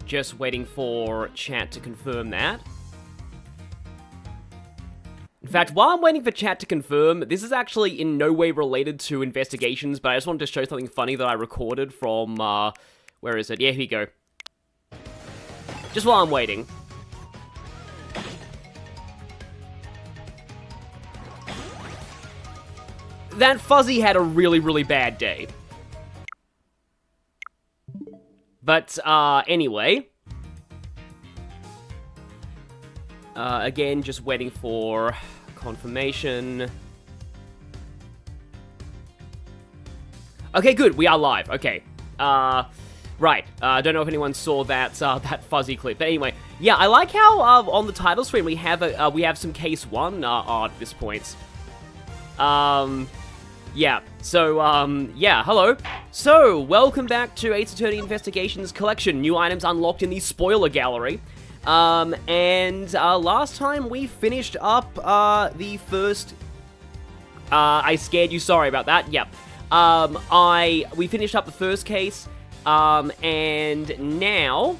Just waiting for chat to confirm that. In fact, while I'm waiting for chat to confirm, this is actually in no way related to investigations, but I just wanted to show something funny that I recorded from, where is it? Yeah, here we go. Just while I'm waiting. That Fuzzy had a really, really bad day. But, anyway. Again, just waiting for confirmation. Okay, good, we are live, okay. Right, I don't know if anyone saw that, that Fuzzy clip, but anyway. Yeah, I like how, on the title screen we have some Case 1, art at this point. Yeah, so, yeah, hello. So, welcome back to Ace Attorney Investigations Collection. New items unlocked in the spoiler gallery. Last time we finished up, the first... I scared you, sorry about that, yep. We finished up the first case, and now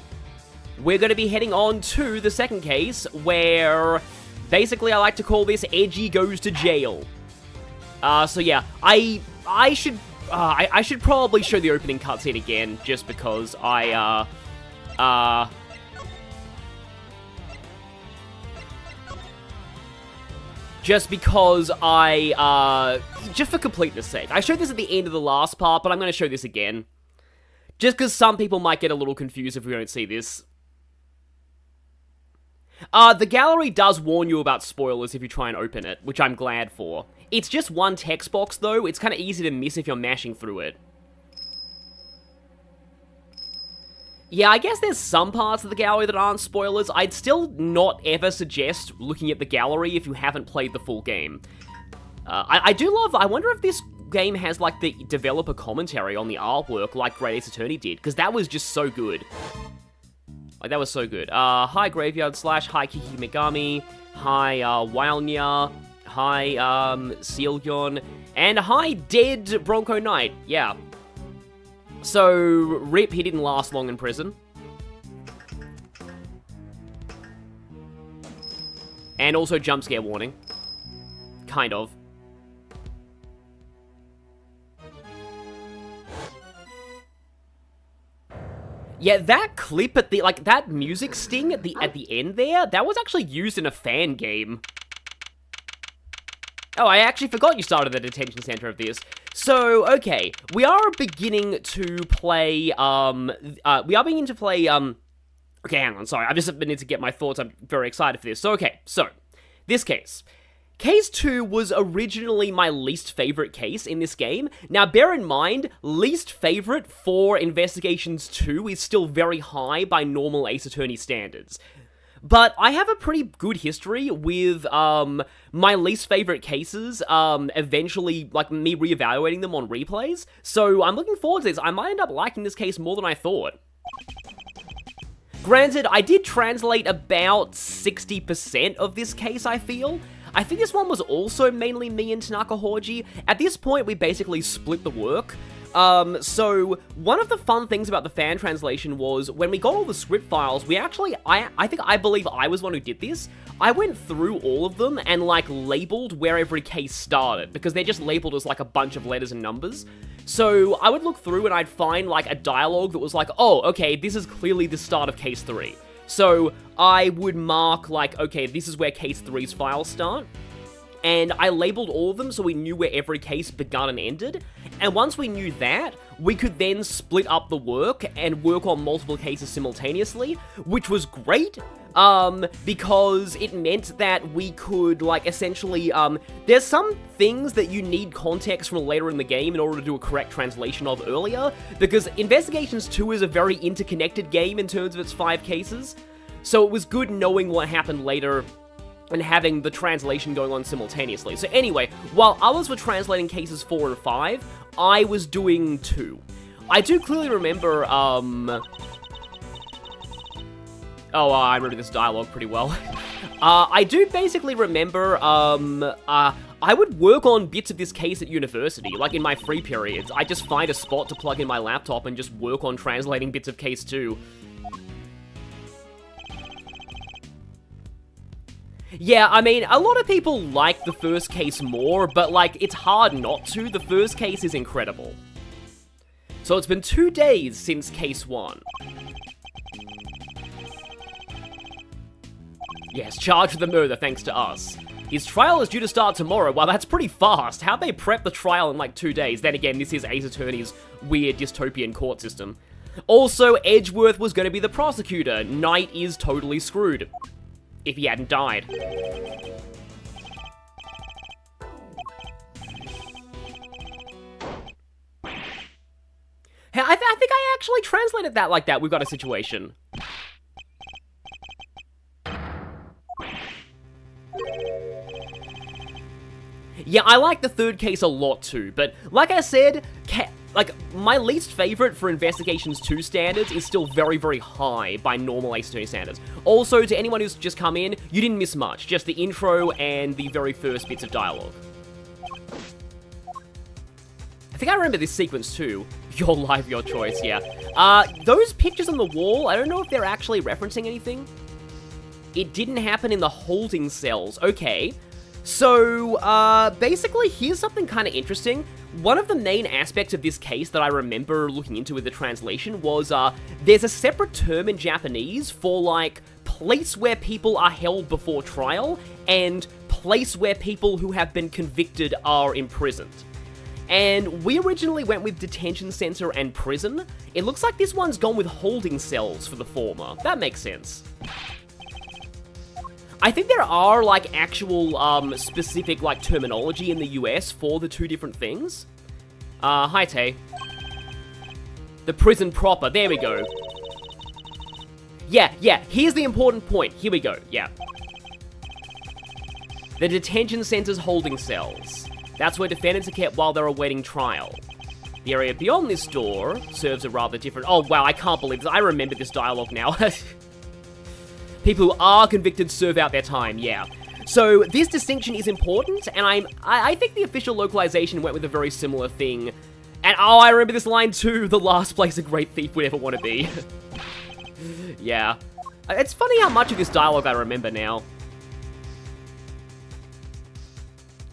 we're gonna be heading on to the second case, where, basically I like to call this Edgy Goes to Jail. So yeah, I should probably show the opening cutscene again, just because just for completeness sake. I showed this at the end of the last part, but I'm gonna show this again. Just because some people might get a little confused if we don't see this. The gallery does warn you about spoilers if you try and open it, which I'm glad for. It's just one text box, though. It's kind of easy to miss if you're mashing through it. Yeah, I guess there's some parts of the gallery that aren't spoilers. I'd still not ever suggest looking at the gallery if you haven't played the full game. I wonder if this game has, like, the developer commentary on the artwork like Great Ace Attorney did, because that was just so good. Like, that was so good. Hi Graveyard Slash, hi Kiki Megami, hi Wylnia, hi Sealgyon, and hi Dead Bronco Knight, yeah. So, RIP, he didn't last long in prison. And also jump scare warning. Kind of. Yeah, that clip at the, like, that music sting at the end there, that was actually used in a fan game. Oh, I actually forgot you started the detention center of this. So, okay, we are beginning to play, okay, hang on, sorry, I've just been need to get my thoughts, I'm very excited for this. So, okay, so, this case. Case 2 was originally my least favorite case in this game. Now, bear in mind, least favorite for Investigations 2 is still very high by normal Ace Attorney standards. But I have a pretty good history with, my least favorite cases, eventually, like, me reevaluating them on replays. So, I'm looking forward to this. I might end up liking this case more than I thought. Granted, I did translate about 60% of this case, I feel. I think this one was also mainly me and Tanaka Horji. At this point, we basically split the work. So, one of the fun things about the fan translation was, when we got all the script files, we actually, I believe I was one who did this. I went through all of them and, like, labeled where every case started, because they're just labeled as, like, a bunch of letters and numbers. So, I would look through and I'd find, like, a dialogue that was like, oh, okay, this is clearly the start of case 3. So, I would mark, like, okay, this is where case 3's files start. And I labeled all of them so we knew where every case begun and ended. And once we knew that, we could then split up the work and work on multiple cases simultaneously, which was great, because it meant that we could, like, essentially, there's some things that you need context from later in the game in order to do a correct translation of earlier, because Investigations 2 is a very interconnected game in terms of its 5 cases, so it was good knowing what happened later and having the translation going on simultaneously. So anyway, while others were translating cases 4 and 5, I was doing 2. I do clearly remember, I remember this dialogue pretty well. I do basically remember, I would work on bits of this case at university, like in my free periods. I'd just find a spot to plug in my laptop and just work on translating bits of case 2. Yeah, I mean, a lot of people like the first case more, but, like, it's hard not to. The first case is incredible. So it's been 2 days since case 1. Yes, charged with the murder thanks to us. His trial is due to start tomorrow. Wow, that's pretty fast. How'd they prep the trial in, like, 2 days? Then again, this is Ace Attorney's weird dystopian court system. Also, Edgeworth was going to be the prosecutor. Knight is totally screwed. If he hadn't died. I think I actually translated that like that. We've got a situation. Yeah, I like the third case a lot too, but like I said, like, my least favorite for Investigations 2 standards is still very, very high by normal Ace Attorney standards. Also, to anyone who's just come in, you didn't miss much, just the intro and the very first bits of dialogue. I think I remember this sequence too. Your life, your choice, yeah. Those pictures on the wall, I don't know if they're actually referencing anything. It didn't happen in the holding cells. Okay. So, basically, here's something kind of interesting. One of the main aspects of this case that I remember looking into with the translation was, there's a separate term in Japanese for, like, place where people are held before trial, and place where people who have been convicted are imprisoned. And we originally went with detention center and prison. It looks like this one's gone with holding cells for the former. That makes sense. I think there are, like, actual, specific, like, terminology in the US for the two different things. Hi, Tay. The prison proper, there we go. Yeah, here's the important point. Here we go, yeah. The detention center's holding cells. That's where defendants are kept while they're awaiting trial. The area beyond this door serves a rather different... Oh, wow, I can't believe this. I remember this dialogue now. People who are convicted serve out their time, yeah. So, this distinction is important, and I think the official localization went with a very similar thing. And, oh, I remember this line too, the last place a great thief would ever want to be. Yeah. It's funny how much of this dialogue I remember now.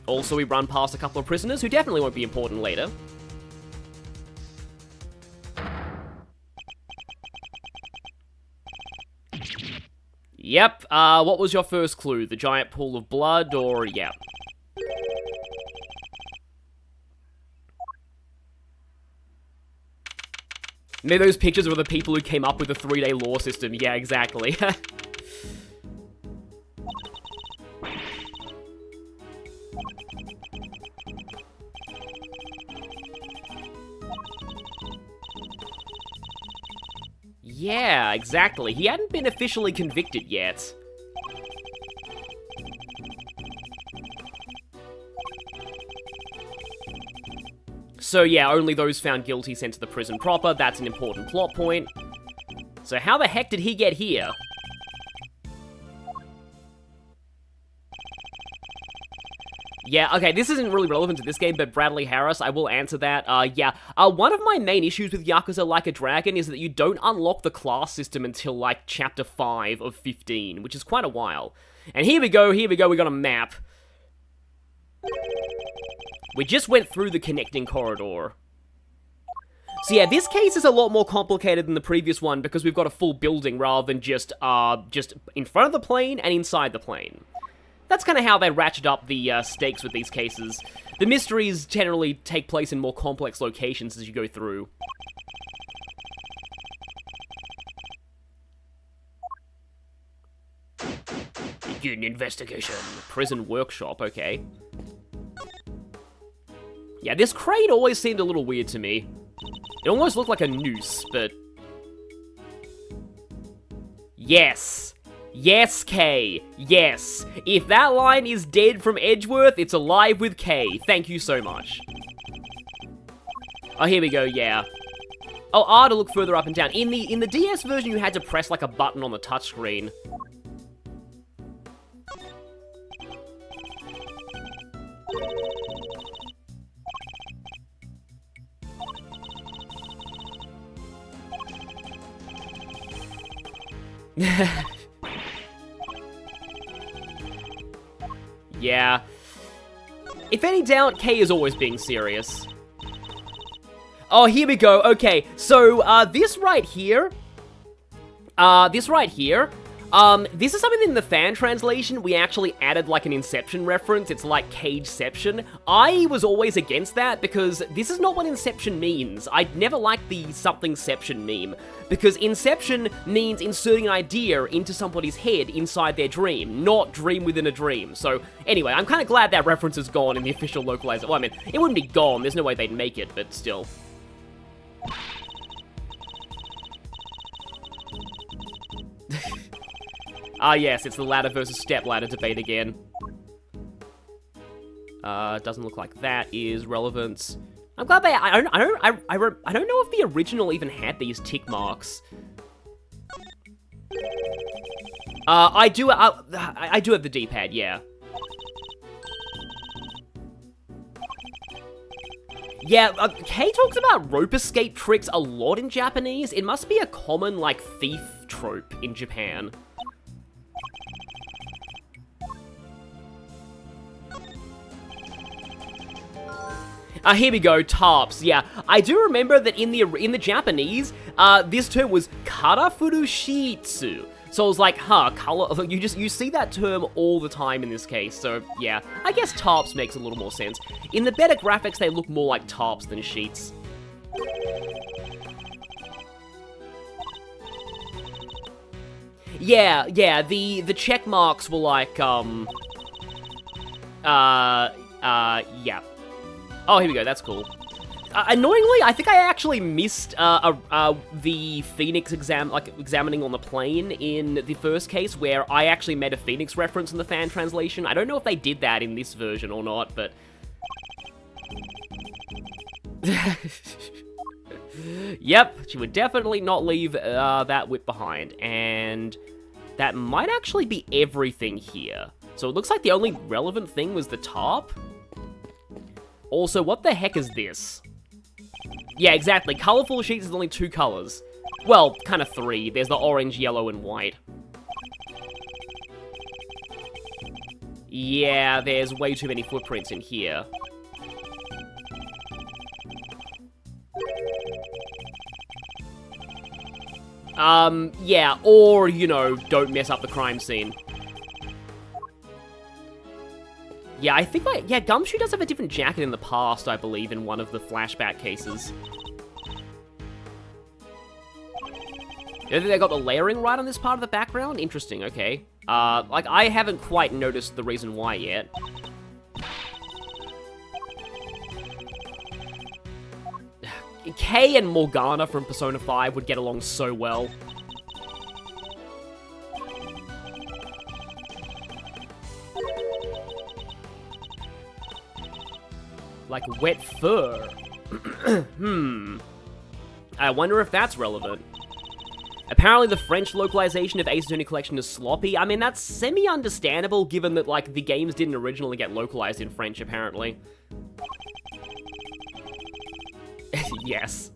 Also, we run past a couple of prisoners who definitely won't be important later. Yep, what was your first clue? The giant pool of blood, or... yeah. Maybe those pictures were the people who came up with the 3-day law system. Yeah, exactly. Yeah, exactly. He hadn't been officially convicted yet. So yeah, only those found guilty sent to the prison proper. That's an important plot point. So how the heck did he get here? Yeah, okay, this isn't really relevant to this game, but Bradley Harris, I will answer that. One of my main issues with Yakuza Like a Dragon is that you don't unlock the class system until, like, Chapter 5 of 15, which is quite a while. And here we go, we got a map. We just went through the connecting corridor. So yeah, this case is a lot more complicated than the previous one because we've got a full building rather than just in front of the plane and inside the plane. That's kind of how they ratchet up the stakes with these cases. The mysteries generally take place in more complex locations as you go through. Begin investigation. Prison workshop, okay. Yeah, this crane always seemed a little weird to me. It almost looked like a noose, but... Yes! Yes, Kay. Yes. If that line is dead from Edgeworth, it's alive with Kay. Thank you so much. Oh, here we go, yeah. Oh, R to look further up and down. In the DS version, you had to press, like, a button on the touchscreen. Yeah. If any doubt, Kay is always being serious. Oh, here we go. Okay, so, this right here, this is something in the fan translation, we actually added, like, an Inception reference. It's like Cageception. I was always against that, because this is not what Inception means. I'd never liked the somethingception meme, because Inception means inserting an idea into somebody's head inside their dream, not dream within a dream. So, anyway, I'm kind of glad that reference is gone in the official localizer. Well, I mean, it wouldn't be gone, there's no way they'd make it, but still. Ah, yes, it's the ladder versus step ladder debate again. Doesn't look like that is relevant. I'm glad they. I don't know if the original even had these tick marks. I do have the D-pad, yeah. Yeah, Kay talks about rope escape tricks a lot in Japanese. It must be a common, like, thief trope in Japan. Here we go, tarps. Yeah, I do remember that in the Japanese, this term was karafurushitsu. So I was like, huh, color. You see that term all the time in this case. So yeah, I guess tarps makes a little more sense. In the better graphics, they look more like tarps than sheets. Yeah, the check marks were like, yeah. Oh, here we go, that's cool. Annoyingly, I think I actually missed the Phoenix examining on the plane in the first case, where I actually made a Phoenix reference in the fan translation. I don't know if they did that in this version or not, but... Yep, she would definitely not leave that whip behind, and that might actually be everything here. So it looks like the only relevant thing was the tarp. Also, what the heck is this? Yeah, exactly. Colorful sheets is only 2 colors. Well, kind of 3. There's the orange, yellow, and white. Yeah, there's way too many footprints in here. Yeah, or, you know, don't mess up the crime scene. Yeah, I think, yeah, Gumshoe does have a different jacket in the past, I believe, in one of the flashback cases. You think they got the layering right on this part of the background? Interesting, okay. Like, I haven't quite noticed the reason why yet. Kay and Morgana from Persona 5 would get along so well. Like wet fur. I wonder if that's relevant. Apparently the French localization of Ace Attorney Collection is sloppy. I mean, that's semi-understandable given that, like, the games didn't originally get localized in French, apparently. Yes.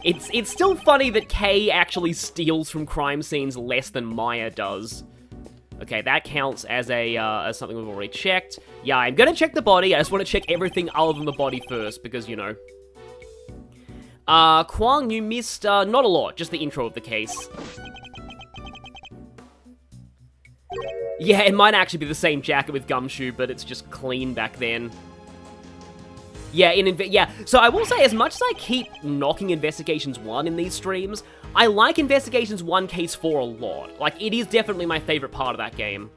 It's still funny that Kay actually steals from crime scenes less than Maya does. Okay, that counts as as something we've already checked. Yeah, I'm gonna check the body. I just want to check everything other than the body first, because, you know. Kwang, you missed, not a lot, just the intro of the case. Yeah, it might actually be the same jacket with Gumshoe, but it's just clean back then. Yeah, yeah, so I will say, as much as I keep knocking Investigations 1 in these streams, I like Investigations 1 Case 4 a lot. Like, it is definitely my favorite part of that game.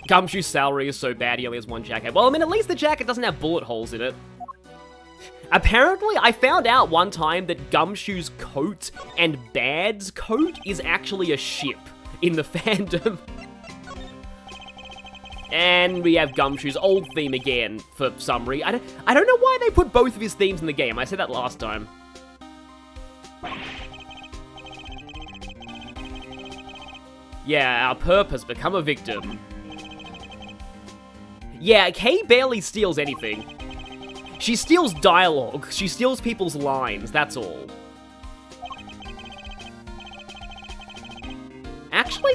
Gumshoe's salary is so bad he only has 1 jacket. Well, I mean, at least the jacket doesn't have bullet holes in it. Apparently, I found out one time that Gumshoe's coat and Bad's coat is actually a ship in the fandom. And we have Gumshoe's old theme again, for some reason. I don't know why they put both of his themes in the game. I said that last time. Yeah, our perp has become a victim. Yeah, Kay barely steals anything. She steals dialogue. She steals people's lines, that's all.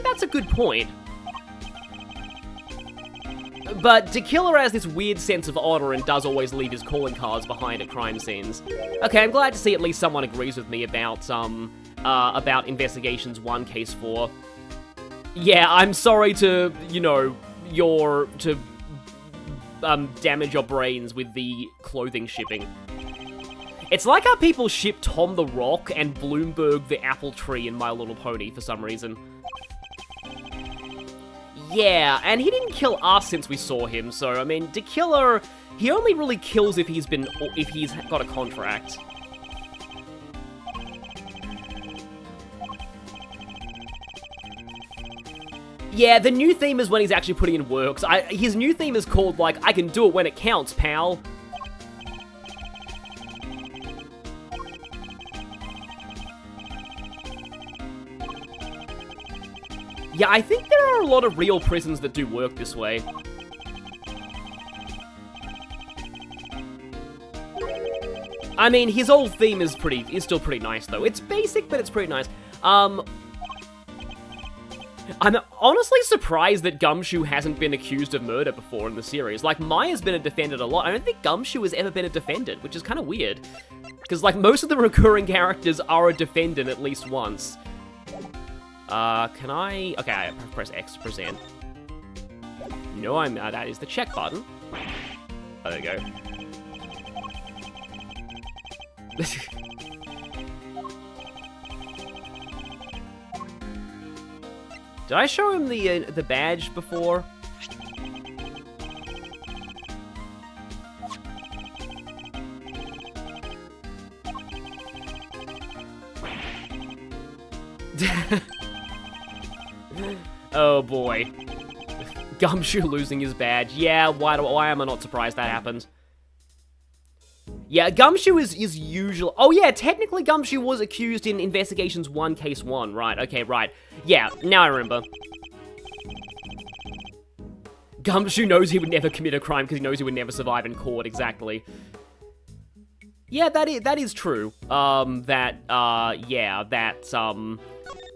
that's a good point. But De Killer has this weird sense of honor and does always leave his calling cards behind at crime scenes. Okay, I'm glad to see at least someone agrees with me about Investigations 1, Case 4. Yeah, I'm sorry to, you know, damage your brains with the clothing shipping. It's like how people ship Tom the Rock and Bloomberg the apple tree in My Little Pony for some reason. Yeah, and he didn't kill us since we saw him, so, I mean, De Killer, he only really kills if he's got a contract. Yeah, the new theme is when he's actually putting in work. His new theme is called, like, I can do it when it counts, pal. Yeah, I think there are a lot of real prisons that do work this way. I mean, his old theme is still pretty nice, though. It's basic, but it's pretty nice. I'm honestly surprised that Gumshoe hasn't been accused of murder before in the series. Like, Maya's been a defendant a lot. I don't think Gumshoe has ever been a defendant, which is kind of weird. Because, like, most of the recurring characters are a defendant at least once. Can I... Okay, I press X to present. No, that is the check button. Oh, there we go. Did I show him the badge before? Oh boy. Gumshoe losing his badge. Yeah, why am I not surprised that happened? Yeah, Gumshoe is usual. Oh yeah, technically Gumshoe was accused in Investigations 1, Case 1. Right, okay, right. Yeah, now I remember. Gumshoe knows he would never commit a crime because he knows he would never survive in court, exactly. Yeah, that is true.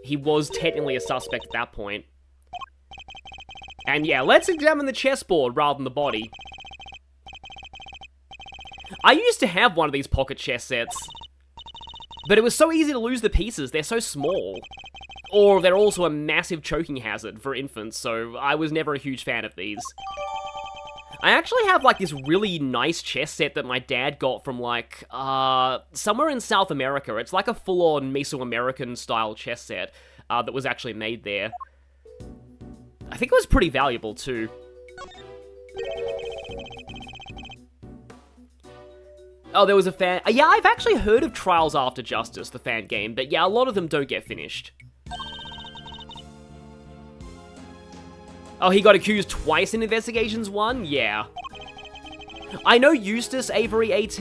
He was technically a suspect at that point. And yeah, let's examine the chessboard rather than the body. I used to have one of these pocket chess sets, but it was so easy to lose the pieces. They're so small. Or they're also a massive choking hazard for infants, so I was never a huge fan of these. I actually have, like, this really nice chess set that my dad got from, like, somewhere in South America. It's like a full-on Mesoamerican style chess set that was actually made there. I think it was pretty valuable, too. Oh, there was a fan... Yeah, I've actually heard of Trials After Justice, the fan game, but yeah, a lot of them don't get finished. Oh, he got accused twice in Investigations 1? Yeah. I know Eustace, Avery, AT.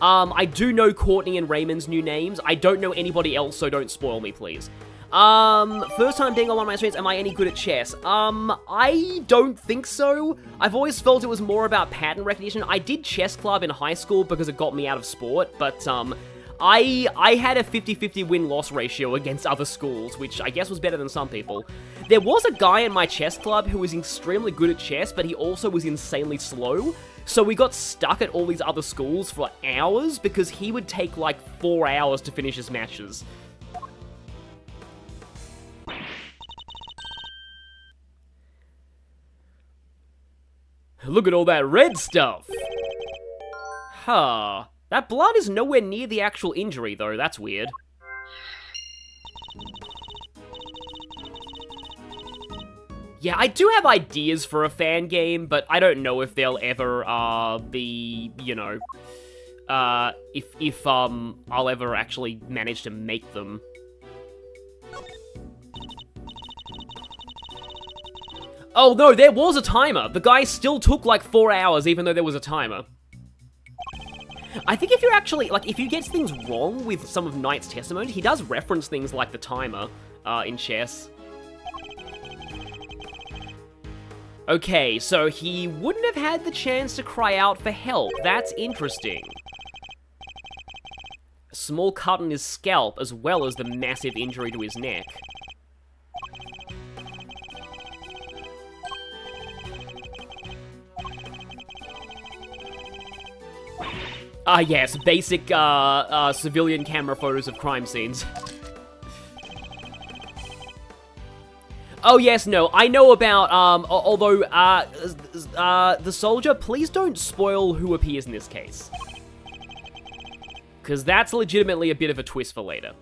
I do know Courtney and Raymond's new names. I don't know anybody else, so don't spoil me, please. First time being on one of my streams, am I any good at chess? I don't think so. I've always felt it was more about pattern recognition. I did chess club in high school because it got me out of sport, but, I had a 50-50 win-loss ratio against other schools, which I guess was better than some people. There was a guy in my chess club who was extremely good at chess, but he also was insanely slow, so we got stuck at all these other schools for hours because he would take like 4 hours to finish his matches. Look at all that red stuff! Huh. That blood is nowhere near the actual injury, though. That's weird. Yeah, I do have ideas for a fan game, but I don't know if they'll ever, be, you know... if I'll ever actually manage to make them. Oh, no, there was a timer! The guy still took, like, 4 hours, even though there was a timer. I think if you're actually, like, if you get things wrong with some of Knight's testimony, he does reference things like the timer, in chess. Okay, so he wouldn't have had the chance to cry out for help. That's interesting. A small cut on his scalp, as well as the massive injury to his neck. Yes, basic, civilian camera photos of crime scenes. Oh, yes, no, I know about, although, the soldier, please don't spoil who appears in this case. Because that's legitimately a bit of a twist for later.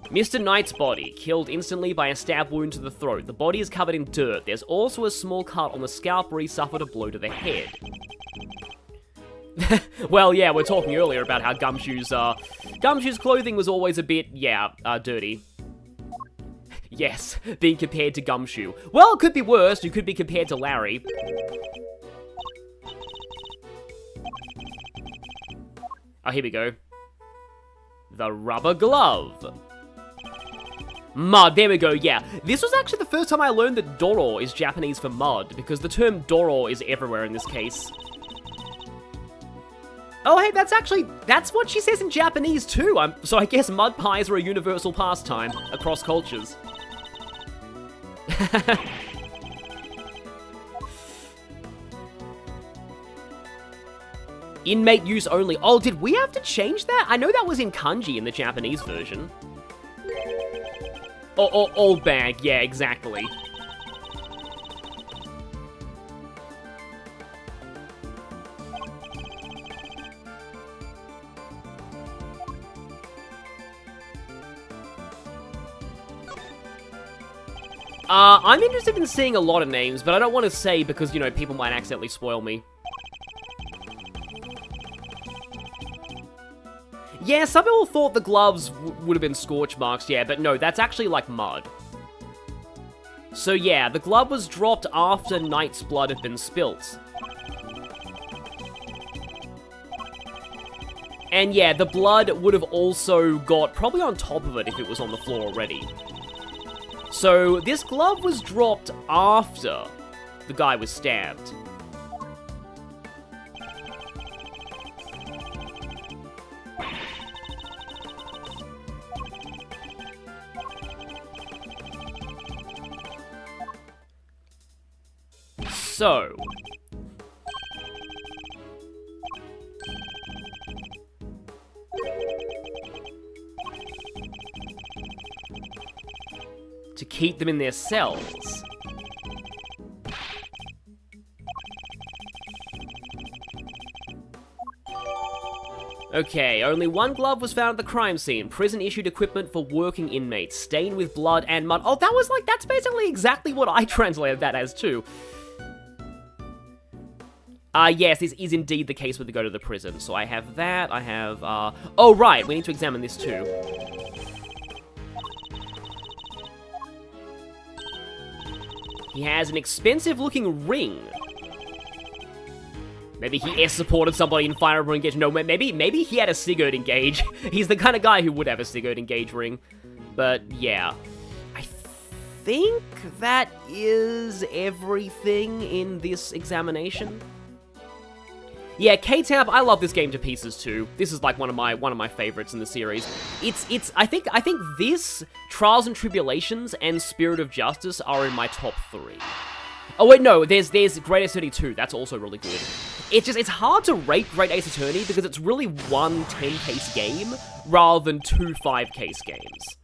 Mr. Knight's body, killed instantly by a stab wound to the throat. The body is covered in dirt. There's also a small cut on the scalp where he suffered a blow to the head. Well, yeah, we're talking earlier about how Gumshoe's clothing was always a bit, dirty. Yes, being compared to Gumshoe. Well, it could be worse. You could be compared to Larry. Oh, here we go. The rubber glove. Mud, there we go, yeah. This was actually the first time I learned that Doro is Japanese for mud, because the term Doro is everywhere in this case. Oh, hey, that's what she says in Japanese too. So I guess mud pies are a universal pastime across cultures. Inmate use only. Oh, did we have to change that? I know that was in kanji in the Japanese version. Old bag, yeah, exactly. I'm interested in seeing a lot of names, but I don't want to say because, you know, people might accidentally spoil me. Yeah, some people thought the gloves would have been scorch marks, yeah, but no, that's actually like mud. So yeah, the glove was dropped after Knight's blood had been spilt. And yeah, the blood would have also got probably on top of it if it was on the floor already. So this glove was dropped after the guy was stabbed. So, to keep them in their cells. Okay, only one glove was found at the crime scene. Prison issued equipment for working inmates, stained with blood and mud. Oh, that was like, that's basically exactly what I translated that as too. Yes, this is indeed the case when they go to the prison. So I have that, I have, oh right, we need to examine this too. He has an expensive-looking ring. Maybe he supported somebody in firearm engage. No, maybe he had a Sigurd engage. He's the kind of guy who would have a Sigurd engage ring. But yeah, I think that is everything in this examination. Yeah, K-Tab, I love this game to pieces too. This is like one of my favorites in the series. I think this, Trials and Tribulations, and Spirit of Justice are in my top 3. Oh wait, no, there's Great Ace Attorney 2, that's also really good. It's hard to rate Great Ace Attorney because it's really one 10-case game rather than 2 5-case games.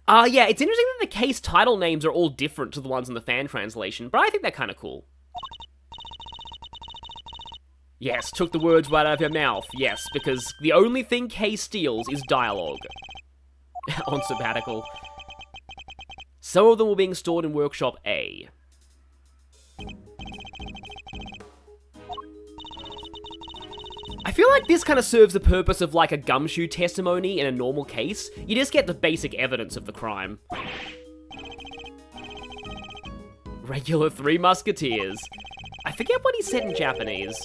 Yeah, it's interesting that the case title names are all different to the ones in the fan translation, but I think they're kind of cool. Yes, took the words right out of your mouth. Yes, because the only thing Kay steals is dialogue. On sabbatical. Some of them were being stored in Workshop A. I feel like this kind of serves the purpose of like a gumshoe testimony in a normal case. You just get the basic evidence of the crime. Regular Three Musketeers. I forget what he said in Japanese.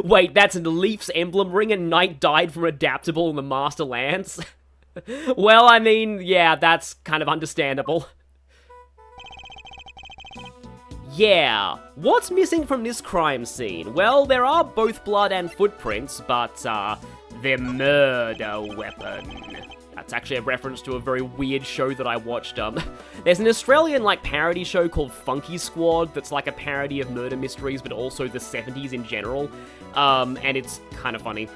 Wait, that's a Leaf's emblem ring and Knight died from adaptable in the Master Lance? Well, I mean, yeah, that's kind of understandable. Yeah, what's missing from this crime scene? Well, there are both blood and footprints, but, the murder weapon. That's actually a reference to a very weird show that I watched, there's an Australian, parody show called Funky Squad that's like a parody of murder mysteries, but also the 70s in general, and it's kind of funny.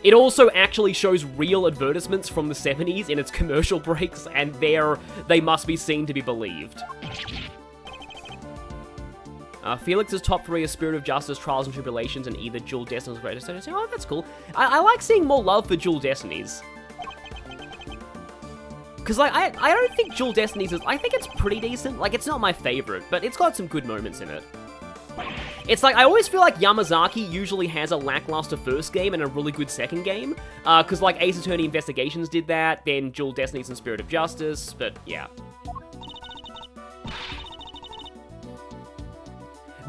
It also actually shows real advertisements from the 70s in its commercial breaks, and they must be seen to be believed. Felix's top 3 are Spirit of Justice, Trials and Tribulations, and either Dual Destinies or Great Destinies. Oh, that's cool. I like seeing more love for Dual Destinies. Because, I don't think Dual Destinies is... I think it's pretty decent. It's not my favorite, but it's got some good moments in it. It's I always feel like Yamazaki usually has a lackluster first game and a really good second game. Because, Ace Attorney Investigations did that, then Dual Destinies and Spirit of Justice, but yeah.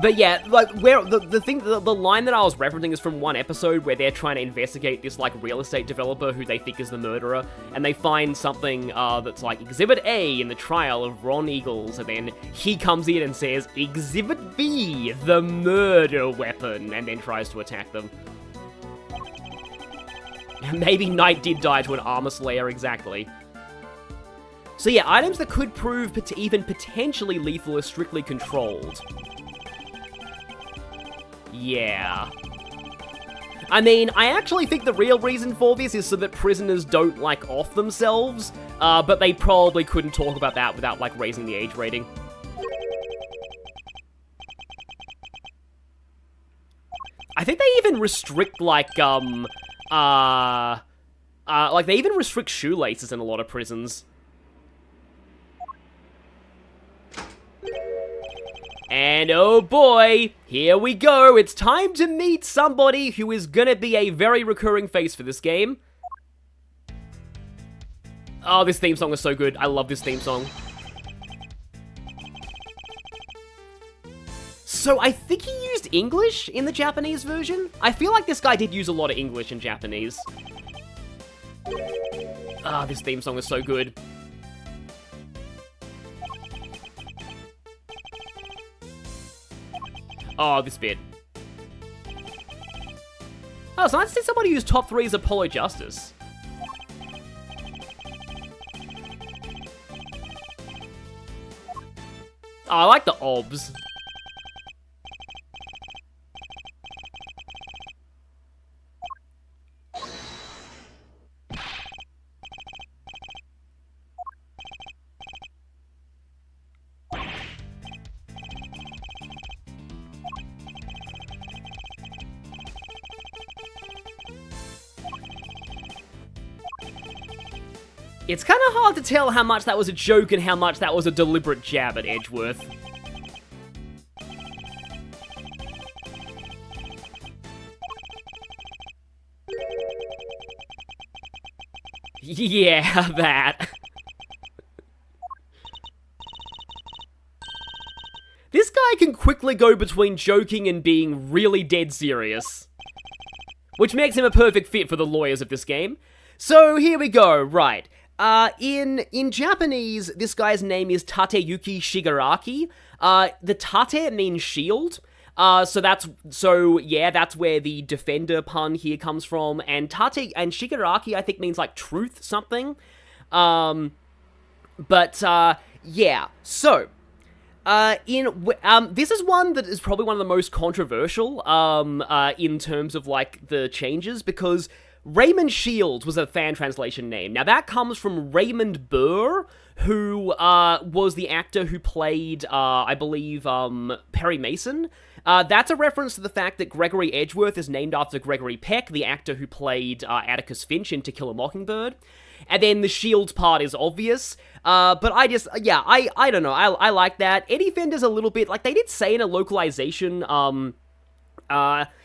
But yeah, where the line that I was referencing is from one episode where they're trying to investigate this, real estate developer who they think is the murderer, and they find something, that's Exhibit A in the trial of Ron Eagles, and then he comes in and says, Exhibit B, the murder weapon, and then tries to attack them. Maybe Knight did die to an armor slayer, exactly. So yeah, items that could prove even potentially lethal are strictly controlled. Yeah. I mean, I actually think the real reason for this is so that prisoners don't, off themselves, but they probably couldn't talk about that without, raising the age rating. I think they even restrict, they even restrict shoelaces in a lot of prisons. And oh boy, here we go, it's time to meet somebody who is gonna be a very recurring face for this game. Oh, this theme song is so good, I love this theme song. So I think he used English in the Japanese version? I feel like this guy did use a lot of English in Japanese. Ah, this theme song is so good. Oh, this bit. Oh, it's nice to see somebody whose top 3 is Apollo Justice. Oh, I like the obs. It's kind of hard to tell how much that was a joke and how much that was a deliberate jab at Edgeworth. Yeah, that. This guy can quickly go between joking and being really dead serious, which makes him a perfect fit for the lawyers of this game. So here we go, right. In Japanese, this guy's name is Tateyuki Shigaraki. The tate means shield. So that's where the defender pun here comes from. And tate and Shigaraki, I think, means truth something. Yeah. So, this is one that is probably one of the most controversial, in terms of, the changes, because Raymond Shields was a fan translation name. Now, that comes from Raymond Burr, who was the actor who played, I believe, Perry Mason. That's a reference to the fact that Gregory Edgeworth is named after Gregory Peck, the actor who played Atticus Finch in To Kill a Mockingbird. And then the Shields part is obvious, but I don't know, I like that. Eddie Fender's a little bit, they did say in a localization,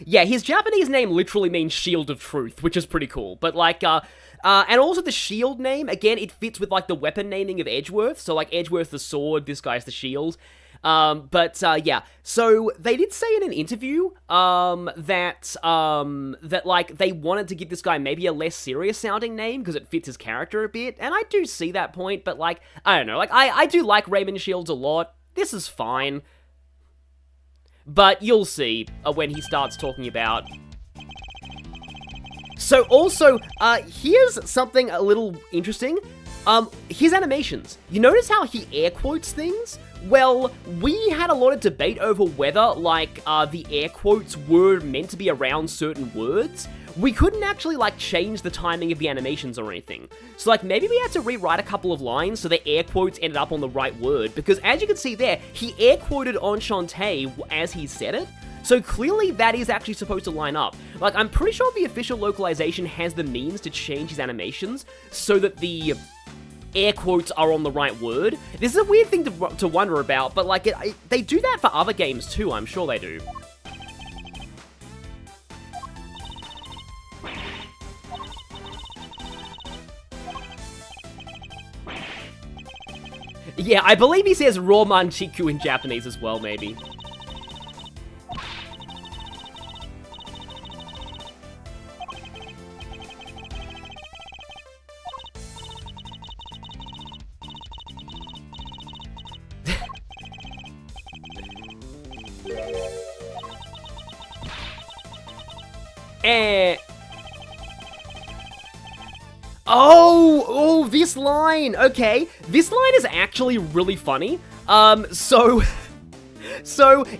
his Japanese name literally means Shield of Truth, which is pretty cool. But, and also the shield name, again, it fits with, the weapon naming of Edgeworth. So, Edgeworth the sword, this guy's the shield. So they did say in an interview, that they wanted to give this guy maybe a less serious sounding name, because it fits his character a bit. And I do see that point, but, I don't know. I do like Raymond Shields a lot. This is fine. But you'll see when he starts talking about... So also, here's something a little interesting. His animations. You notice how he air quotes things? Well, we had a lot of debate over whether, like, the air quotes were meant to be around certain words. We couldn't actually, like, change the timing of the animations or anything. So, like, maybe we had to rewrite a couple of lines so the air quotes ended up on the right word, because as you can see there, he air quoted Enchante as he said it. So clearly that is actually supposed to line up. Like, I'm pretty sure the official localization has the means to change his animations so that the air quotes are on the right word. This is a weird thing to wonder about, but like, they do that for other games too, I'm sure they do. Yeah, I believe he says Romanchiku in Japanese as well, maybe. Oh, this line. Okay, this line is actually really funny. So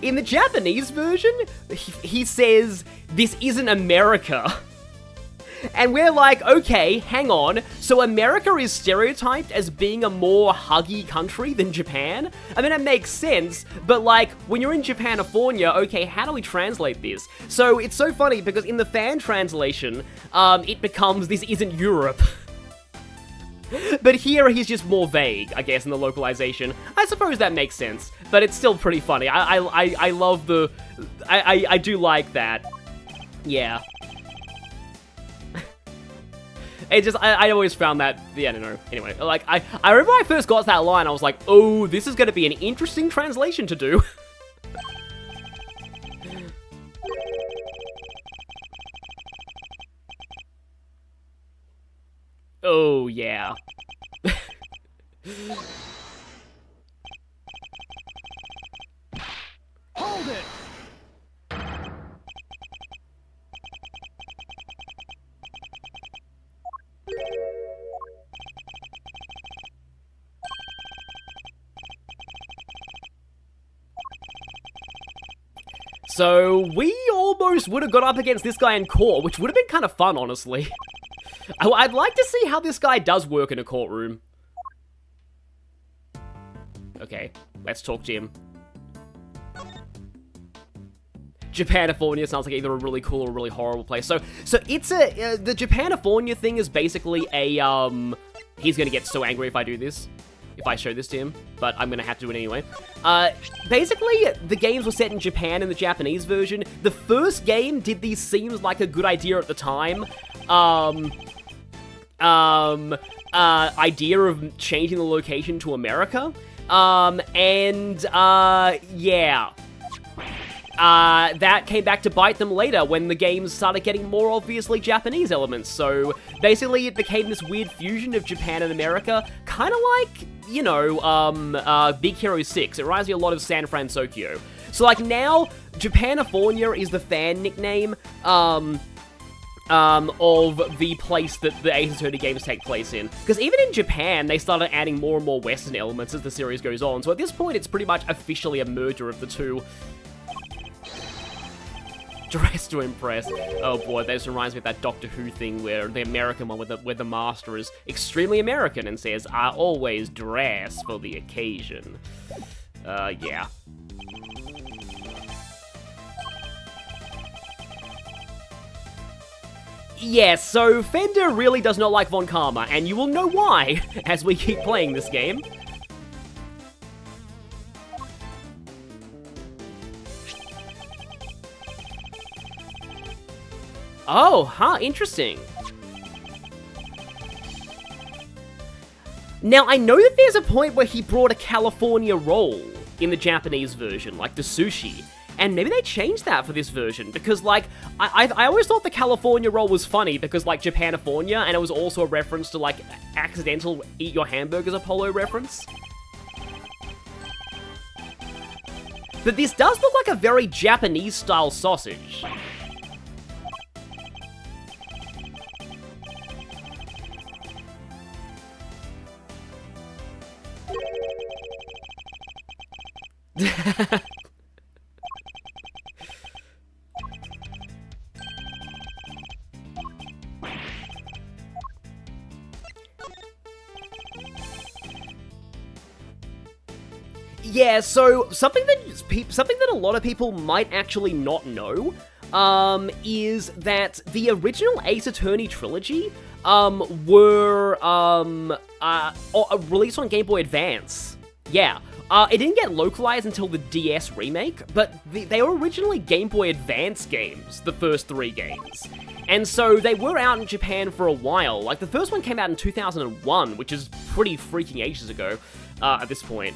in the Japanese version, he says, "This isn't America." And we're like, okay, hang on. So America is stereotyped as being a more huggy country than Japan? I mean, it makes sense, but like, when you're in Japanifornia, okay, how do we translate this? So it's so funny because in the fan translation, it becomes, "This isn't Europe." But here he's just more vague, I guess, in the localization. I suppose that makes sense, but it's still pretty funny. I love the... I do like that. Yeah. It just, I always found that, yeah, I don't know. Anyway, like, I remember when I first got that line, I was like, oh, this is going to be an interesting translation to do. Oh, yeah. Hold it! So, we almost would have got up against this guy in court, which would have been kind of fun, honestly. I'd like to see how this guy does work in a courtroom. Okay, let's talk to him. Japanifornia sounds like either a really cool or a really horrible place. So it's a, the Japanifornia thing is basically a, he's gonna get so angry if I do this. If I show this to him, but I'm gonna have to do it anyway. Basically, the games were set in Japan in the Japanese version. The first game did these seems like a good idea at the time. Idea of changing the location to America. Yeah. That came back to bite them later when the games started getting more obviously Japanese elements. So basically it became this weird fusion of Japan and America, kind of like, you know, Big Hero 6. It reminds me a lot of San Francisco. So like now, Japanifornia is the fan nickname, of the place that the Ace Attorney games take place in. Because even in Japan, they started adding more and more Western elements as the series goes on. So at this point, it's pretty much officially a merger of the two. Dress to impress. Oh boy, this reminds me of that Doctor Who thing where the American one where the master is extremely American and says, "I always dress for the occasion." Yeah. Yeah, so Fender really does not like Von Karma, and you will know why as we keep playing this game. Oh, huh, interesting. Now, I know that there's a point where he brought a California roll in the Japanese version, like the sushi, and maybe they changed that for this version, because, like, I always thought the California roll was funny, because, like, Japanifornia, and it was also a reference to, like, accidental eat your hamburgers Apollo reference. But this does look like a very Japanese-style sausage. Yeah, so something that a lot of people might actually not know is that the original Ace Attorney trilogy were released on Game Boy Advance. Yeah. It didn't get localized until the DS remake, but they were originally Game Boy Advance games, the first 3 games. And so they were out in Japan for a while. Like, the first one came out in 2001, which is pretty freaking ages ago at this point.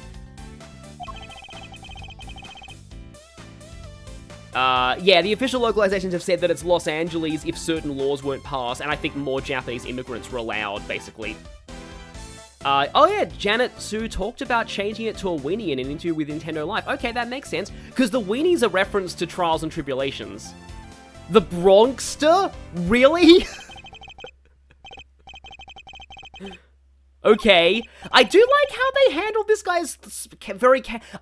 Yeah, the official localizations have said that it's Los Angeles if certain laws weren't passed, and I think more Japanese immigrants were allowed, basically. Oh yeah, Janet Sue talked about changing it to a weenie in an interview with Nintendo Life. Okay, that makes sense, because the weenie's a reference to Trials and Tribulations. The Bronxster? Really? Okay. I do like how they handled this guy's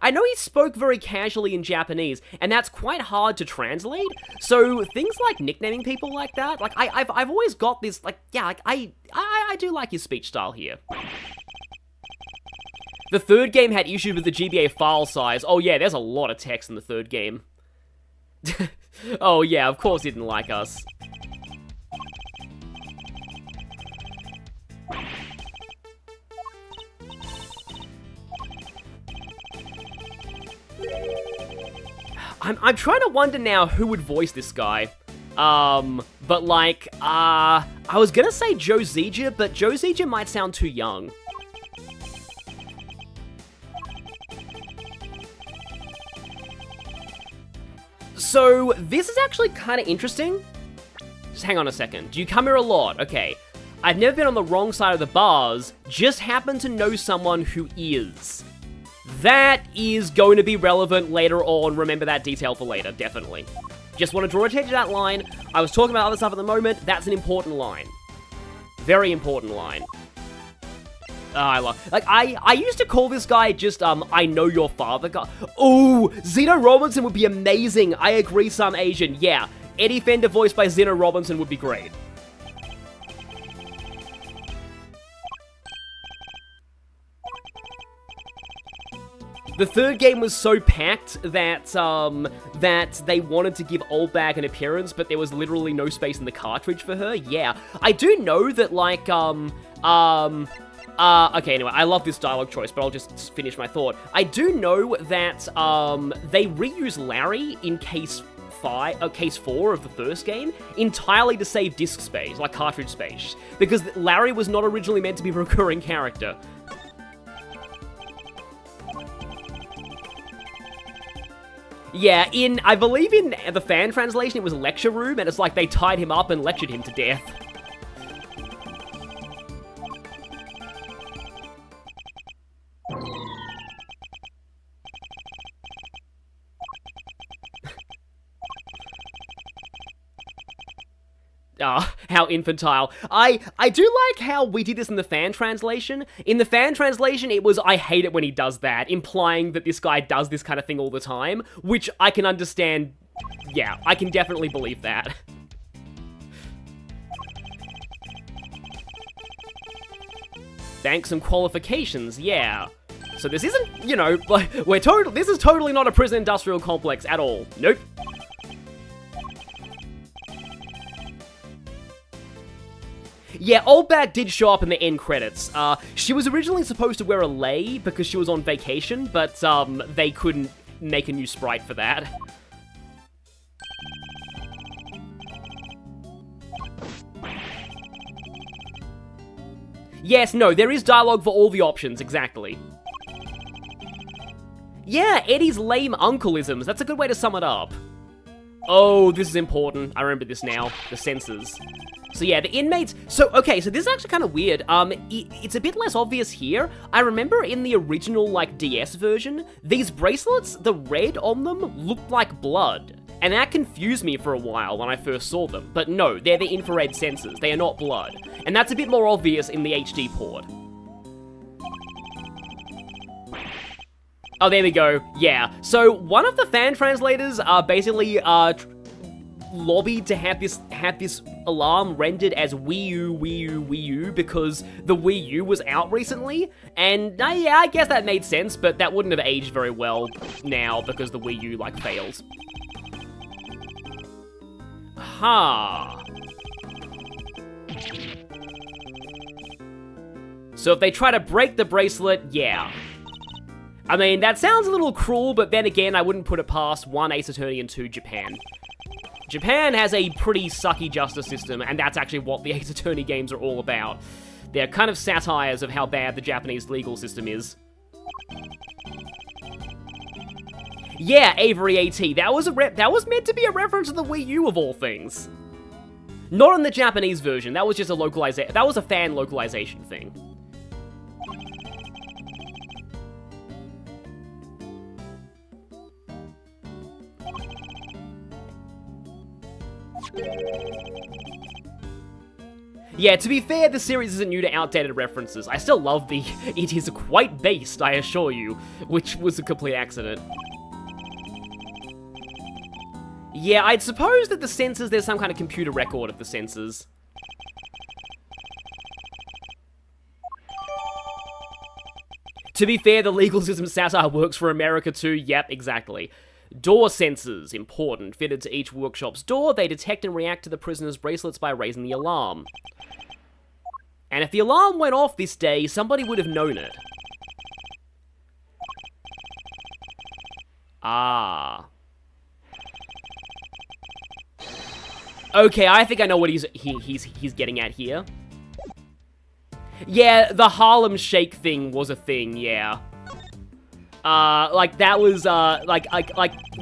I know he spoke very casually in Japanese, and that's quite hard to translate. So things like nicknaming people like that, like I've always got this, like, yeah, like I do like his speech style here. The third game had issues with the GBA file size. Oh yeah, there's a lot of text in the third game. Oh yeah, of course he didn't like us. I'm trying to wonder now who would voice this guy. But like, I was gonna say Joe Zieger, but Joe Zieger might sound too young. So, this is actually kind of interesting. Just hang on a second. Do you come here a lot? Okay. I've never been on the wrong side of the bars, just happen to know someone who is. That is going to be relevant later on. Remember that detail for later, definitely. Just want to draw attention to that line. I was talking about other stuff at the moment. That's an important line. Very important line. I used to call this guy just, I know your father guy. Ooh, Zeno Robinson would be amazing. I agree, some Asian. Yeah, Eddie Fender voiced by Zeno Robinson would be great. The third game was so packed that, that they wanted to give Oldbag an appearance, but there was literally no space in the cartridge for her. Yeah. I do know that, like, okay, anyway, I love this dialogue choice, but I'll just finish my thought. I do know that, they reuse Larry in case 4 of the first game, entirely to save disk space, like cartridge space, because Larry was not originally meant to be a recurring character. Yeah, I believe in the fan translation, it was lecture room, and it's like they tied him up and lectured him to death. How infantile. I do like how we did this in the fan translation. In the fan translation, it was, I hate it when he does that, implying that this guy does this kind of thing all the time, which I can understand. Yeah, I can definitely believe that. Thanks and qualifications, yeah. So this isn't, you know, like, this is totally not a prison industrial complex at all. Nope. Yeah, Oldbag did show up in the end credits. She was originally supposed to wear a lei because she was on vacation, but they couldn't make a new sprite for that. Yes, no, there is dialogue for all the options, exactly. Yeah, Eddie's lame uncleisms, that's a good way to sum it up. Oh, this is important. I remember this now. The sensors. So yeah, the inmates... So, okay, so this is actually kind of weird. It's a bit less obvious here. I remember in the original, like, DS version, these bracelets, the red on them looked like blood. And that confused me for a while when I first saw them. But no, they're the infrared sensors. They are not blood. And that's a bit more obvious in the HD port. Oh, there we go. Yeah. So one of the fan translators basically lobbied to have this alarm rendered as Wii U, Wii U, Wii U because the Wii U was out recently, and yeah, I guess that made sense, but that wouldn't have aged very well now because the Wii U like fails. Ha. So if they try to break the bracelet, yeah. I mean, that sounds a little cruel, but then again, I wouldn't put it past 1, Ace Attorney, and 2, Japan. Japan has a pretty sucky justice system, and that's actually what the Ace Attorney games are all about. They're kind of satires of how bad the Japanese legal system is. Yeah, Avery AT, that was meant to be a reference to the Wii U of all things. Not in the Japanese version, that was just a localization, that was a fan localization thing. Yeah, to be fair, the series isn't new to outdated references. I still love the it is quite based, I assure you, which was a complete accident. Yeah, I'd suppose that the sensors, there's some kind of computer record of the sensors. To be fair, the legal system satire works for America too. Yep, exactly. Door sensors, important. Fitted to each workshop's door, they detect and react to the prisoner's bracelets by raising the alarm. And if the alarm went off this day, somebody would have known it. Ah. Okay, I think I know what he's getting at here. Yeah, the Harlem Shake thing was a thing, yeah. Like, that was, like,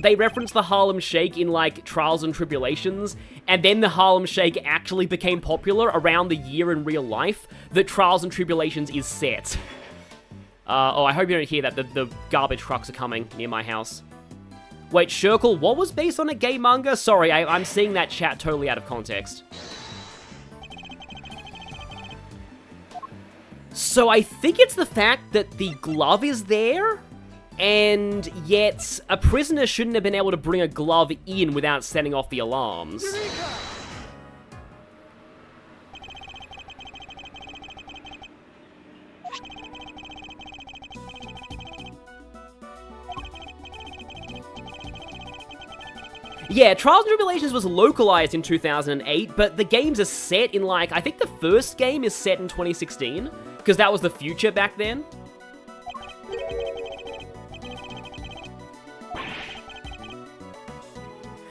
they referenced the Harlem Shake in, like, Trials and Tribulations, and then the Harlem Shake actually became popular around the year in real life that Trials and Tribulations is set. Oh, I hope you don't hear that. The garbage trucks are coming near my house. Wait, Shirkle, what was based on a gay manga? Sorry, I'm seeing that chat totally out of context. So I think it's the fact that the glove is there, and yet a prisoner shouldn't have been able to bring a glove in without setting off the alarms. Yeah, Trials and Tribulations was localized in 2008, but the games are set in, like, I think the first game is set in 2016, because that was the future back then.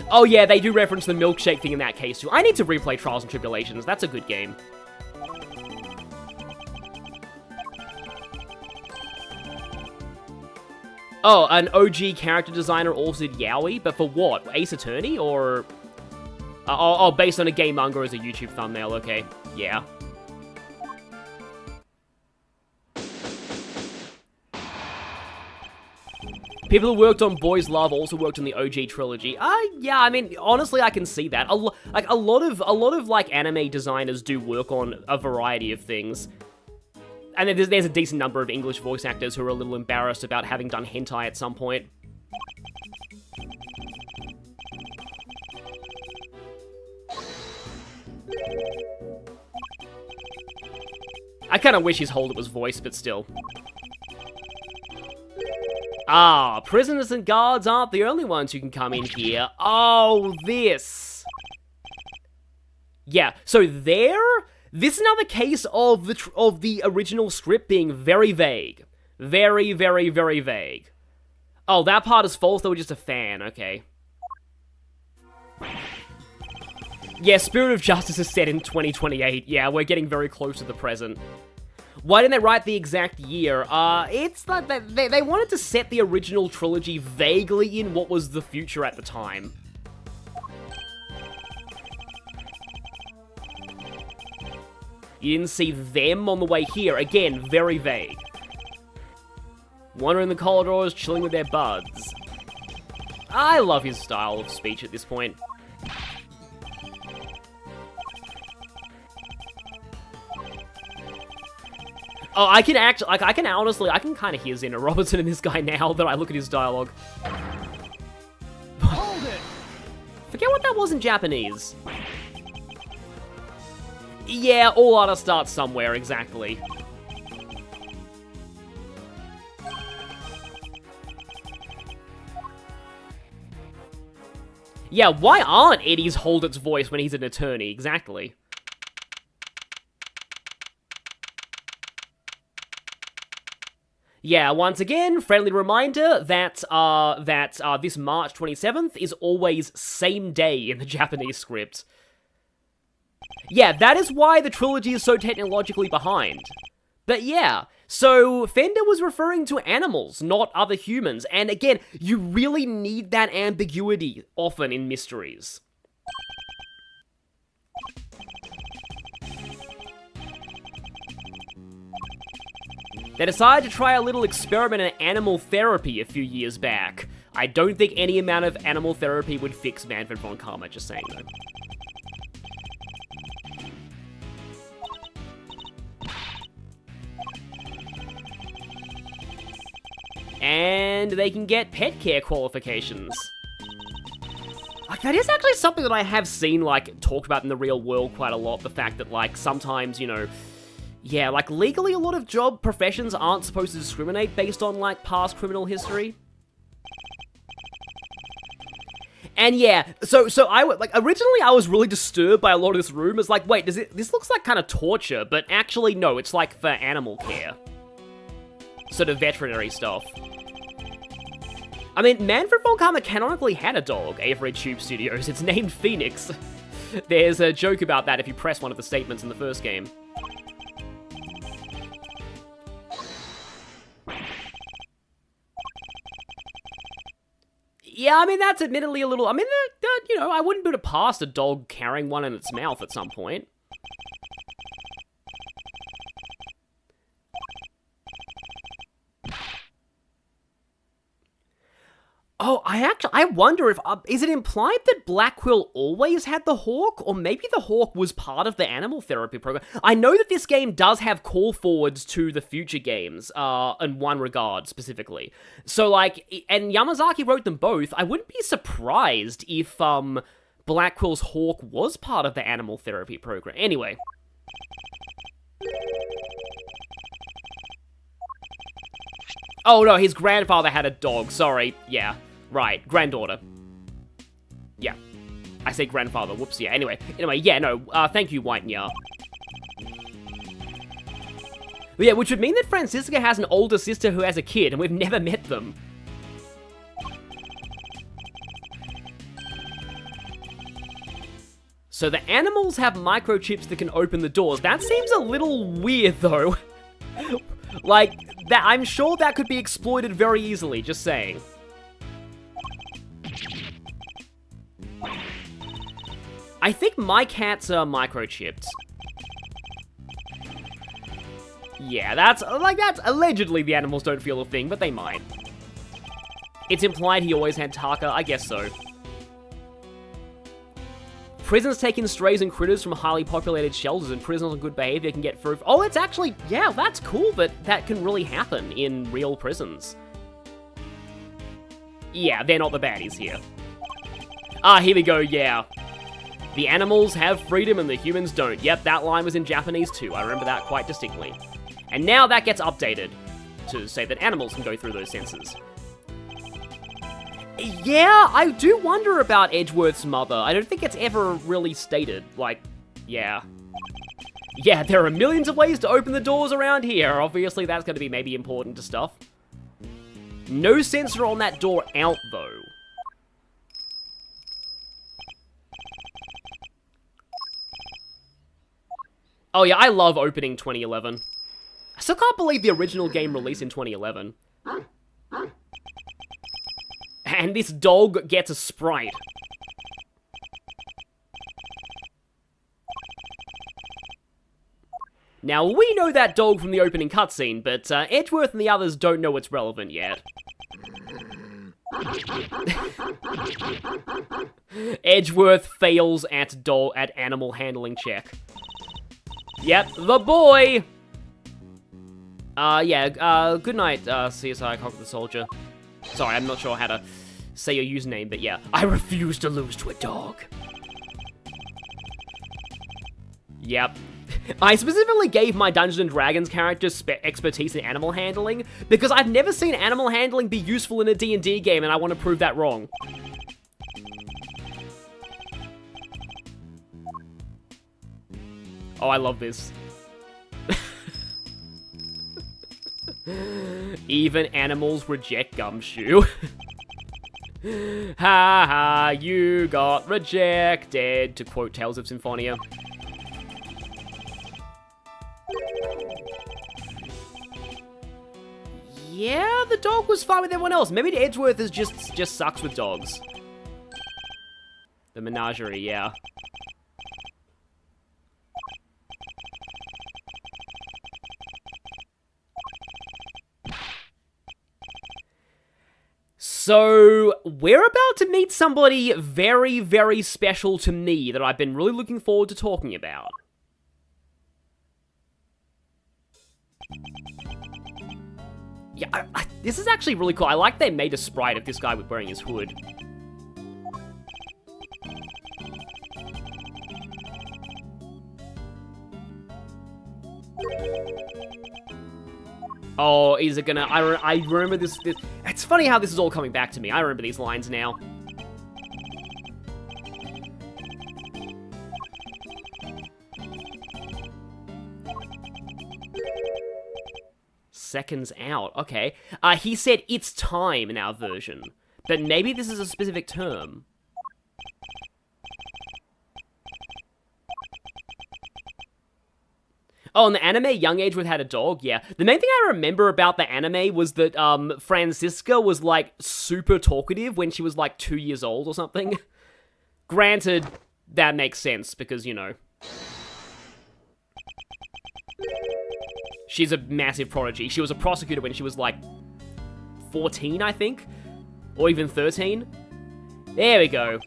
Oh yeah, they do reference the milkshake thing in that case too. I need to replay Trials and Tribulations, that's a good game. Oh, an OG character designer also did Yaoi, but for what? Ace Attorney, or... oh, based on a gay manga as a YouTube thumbnail, okay. Yeah. People who worked on Boys Love also worked on the OG trilogy. Yeah, I mean, honestly, I can see that. A lot of like anime designers do work on a variety of things. And then there's a decent number of English voice actors who are a little embarrassed about having done hentai at some point. I kind of wish his holder was voiced, but still. Ah, prisoners and guards aren't the only ones who can come in here. Oh, this. Yeah, so there... This is another case of the original script being very vague. Very, very, very vague. Oh, that part is false, they were just a fan, okay. Yeah, Spirit of Justice is set in 2028. Yeah, we're getting very close to the present. Why didn't they write the exact year? It's like they wanted to set the original trilogy vaguely in what was the future at the time. You didn't see them on the way here. Again, very vague. Wandering the corridors, chilling with their buds. I love his style of speech at this point. Oh, I can actually, like, I can kind of hear Zena Robertson in this guy now that I look at his dialogue. Hold it! Forget what that was in Japanese. Yeah, all oughta start somewhere, exactly. Yeah, why aren't Eddie's hold its voice when he's an attorney? Exactly. Yeah, once again, friendly reminder that this March 27th is always same day in the Japanese script. Yeah, that is why the trilogy is so technologically behind. But yeah, so Fender was referring to animals, not other humans, and again, you really need that ambiguity often in mysteries. They decided to try a little experiment in animal therapy a few years back. I don't think any amount of animal therapy would fix Manfred von Karma, just saying though. And they can get pet care qualifications. Like, that is actually something that I have seen, like, talked about in the real world quite a lot. The fact that, like, sometimes, you know, yeah, like, legally a lot of job professions aren't supposed to discriminate based on, like, past criminal history. And yeah, so originally I was really disturbed by a lot of this room. It's like, wait, this looks like kind of torture, but actually, no, it's like for animal care. Sort of veterinary stuff. I mean, Manfred von Karma canonically had a dog, Avery Tube Studios. It's named Phoenix. There's a joke about that if you press one of the statements in the first game. Yeah, I mean, that's admittedly a little... I mean, you know, I wouldn't put it past a dog carrying one in its mouth at some point. Oh, I wonder if, is it implied that Black Quill always had the Hawk? Or maybe the Hawk was part of the animal therapy program? I know that this game does have call forwards to the future games, in one regard, specifically. So, like, and Yamazaki wrote them both. I wouldn't be surprised if, Black Quill's Hawk was part of the animal therapy program. Anyway. Oh, no, his grandfather had a dog. Sorry. Yeah. Right. Granddaughter. Yeah. I say grandfather. Whoops, yeah. Anyway, yeah, no. Thank you, White Nya. Yeah, which would mean that Francisca has an older sister who has a kid, and we've never met them. So the animals have microchips that can open the doors. That seems a little weird, though. Like, that, I'm sure that could be exploited very easily, just saying. I think my cats are microchipped. Yeah, that's allegedly the animals don't feel a thing, but they might. It's implied he always had Taka, I guess so. Prisoners take in strays and critters from highly populated shelters, and prisoners on good behavior can get through. Oh, it's actually, yeah, that's cool that can really happen in real prisons. Yeah, they're not the baddies here. Ah, here we go, yeah. The animals have freedom and the humans don't. Yep, that line was in Japanese too. I remember that quite distinctly. And now that gets updated to say that animals can go through those sensors. Yeah, I do wonder about Edgeworth's mother. I don't think it's ever really stated. Like, yeah. Yeah, there are millions of ways to open the doors around here. Obviously, that's going to be maybe important to stuff. No sensor on that door out, though. Oh yeah, I love opening 2011. I still can't believe the original game released in 2011. And this dog gets a Sprite. Now, we know that dog from the opening cutscene, but Edgeworth and the others don't know it's relevant yet. Edgeworth fails at animal handling check. Yep, the boy! Good night, CSI Conquer the Soldier. Sorry, I'm not sure how to say your username, but yeah. I refuse to lose to a dog. Yep. I specifically gave my Dungeons & Dragons character expertise in animal handling, because I've never seen animal handling be useful in a D&D game, and I want to prove that wrong. Oh, I love this. Even animals reject Gumshoe. Ha ha, you got rejected, to quote Tales of Symphonia. Yeah, the dog was fine with everyone else. Maybe Edgeworth is just sucks with dogs. The menagerie, yeah. So, we're about to meet somebody very, very special to me that I've been really looking forward to talking about. Yeah, this is actually really cool. I like they made a sprite of this guy wearing his hood. Oh, is it gonna... I remember this... It's funny how this is all coming back to me. I remember these lines now. Seconds out. Okay. He said it's time in our version. But maybe this is a specific term. Oh, in the anime, young Edgeworth had a dog? Yeah. The main thing I remember about the anime was that Franziska was, like, super talkative when she was, like, 2 years old or something. Granted, that makes sense, because, you know... She's a massive prodigy. She was a prosecutor when she was, like, 14, I think? Or even 13? There we go.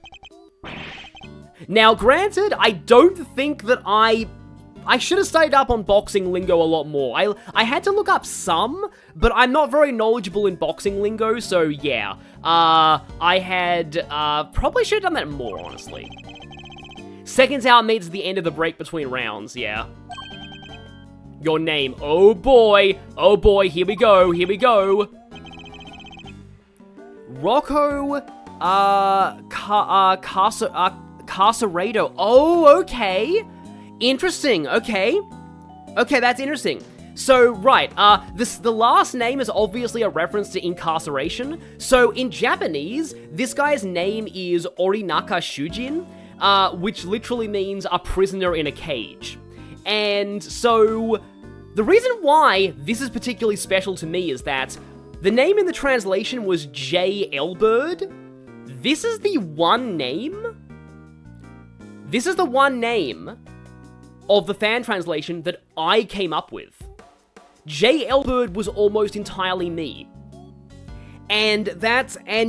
Now, granted, I don't think that I should have stayed up on boxing lingo a lot more. I had to look up some, but I'm not very knowledgeable in boxing lingo, so yeah. I had, probably should have done that more, honestly. Seconds out means the end of the break between rounds, yeah. Your name, oh boy, here we go, here we go. Rocco, Carcerado, oh, okay. Interesting, okay. Okay, that's interesting. So, right, the last name is obviously a reference to incarceration. So, in Japanese, this guy's name is Orinaka Shujin, which literally means a prisoner in a cage. And so, the reason why this is particularly special to me is that the name in the translation was J. Elbird. This is the one name of the fan translation that I came up with. J. Elbird was almost entirely me. And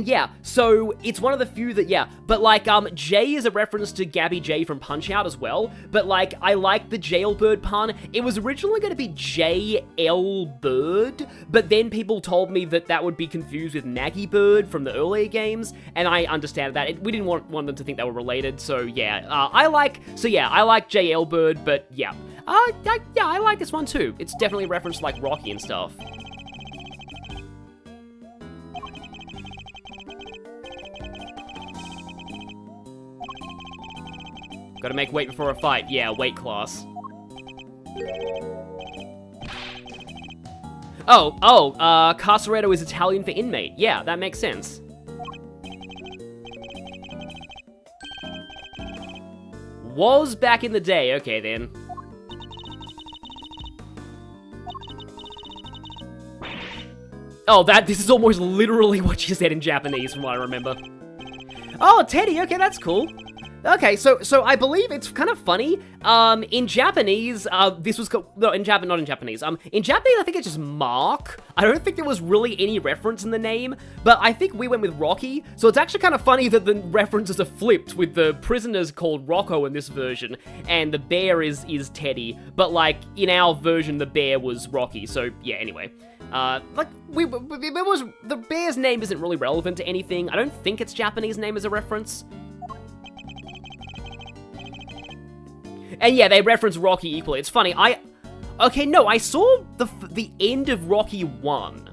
yeah, so it's one of the few that, yeah, but like, J is a reference to Gabby J from Punch-Out as well, but like, I like the Jailbird pun. It was originally going to be J.L. Bird, but then people told me that that would be confused with Maggie Bird from the earlier games, and I understand that. We didn't want them to think they were related, so yeah, I like J.L. Bird, but yeah. Yeah, I like this one too. It's definitely a reference to like Rocky and stuff. Gotta make weight before a fight. Yeah, weight class. Carceredo is Italian for inmate. Yeah, that makes sense. Was back in the day. Okay, then. Oh, this is almost literally what she said in Japanese from what I remember. Oh, Teddy. Okay, that's cool. Okay, so I believe it's kind of funny. In Japanese, this was not in Japanese. In Japanese, I think it's just Mark. I don't think there was really any reference in the name, but I think we went with Rocky. So it's actually kind of funny that the references are flipped, with the prisoners called Rocco in this version, and the bear is Teddy. But like in our version, the bear was Rocky. So yeah. Anyway. The bear's name isn't really relevant to anything. I don't think its Japanese name is a reference. And yeah, they reference Rocky equally. It's funny, I saw the end of Rocky 1.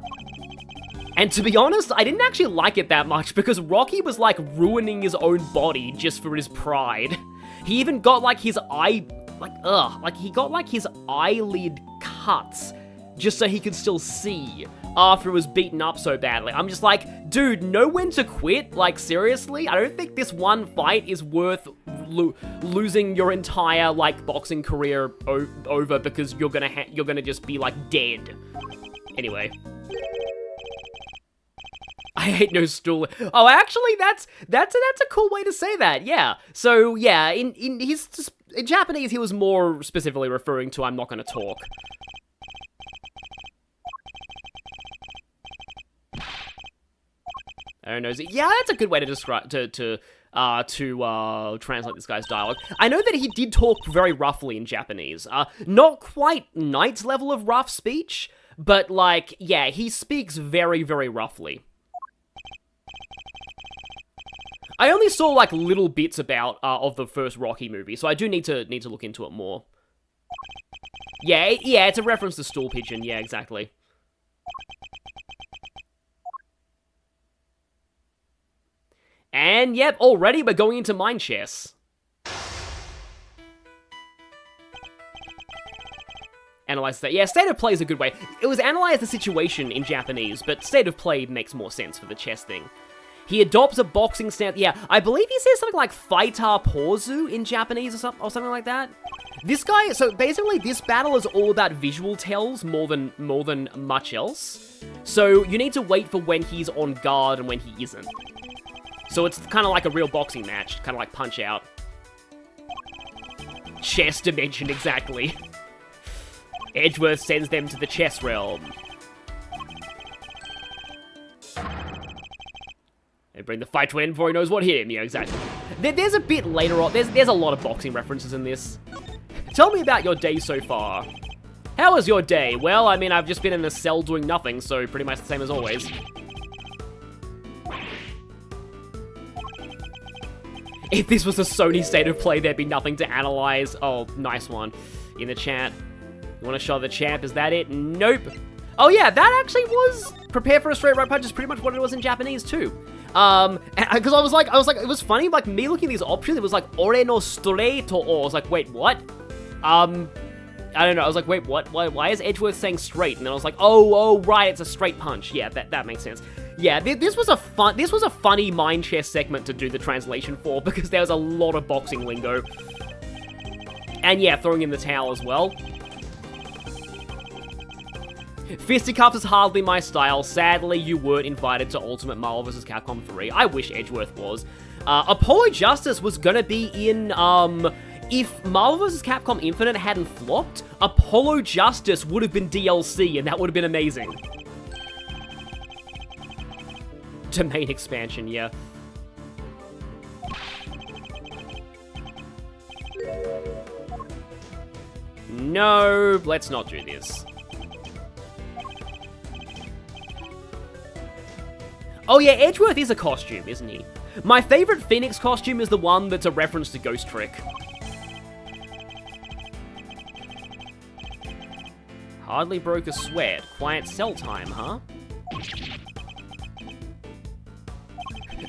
And to be honest, I didn't actually like it that much, because Rocky was like ruining his own body just for his pride. He even got like his he got like his eyelid cuts just so he could still see after it was beaten up so badly. I'm just like, dude, know when to quit? Like, seriously? I don't think this one fight is worth losing your entire, like, boxing career over because you're gonna just be, like, dead. Anyway. I hate no stool. Oh, actually, that's a cool way to say that, yeah. So, yeah, in Japanese, he was more specifically referring to I'm not gonna talk. I don't know. Yeah, that's a good way to describe to translate this guy's dialogue. I know that he did talk very roughly in Japanese. Not quite Knight's level of rough speech, but like, yeah, he speaks very, very roughly. I only saw like little bits about of the first Rocky movie, so I do need to look into it more. Yeah, it's a reference to stool pigeon. Yeah, exactly. And yep, already we're going into mind chess. Analyze that. Yeah, state of play is a good way. It was analyze the situation in Japanese, but state of play makes more sense for the chess thing. He adopts a boxing stance. Yeah, I believe he says something like fighter pozu in Japanese or something like that. This guy, so basically this battle is all about visual tells more than much else. So you need to wait for when he's on guard and when he isn't. So it's kind of like a real boxing match, kind of like Punch-Out. Chess dimension, exactly. Edgeworth sends them to the chess realm. They bring the fight to an end before he knows what hit him. Yeah, exactly. There's a bit later on. There's a lot of boxing references in this. Tell me about your day so far. How was your day? Well, I mean, I've just been in a cell doing nothing, so pretty much the same as always. If this was a Sony state of play, there'd be nothing to analyze. Oh, nice one. In the chat. You want to show the champ? Is that it? Nope. Oh yeah, that actually was prepare for a straight right punch is pretty much what it was in Japanese too. Because I was like, it was funny, like me looking at these options, it was like ore no straight or I was like, wait, what? I don't know. I was like, wait, what? Why is Edgeworth saying straight? And then I was like, oh, right, it's a straight punch. Yeah, that makes sense. Yeah, this was a funny mind chess segment to do the translation for because there was a lot of boxing lingo. And yeah, throwing in the towel as well. Fisticuffs is hardly my style. Sadly, you weren't invited to Ultimate Marvel vs. Capcom 3. I wish Edgeworth was. Apollo Justice was gonna be in, if Marvel vs. Capcom Infinite hadn't flopped, Apollo Justice would have been DLC, and that would have been amazing. Domain expansion, yeah. No, let's not do this. Oh yeah, Edgeworth is a costume, isn't he? My favorite Phoenix costume is the one that's a reference to Ghost Trick. Hardly broke a sweat. Quiet cell time, huh?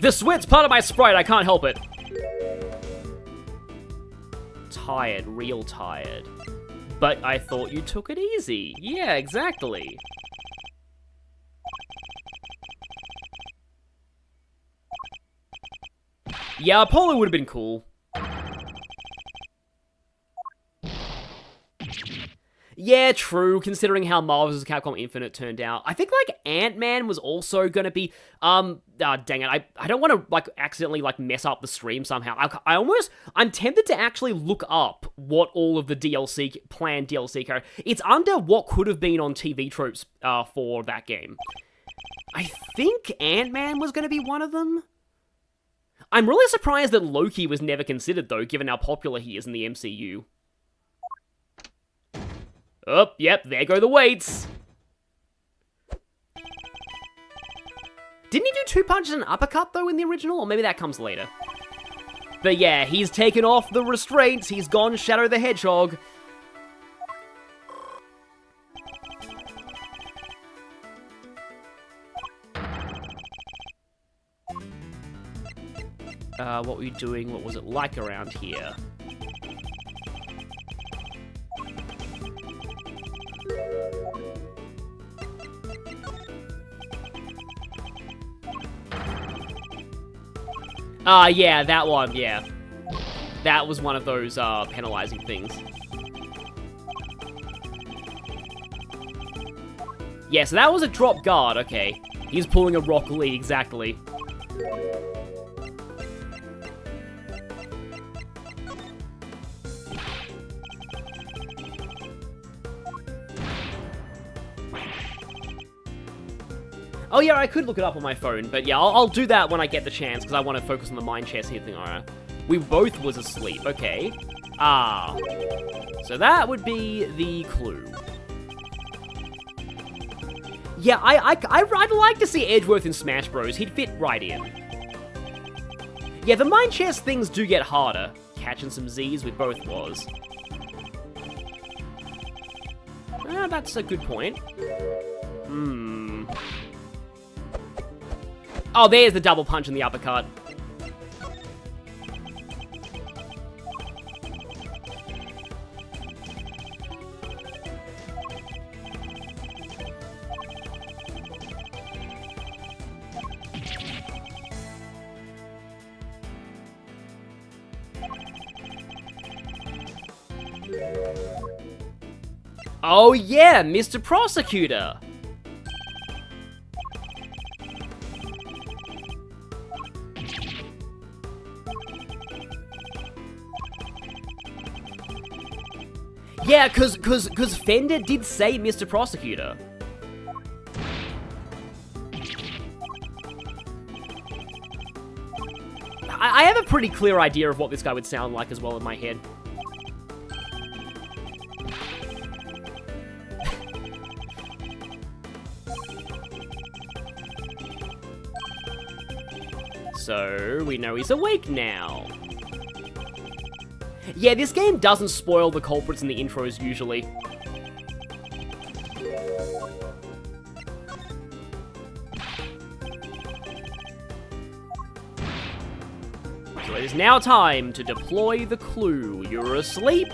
The sweat's part of my sprite, I can't help it. Tired, real tired. But I thought you took it easy. Yeah, exactly. Yeah, Apollo would have been cool. Yeah, true, considering how Marvel vs. Capcom Infinite turned out. I think, like, Ant-Man was also gonna be, dang it, I don't want to, like, accidentally, like, mess up the stream somehow. I'm tempted to actually look up what all of the planned DLC are. It's under what could have been on TV tropes, for that game. I think Ant-Man was gonna be one of them. I'm really surprised that Loki was never considered, though, given how popular he is in the MCU. Oh, yep, there go the weights. Didn't he do 2 punches and an uppercut, though, in the original? Or maybe that comes later. But yeah, he's taken off the restraints. He's gone Shadow the Hedgehog. What were you doing? What was it like around here? Yeah, that one, yeah. That was one of those, penalizing things. Yeah, so that was a drop guard, okay. He's pulling a Rock Lee, exactly. Oh yeah, I could look it up on my phone, but yeah, I'll do that when I get the chance, because I want to focus on the mind chess here thing. Alright. We both was asleep, okay. So that would be the clue. Yeah, I'd like to see Edgeworth in Smash Bros. He'd fit right in. Yeah, the mind chess things do get harder. Catching some Z's, we both was. That's a good point. Oh, there's the double punch and the uppercut. Oh yeah, Mr. Prosecutor! Yeah, cause Fender did say Mr. Prosecutor. I have a pretty clear idea of what this guy would sound like as well in my head. So, we know he's awake now. Yeah, this game doesn't spoil the culprits in the intros, usually. So it is now time to deploy the clue. You're asleep,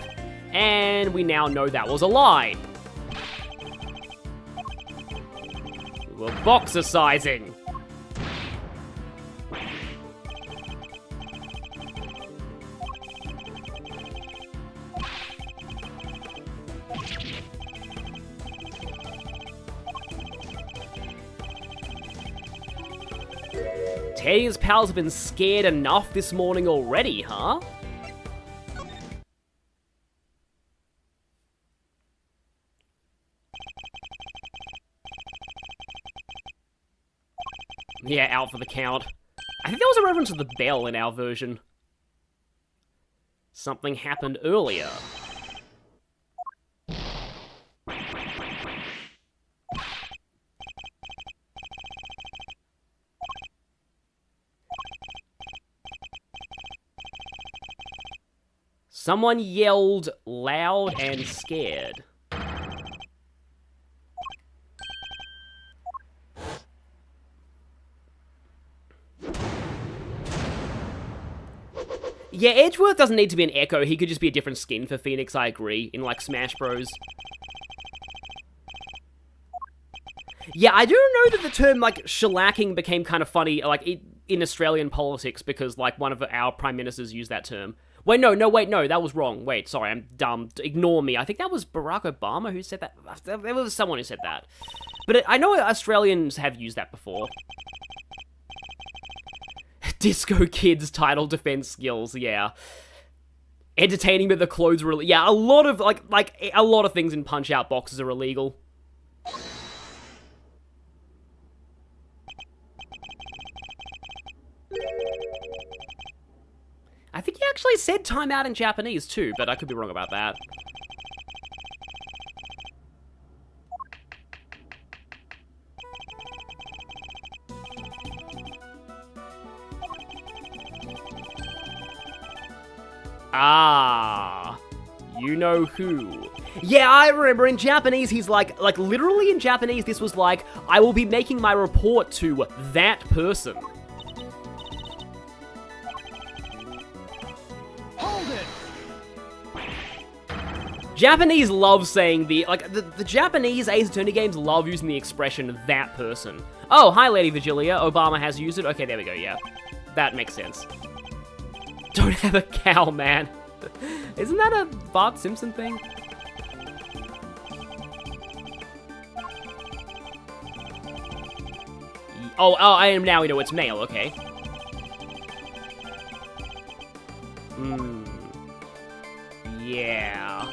and we now know that was a lie. We were boxercising. Teddy's pals have been scared enough this morning already, huh? Yeah, out for the count. I think there was a reference to the bell in our version. Something happened earlier. Someone yelled loud and scared. Yeah, Edgeworth doesn't need to be an Echo. He could just be a different skin for Phoenix, I agree, in, like, Smash Bros. Yeah, I do know that the term, like, shellacking became kind of funny, like, in Australian politics, because, like, one of our prime ministers used that term. Wait, no, that was wrong. Wait, sorry, I'm dumb. Ignore me. I think that was Barack Obama who said that. There was someone who said that. But I know Australians have used that before. Disco Kids title defense skills, yeah. Entertaining but the clothes were... Yeah, a lot of, a lot of things in Punch-Out boxes are illegal. I think he actually said timeout in Japanese too, but I could be wrong about that. Ah, you know who. Yeah, I remember in Japanese, he's like literally in Japanese, this was like, I will be making my report to that person. Japanese love saying the Japanese Ace Attorney games love using the expression, that person. Oh, hi, Lady Vigilia. Obama has used it. Okay, there we go, yeah. That makes sense. Don't have a cow, man. Isn't that a Bart Simpson thing? Oh, I am now, it's male, okay. Yeah.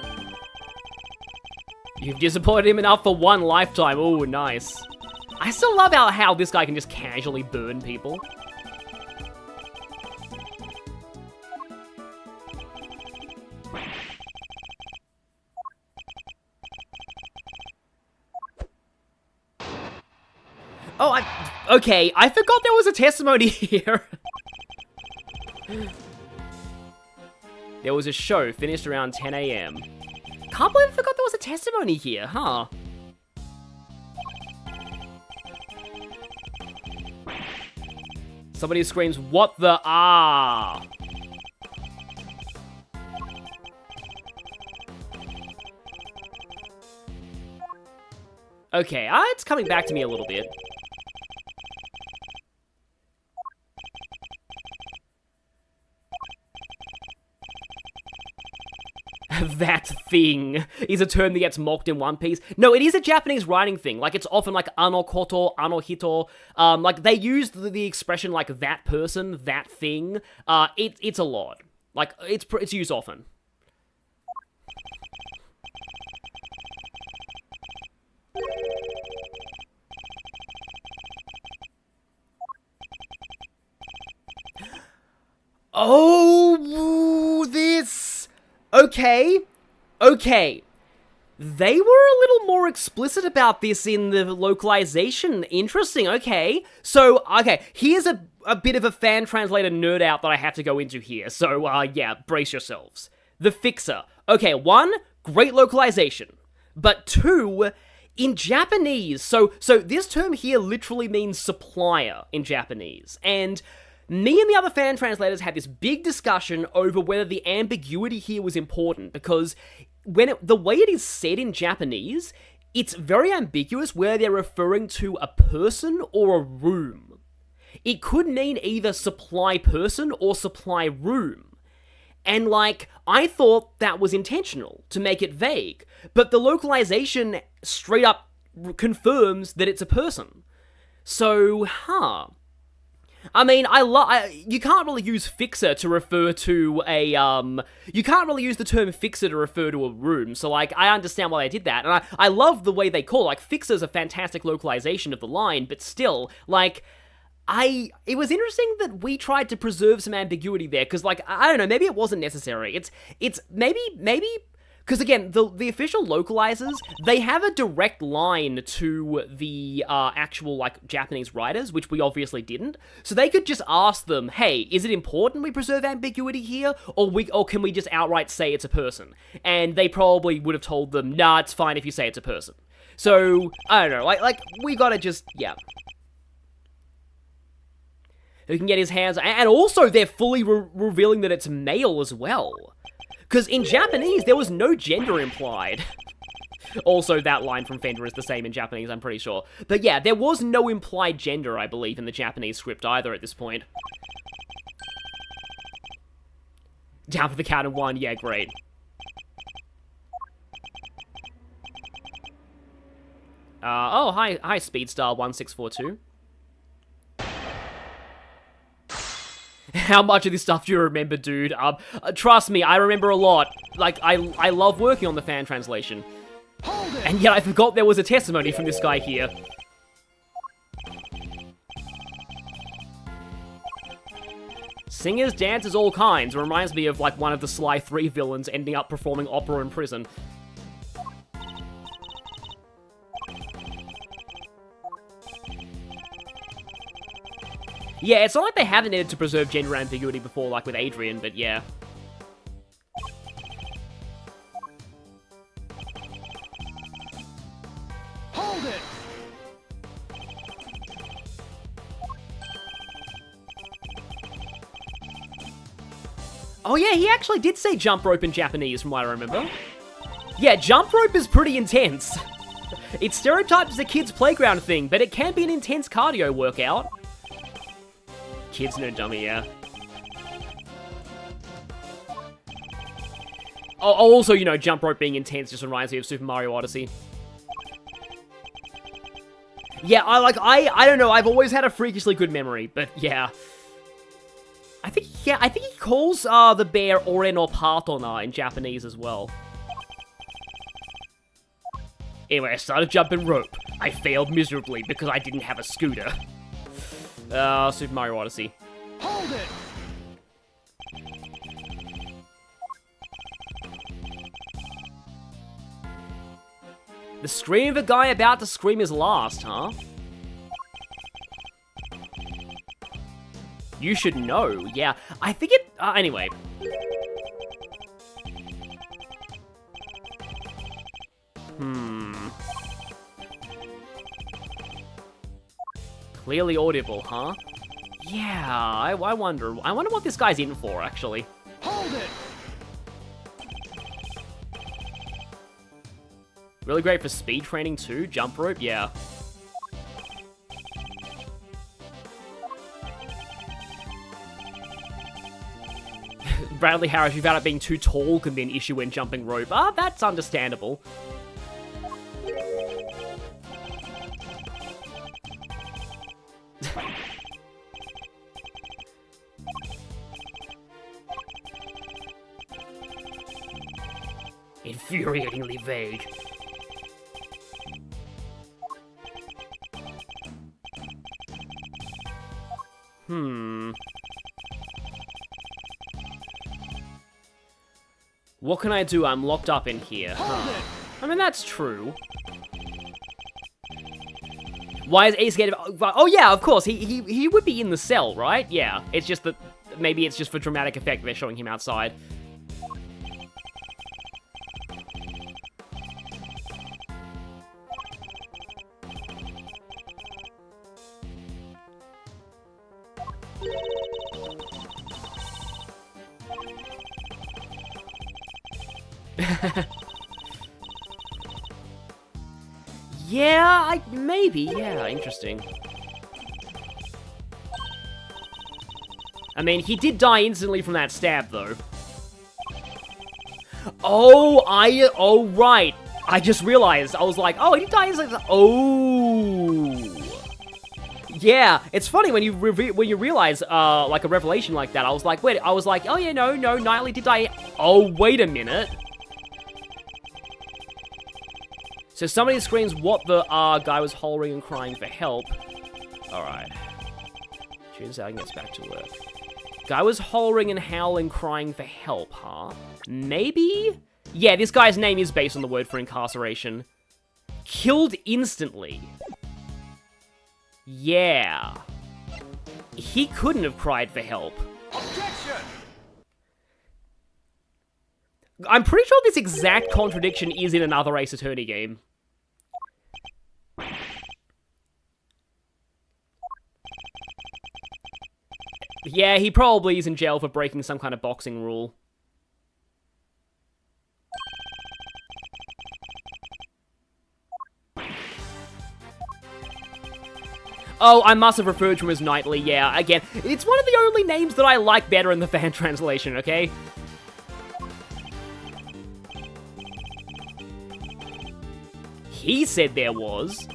You've disappointed him enough for one lifetime. Ooh, nice. I still love how this guy can just casually burn people. Oh, okay, I forgot there was a testimony here. There was a show finished around 10 a.m. Can't believe I forgot there was a testimony here, huh? Somebody screams, what the ah? Okay, it's coming back to me a little bit. That thing is a term that gets mocked in One Piece. No, it is a Japanese writing thing. Like, it's often like ano koto, ano hito. Like, they use the expression like that person, that thing. It's a lot. Like, it's used often. Oh, this... Okay. They were a little more explicit about this in the localization. Interesting, okay. So, okay, here's a bit of a fan translator nerd out that I have to go into here. So, yeah, brace yourselves. The Fixer. Okay, 1, great localization. But 2, in Japanese, so this term here literally means supplier in Japanese. And me and the other fan translators had this big discussion over whether the ambiguity here was important, because the way it is said in Japanese, it's very ambiguous where they're referring to a person or a room. It could mean either supply person or supply room. And like, I thought that was intentional, to make it vague, but the localization straight up confirms that it's a person. So, I mean, you can't really use fixer to refer to a, you can't really use the term fixer to refer to a room, so, like, I understand why they did that, and I love the way they call it. Like, fixer's a fantastic localization of the line, but still, like, it was interesting that we tried to preserve some ambiguity there, because, like, I don't know, maybe it wasn't necessary. It's maybe, because again, the official localizers, they have a direct line to the actual, like, Japanese writers, which we obviously didn't. So they could just ask them, hey, is it important we preserve ambiguity here, or can we just outright say it's a person? And they probably would have told them, nah, it's fine if you say it's a person. So, I don't know, like we gotta just, yeah. Who can get his hands... And also, they're fully revealing that it's male as well. Because in Japanese, there was no gender implied. Also, that line from Fender is the same in Japanese, I'm pretty sure. But yeah, there was no implied gender, I believe, in the Japanese script either at this point. Down for the count of 1, yeah, great. Oh, hi, Speedstar 1642. How much of this stuff do you remember, dude? Trust me, I remember a lot. Like, I love working on the fan translation. And yet I forgot there was a testimony from this guy here. Singers, dancers, all kinds. Reminds me of, like, one of the Sly 3 villains ending up performing opera in prison. Yeah, it's not like they haven't needed to preserve gender ambiguity before, like with Adrian, but yeah. Hold it! Oh yeah, he actually did say jump rope in Japanese, from what I remember. Yeah, jump rope is pretty intense. It's stereotyped as a kid's playground thing, but it can be an intense cardio workout. Kids no dummy, yeah. Oh, also, you know, jump rope being intense just reminds me of Super Mario Odyssey. Yeah, I don't know, I've always had a freakishly good memory, but yeah. I think he calls the bear Oren or Partona in Japanese as well. Anyway, I started jumping rope. I failed miserably because I didn't have a scooter. Super Mario Odyssey. Hold it! The scream of a guy about to scream his last, huh? You should know, yeah. I think it... anyway. Clearly audible, huh? Yeah, I wonder. I wonder what this guy's in for, actually. Hold it! Really great for speed training too. Jump rope, yeah. Bradley Harris, you found out being too tall can be an issue when jumping rope. That's understandable. Infuriatingly vague. What can I do? I'm locked up in here. Huh. I mean, that's true. Why is Ace scared of... Oh, yeah, of course. He would be in the cell, right? Yeah. It's just that... Maybe it's just for dramatic effect they're showing him outside. Yeah, maybe, yeah, interesting. I mean, he did die instantly from that stab, though. Oh, right. I just realized, I was like, oh, he died instantly. Oh. Yeah, it's funny when you realize, like, a revelation like that. I was like, oh, yeah, no, Knightley did die. Oh, wait a minute. So somebody screams what the guy was hollering and crying for help. Alright. Tunes out and gets back to work. Guy was hollering and howling, crying for help, huh? Maybe? Yeah, this guy's name is based on the word for incarceration. Killed instantly. Yeah. He couldn't have cried for help. Objection! I'm pretty sure this exact contradiction is in another Ace Attorney game. Yeah, he probably is in jail for breaking some kind of boxing rule. Oh, I must have referred to him as Knightley, yeah, again. It's one of the only names that I like better in the fan translation, okay? he said there was.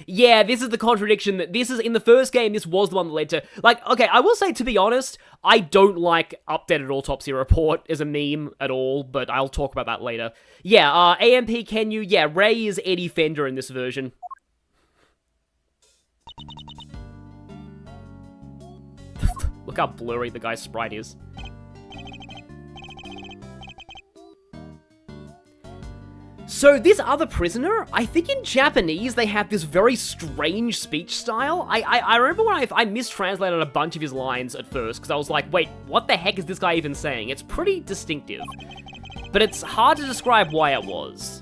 Yeah, this is the contradiction that this is, in the first game, this was the one that led to, like, okay, I will say, to be honest, I don't like updated autopsy report as a meme at all, but I'll talk about that later. Yeah, AMP, can you, yeah, Ray is Eddie Fender in this version. Look how blurry the guy's sprite is. So this other prisoner, I think in Japanese they have this very strange speech style. I remember when I mistranslated a bunch of his lines at first, because I was like, wait, what the heck is this guy even saying? It's pretty distinctive. But it's hard to describe why it was.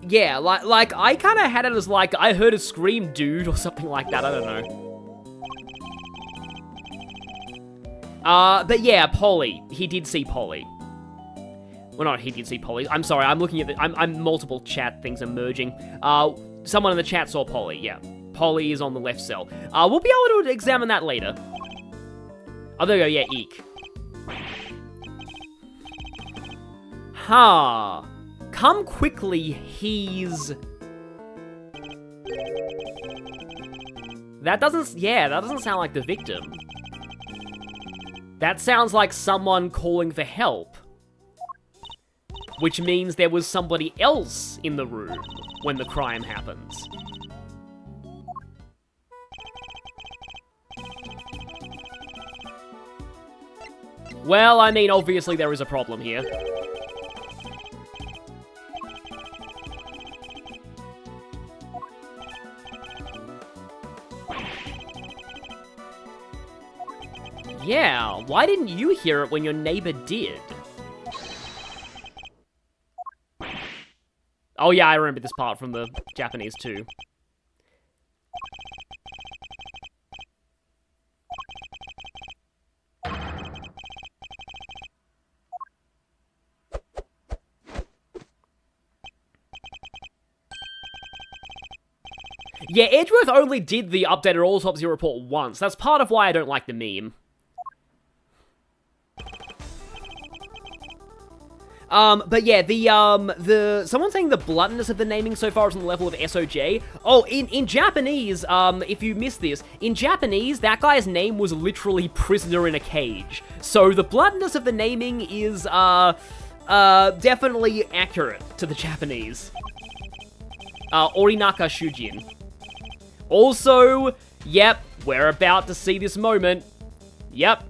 Yeah, like I kind of had it as like, I heard a scream, dude, or something like that, I don't know. But yeah, Polly. He did see Polly. Well, not he did see Polly. I'm sorry, I'm looking at the... I'm multiple chat things are merging. Someone in the chat saw Polly, yeah. Polly is on the left cell. We'll be able to examine that later. Oh, there we go, yeah, eek. Ha. Come quickly, he's... That doesn't sound like the victim. That sounds like someone calling for help. Which means there was somebody else in the room when the crime happens. Well, I mean, obviously there is a problem here. Yeah, why didn't you hear it when your neighbor did? Oh yeah, I remember this part from the Japanese too. Yeah, Edgeworth only did the updated autopsy report once. That's part of why I don't like the meme. But yeah, someone saying the bluntness of the naming so far is on the level of SOJ. Oh, in Japanese, if you missed this, in Japanese, that guy's name was literally prisoner in a cage. So the bluntness of the naming is, definitely accurate to the Japanese. Orinaka Shujin. Also, yep, we're about to see this moment. Yep.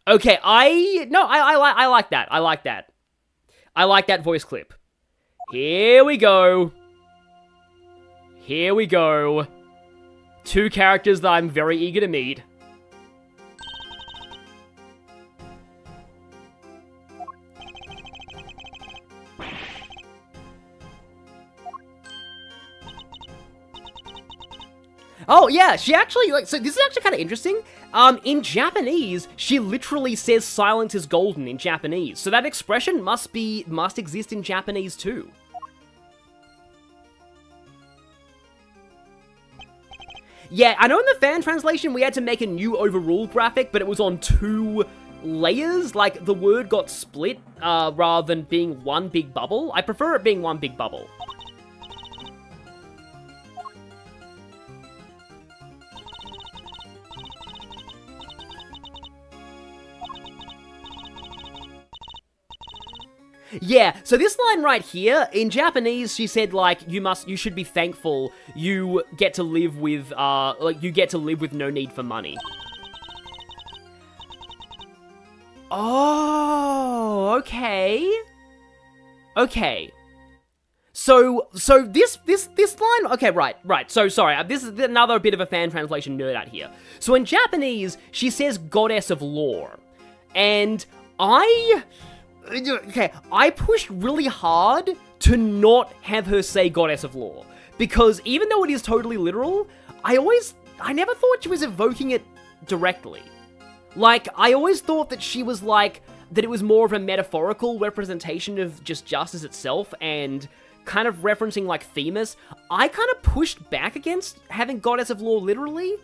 Okay, I like that. I like that. I like that voice clip. Here we go. Here we go. Two characters that I'm very eager to meet. Oh, yeah, she actually, like, so this is actually kind of interesting. In Japanese, she literally says silence is golden in Japanese. So that expression must exist in Japanese too. Yeah, I know in the fan translation we had to make a new overrule graphic, but it was on 2 layers. Like, the word got split, rather than being one big bubble. I prefer it being one big bubble. Yeah, so this line right here, in Japanese, she said, like, you should be thankful you get to live with, you get to live with no need for money. Oh, okay. Okay. So this line, okay, right. So sorry, this is another bit of a fan translation nerd out here. So in Japanese, she says goddess of lore, and I pushed really hard to not have her say goddess of lore, because even though it is totally literal, I never thought she was evoking it directly. Like, I always thought that she was like, that it was more of a metaphorical representation of just justice itself, and kind of referencing like Themis. I kind of pushed back against having goddess of lore literally,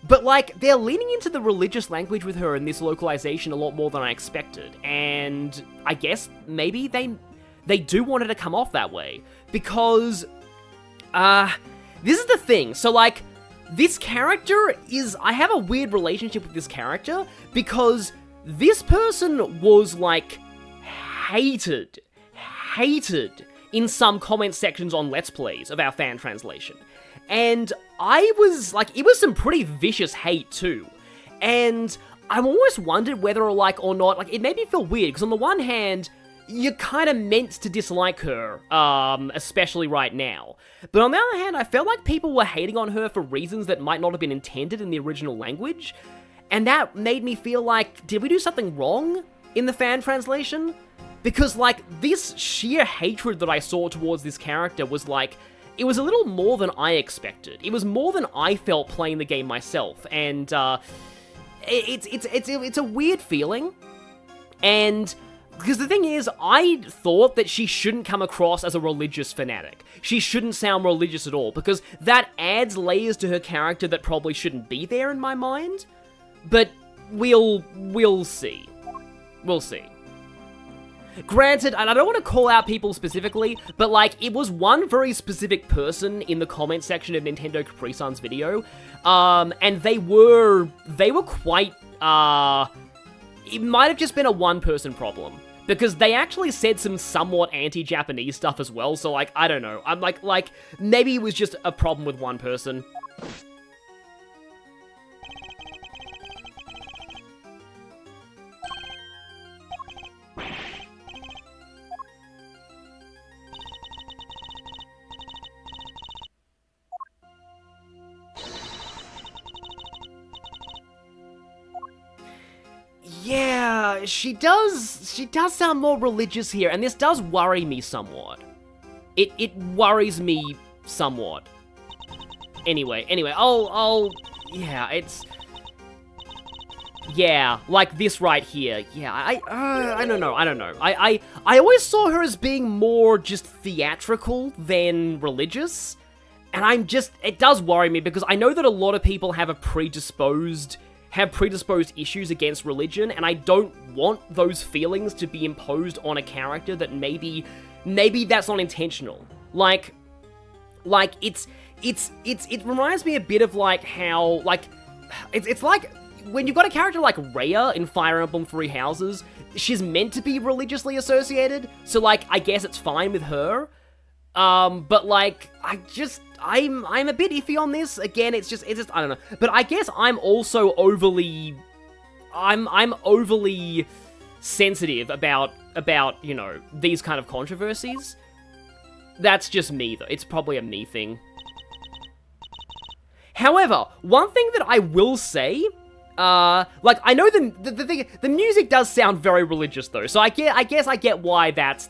but like, they're leaning into the religious language with her in this localization a lot more than I expected, and I guess maybe they do want it to come off that way, because, this is the thing, so like, this character is, I have a weird relationship with this character, because this person was like, hated in some comment sections on Let's Plays of our fan translation. And I was like, it was some pretty vicious hate too. And I've always wondered whether or not, like, it made me feel weird, because on the one hand, you're kind of meant to dislike her, especially right now. But on the other hand, I felt like people were hating on her for reasons that might not have been intended in the original language. And that made me feel like, did we do something wrong in the fan translation? Because, like, this sheer hatred that I saw towards this character was like, it was a little more than I expected. It was more than I felt playing the game myself, and, it's a weird feeling, and, because the thing is, I thought that she shouldn't come across as a religious fanatic. She shouldn't sound religious at all, because that adds layers to her character that probably shouldn't be there in my mind, but we'll see. We'll see. Granted, and I don't want to call out people specifically, but like, it was one very specific person in the comment section of Nintendo Capri Sun's video, and they were quite, it might have just been a one-person problem, because they actually said some somewhat anti-Japanese stuff as well, so like, I don't know, I'm like, maybe it was just a problem with one person. Yeah, she does sound more religious here, and this does worry me somewhat. It worries me somewhat. Anyway, yeah, like this right here. Yeah, I don't know. I always saw her as being more just theatrical than religious, and it does worry me, because I know that a lot of people have predisposed issues against religion, and I don't want those feelings to be imposed on a character that maybe that's not intentional. Like it reminds me a bit of like how, like, it's like when you've got a character like Rhea in Fire Emblem Three Houses, she's meant to be religiously associated, so like, I guess it's fine with her. But like, I'm a bit iffy on this. Again, it's just, I don't know. But I guess I'm also overly sensitive about, you know, these kind of controversies. That's just me, though. It's probably a me thing. However, one thing that I will say, like, I know the music does sound very religious, though, so I guess I get why that's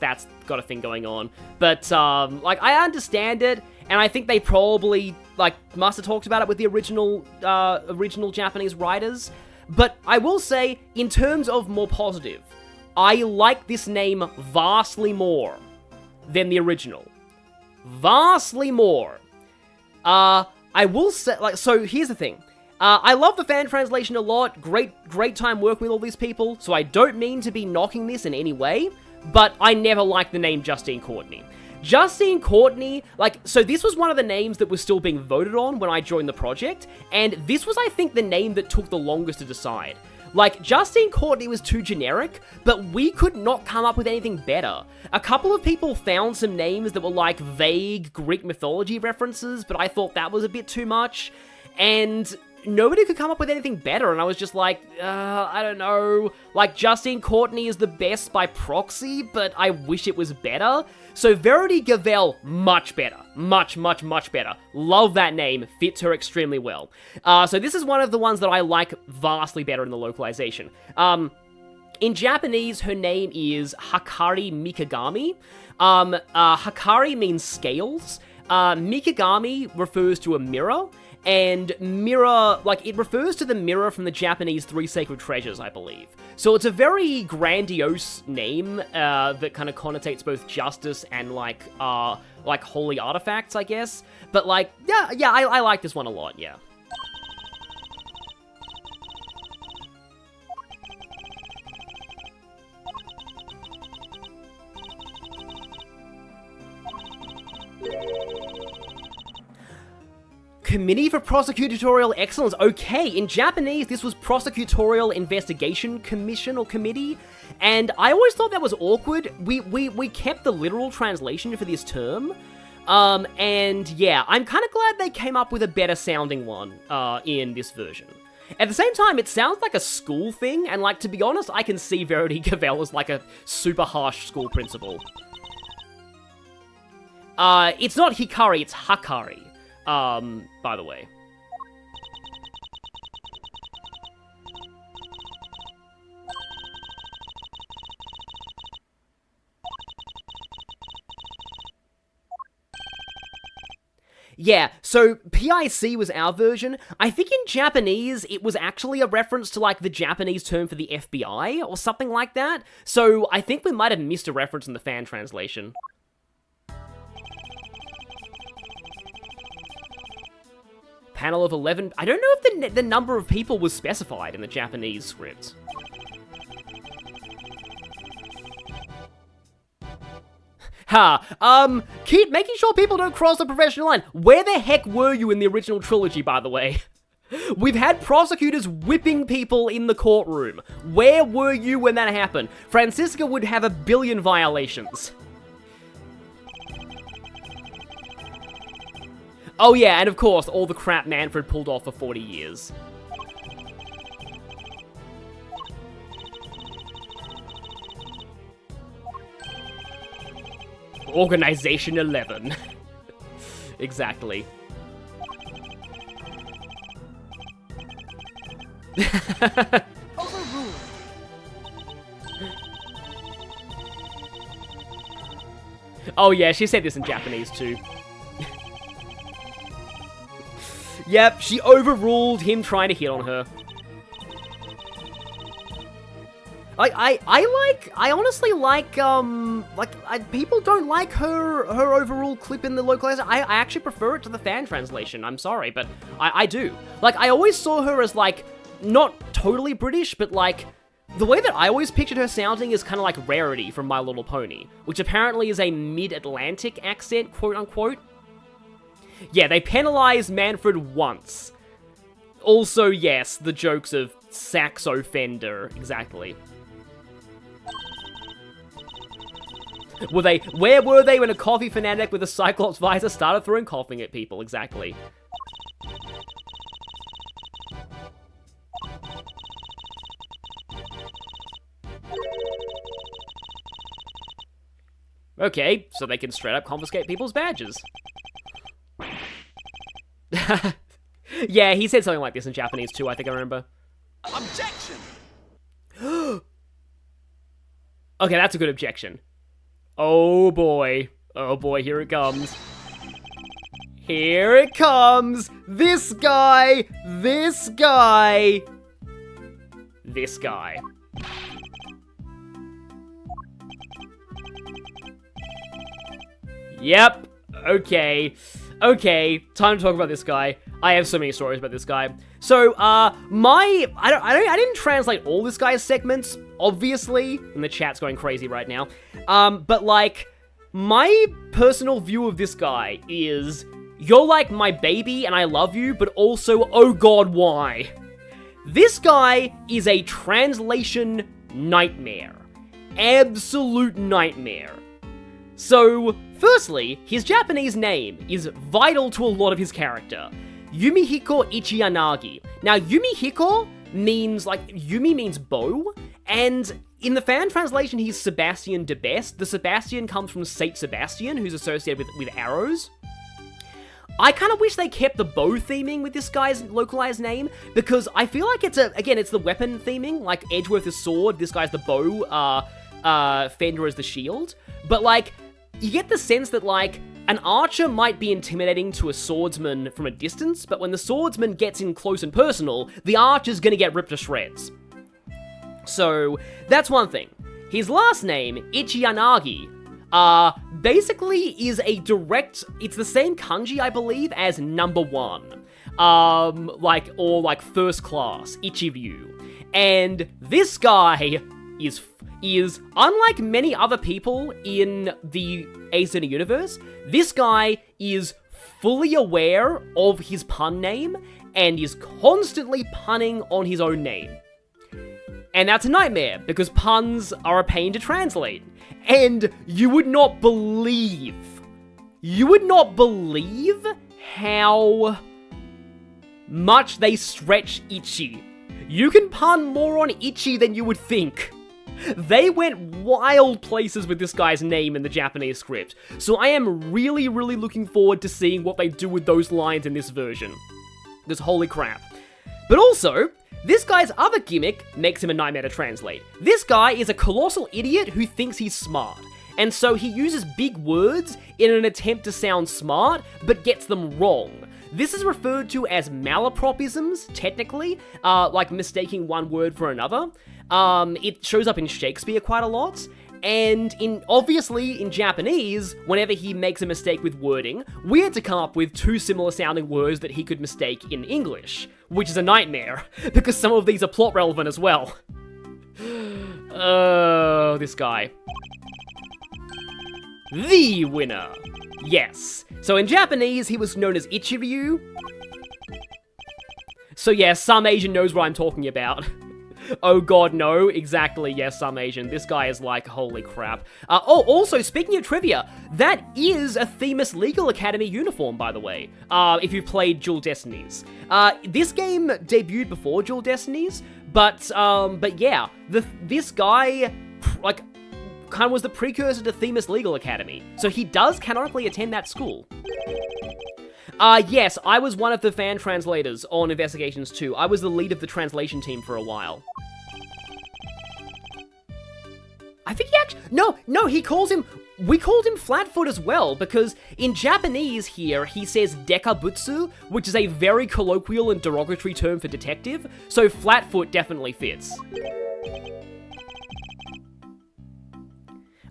got a thing going on, but, like, I understand it, and I think they probably, like, must have talked about it with the original Japanese writers, but I will say, in terms of more positive, I like this name vastly more than the original. Vastly more. I will say, like, so here's the thing. I love the fan translation a lot, great time working with all these people, so I don't mean to be knocking this in any way, but I never liked the name Justine Courtney. Justine Courtney, like, so this was one of the names that was still being voted on when I joined the project, and this was, I think, the name that took the longest to decide. Like, Justine Courtney was too generic, but we could not come up with anything better. A couple of people found some names that were like vague Greek mythology references, but I thought that was a bit too much, and nobody could come up with anything better, and I was just like, I don't know, like, Justine Courtney is the best by proxy, but I wish it was better. So Verity Gavel, much better. Much, much, much better. Love that name, fits her extremely well. So this is one of the ones that I like vastly better in the localization. In Japanese, her name is Hakari Mikagami. Hakari means scales. Mikagami refers to a mirror, and mirror, like, it refers to the mirror from the Japanese Three Sacred Treasures, I believe. So it's a very grandiose name that kind of connotates both justice and, like holy artifacts, I guess. But, like, yeah, I like this one a lot, yeah. Committee for Prosecutorial Excellence. Okay, in Japanese, this was Prosecutorial Investigation Commission or Committee, and I always thought that was awkward. We kept the literal translation for this term, and yeah, I'm kind of glad they came up with a better sounding one in this version. At the same time, it sounds like a school thing, and like, to be honest, I can see Verity Gavel as like a super harsh school principal. It's not Hikari, it's Hakari. By the way. Yeah, so PIC was our version. I think in Japanese, it was actually a reference to, like, the Japanese term for the FBI, or something like that. So I think we might have missed a reference in the fan translation. Panel of 11. I don't know if the number of people was specified in the Japanese script. Keep making sure people don't cross the professional line. Where the heck were you in the original trilogy, by the way? We've had prosecutors whipping people in the courtroom. Where were you when that happened? Francisca would have a billion violations. Oh yeah, and of course, all the crap Manfred pulled off for 40 years. Organization 11. Exactly. Overruled. Oh yeah, she said this in Japanese too. Yep, she overruled him trying to hit on her. I honestly like, people don't like her overrule clip in the localization. I actually prefer it to the fan translation, I'm sorry, but I do. Like, I always saw her as, like, not totally British, but, like, the way that I always pictured her sounding is kind of like Rarity from My Little Pony, which apparently is a mid-Atlantic accent, quote-unquote. Yeah, they penalized Manfred once. Also, yes, the jokes of Saxo Fender, exactly. Where were they when a coffee fanatic with a Cyclops visor started throwing coughing at people, exactly. Okay, so they can straight up confiscate people's badges. Yeah, he said something like this in Japanese too, I think I remember. Objection! Okay, that's a good objection. Oh boy, here it comes. Here it comes! This guy! This guy! This guy. Yep, okay, time to talk about this guy. I have so many stories about this guy. So, I didn't translate all this guy's segments, obviously, and the chat's going crazy right now. But, like, my personal view of this guy is, you're like my baby and I love you, but also, oh god, why? This guy is a translation nightmare. Absolute nightmare. So, firstly, his Japanese name is vital to a lot of his character. Yumihiko Ichiyanagi. Now, Yumi Hiko means, Yumi means bow, and in the fan translation, he's Sebastian Debeste. The Sebastian comes from Saint Sebastian, who's associated with arrows. I kind of wish they kept the bow theming with this guy's localized name, because I feel like it's the weapon theming, like Edgeworth is sword, this guy's the bow, Fender is the shield. But, you get the sense that, an archer might be intimidating to a swordsman from a distance, but when the swordsman gets in close and personal, the archer's gonna get ripped to shreds. So, that's one thing. His last name, Ichiyanagi, basically is it's the same kanji, I believe, as number 1. Or first class, Ichiryu. And this guy is unlike many other people in the Ace Attorney universe, this guy is fully aware of his pun name and is constantly punning on his own name. And that's a nightmare, because puns are a pain to translate. And you would not believe how much they stretch Ichi. You can pun more on Ichi than you would think. They went wild places with this guy's name in the Japanese script, so I am really, really looking forward to seeing what they do with those lines in this version. Because holy crap. But also, this guy's other gimmick makes him a nightmare to translate. This guy is a colossal idiot who thinks he's smart, and so he uses big words in an attempt to sound smart, but gets them wrong. This is referred to as malapropisms, technically, mistaking one word for another. It shows up in Shakespeare quite a lot, and obviously in Japanese, whenever he makes a mistake with wording, we had to come up with 2 similar sounding words that he could mistake in English, which is a nightmare, because some of these are plot relevant as well. Oh, this guy. The winner. Yes. So in Japanese, he was known as Ichiryu. So yeah, some Asian knows what I'm talking about. Oh god, no. Exactly, yes, some Asian. This guy is holy crap. Also, speaking of trivia, that is a Themis Legal Academy uniform, by the way, if you've played Dual Destinies. This game debuted before Dual Destinies, but yeah, this guy, kind of was the precursor to Themis Legal Academy, so he does canonically attend that school. Yes, I was one of the fan translators on Investigations 2. I was the lead of the translation team for a while. I think he actually... No, we called him Flatfoot as well, because in Japanese here, he says dekabutsu, which is a very colloquial and derogatory term for detective, so Flatfoot definitely fits.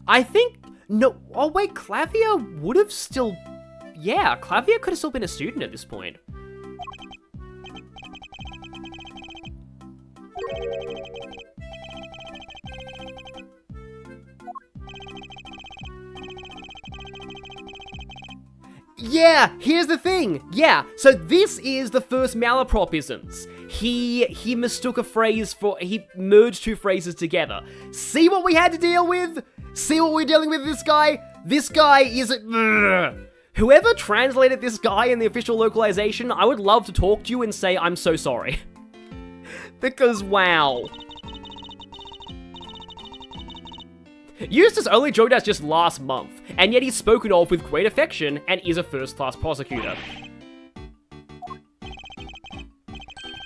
I think... No, oh wait, Clavia would have still... Yeah, Clavia could have still been a student at this point. Yeah, here's the thing. Yeah, so this is the first malapropisms. He mistook a phrase he merged 2 phrases together. See what we had to deal with? See what we're dealing with this guy? This guy is whoever translated this guy in the official localization, I would love to talk to you and say I'm so sorry. Because, wow. Eustace only joined us just last month, and yet he's spoken of with great affection and is a first-class prosecutor.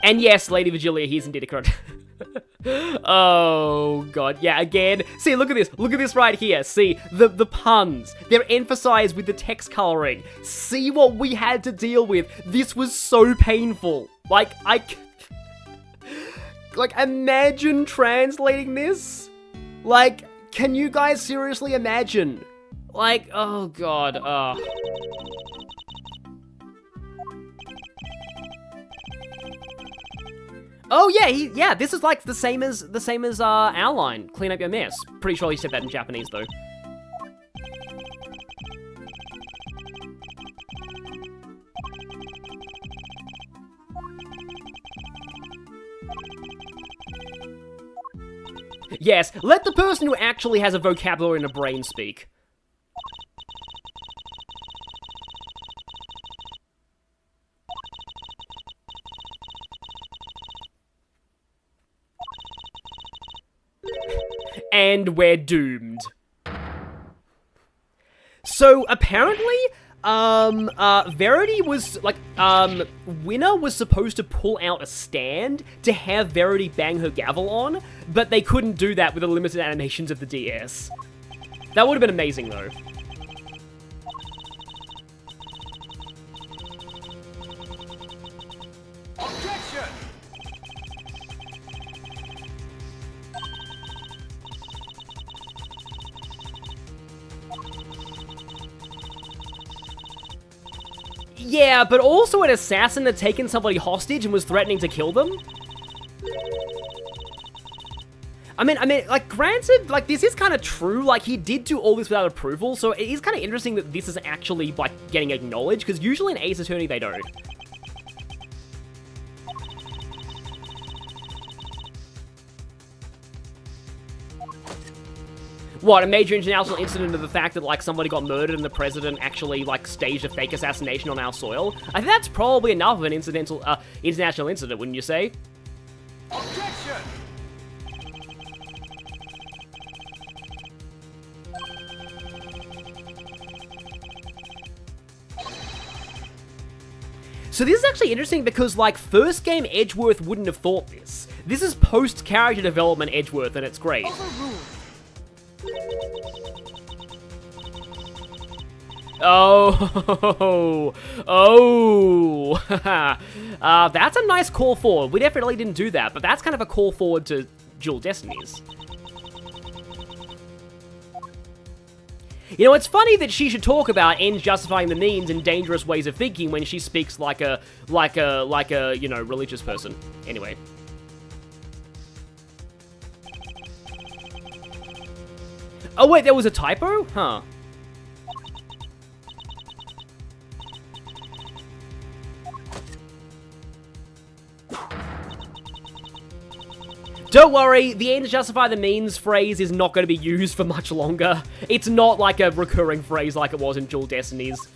And yes, Lady Virgilia, he's indeed a correct... Oh, God. Yeah, again. See, look at this. Look at this right here. See, the puns. They're emphasized with the text coloring. See what we had to deal with. This was so painful. Imagine translating this. Can you guys seriously imagine? Oh, God. Oh yeah, this is the same as our line. Clean up your mess. Pretty sure he said that in Japanese though. Yes, let the person who actually has a vocabulary and a brain speak. And we're doomed. So, apparently, Verity was, like, Winner was supposed to pull out a stand to have Verity bang her gavel on, but they couldn't do that with the limited animations of the DS. That would have been amazing, though. Objection! Yeah, but also an assassin had taken somebody hostage and was threatening to kill them? I mean, like, granted, like, this is kind of true, like, he did do all this without approval, so it is kind of interesting that this is actually, like, getting acknowledged, because usually in Ace Attorney, they don't. What, a major international incident of the fact that, like, somebody got murdered and the president actually, like, staged a fake assassination on our soil? I think that's probably enough of an international incident, wouldn't you say? Objection! So this is actually interesting because, like, first game Edgeworth wouldn't have thought this. This is post-character development Edgeworth, and it's great. Overruled. Oh, that's a nice call forward. We definitely didn't do that, but that's kind of a call forward to Dual Destinies. You know, it's funny that she should talk about ends justifying the means and dangerous ways of thinking when she speaks like a, you know, religious person. Anyway. Oh wait, there was a typo? Huh. Don't worry, the ends justify the means phrase is not going to be used for much longer. It's not like a recurring phrase like it was in Dual Destinies.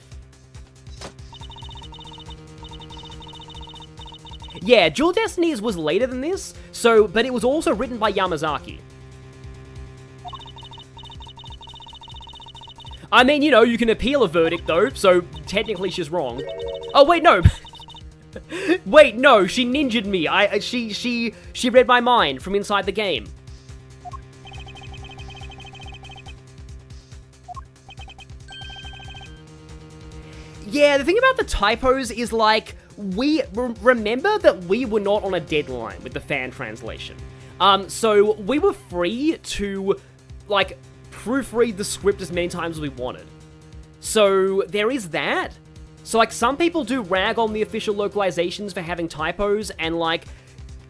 Yeah, Dual Destinies was later than this, so, but it was also written by Yamazaki. I mean, you know, you can appeal a verdict though, so technically she's wrong. Oh wait, no. Wait, no, she ninja'd me. She read my mind from inside the game. Yeah, the thing about the typos is, like, we remember that we were not on a deadline with the fan translation. So we were free to, like, proofread the script as many times as we wanted. So there is that. So, like, some people do rag on the official localizations for having typos, and, like,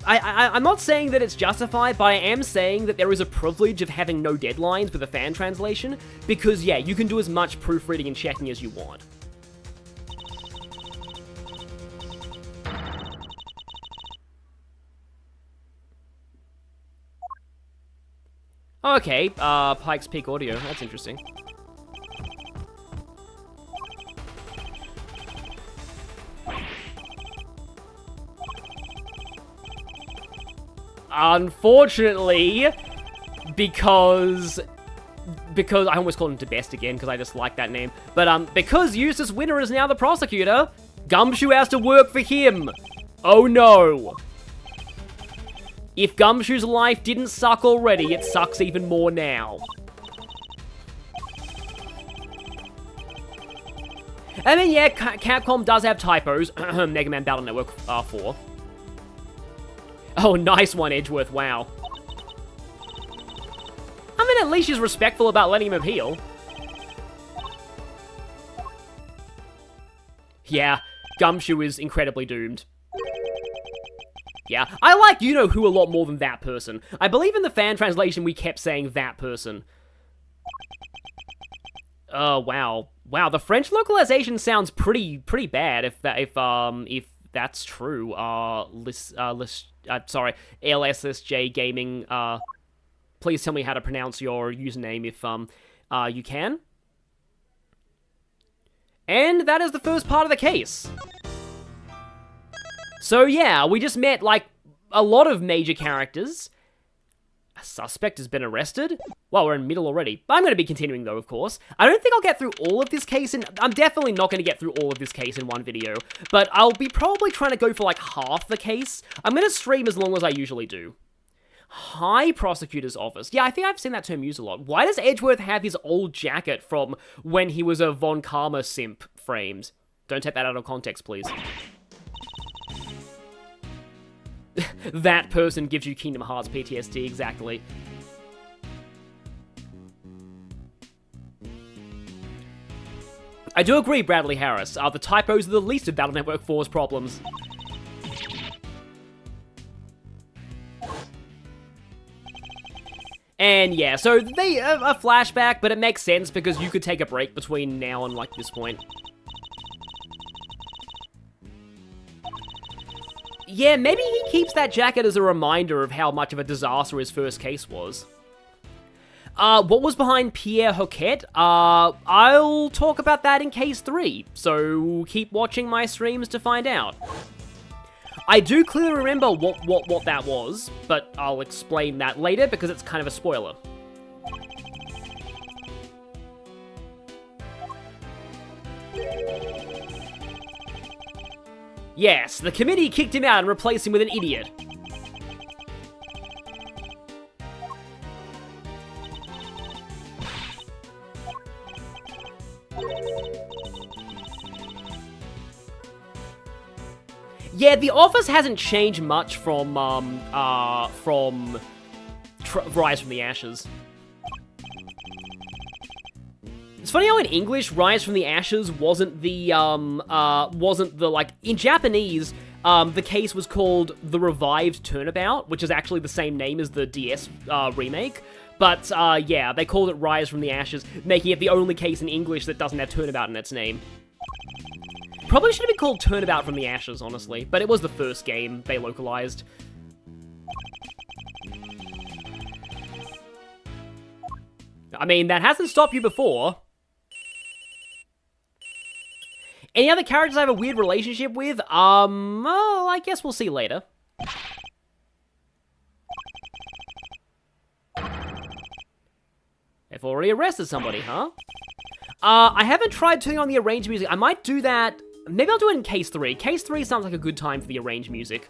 I'm not saying that it's justified, but I am saying that there is a privilege of having no deadlines with a fan translation, because, yeah, you can do as much proofreading and checking as you want. Okay, Pikes Peak Audio, that's interesting. Unfortunately, because I almost called him Debeste again, because I just like that name. But, because Eustace Winner is now the prosecutor, Gumshoe has to work for him. Oh no. If Gumshoe's life didn't suck already, it sucks even more now. And then, yeah, Capcom does have typos. Mega Man Battle Network 4. Oh, nice one, Edgeworth, wow. I mean, at least she's respectful about letting him appeal. Yeah, Gumshoe is incredibly doomed. Yeah, I like you-know-who a lot more than that person. I believe in the fan translation we kept saying that person. Oh, wow. Wow, the French localization sounds pretty bad if that's true. Sorry, LSSJ Gaming, please tell me how to pronounce your username if, you can. And that is the first part of the case. So yeah, we just met, like, a lot of major characters. A suspect has been arrested? Well, we're in middle already. I'm going to be continuing, though, of course. I don't think I'll get through all of this case in... I'm definitely not going to get through all of this case in one video, but I'll be probably trying to go for, like, half the case. I'm going to stream as long as I usually do. High Prosecutor's Office. Yeah, I think I've seen that term used a lot. Why does Edgeworth have his old jacket from when he was a Von Karma simp framed? Don't take that out of context, please. That person gives you Kingdom Hearts PTSD, exactly. I do agree, Bradley Harris. The typos are the least of Battle Network 4's problems. And yeah, so they a flashback, but it makes sense because you could take a break between now and like this point. Yeah, maybe he keeps that jacket as a reminder of how much of a disaster his first case was. What was behind Pierre Hoquet? I'll talk about that in case 3, so keep watching my streams to find out. I do clearly remember what that was, but I'll explain that later because it's kind of a spoiler. Yes, the committee kicked him out and replaced him with an idiot. Yeah, the office hasn't changed much from Rise from the Ashes. It's funny how in English, Rise from the Ashes wasn't the, like, in Japanese, the case was called The Revived Turnabout, which is actually the same name as the DS, remake. But, yeah, they called it Rise from the Ashes, making it the only case in English that doesn't have Turnabout in its name. Probably should have been called Turnabout from the Ashes, honestly, but it was the first game they localized. I mean, that hasn't stopped you before. Any other characters I have a weird relationship with? Well, I guess we'll see later. They've already arrested somebody, huh? I haven't tried turning on the arranged music. I might do that. Maybe I'll do it in case 3. Case 3 sounds like a good time for the arranged music.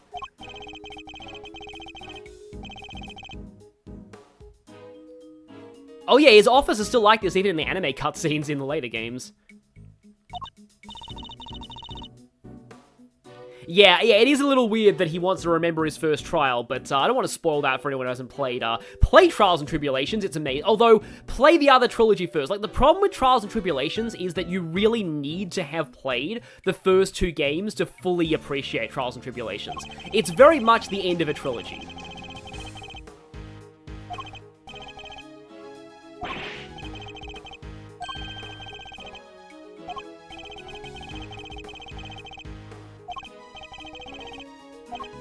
Oh yeah, his office is still like this even in the anime cutscenes in the later games. Yeah, it is a little weird that he wants to remember his first trial, but I don't want to spoil that for anyone who hasn't played. Play Trials and Tribulations, it's amazing. Although, play the other trilogy first. Like, the problem with Trials and Tribulations is that you really need to have played the first 2 games to fully appreciate Trials and Tribulations. It's very much the end of a trilogy.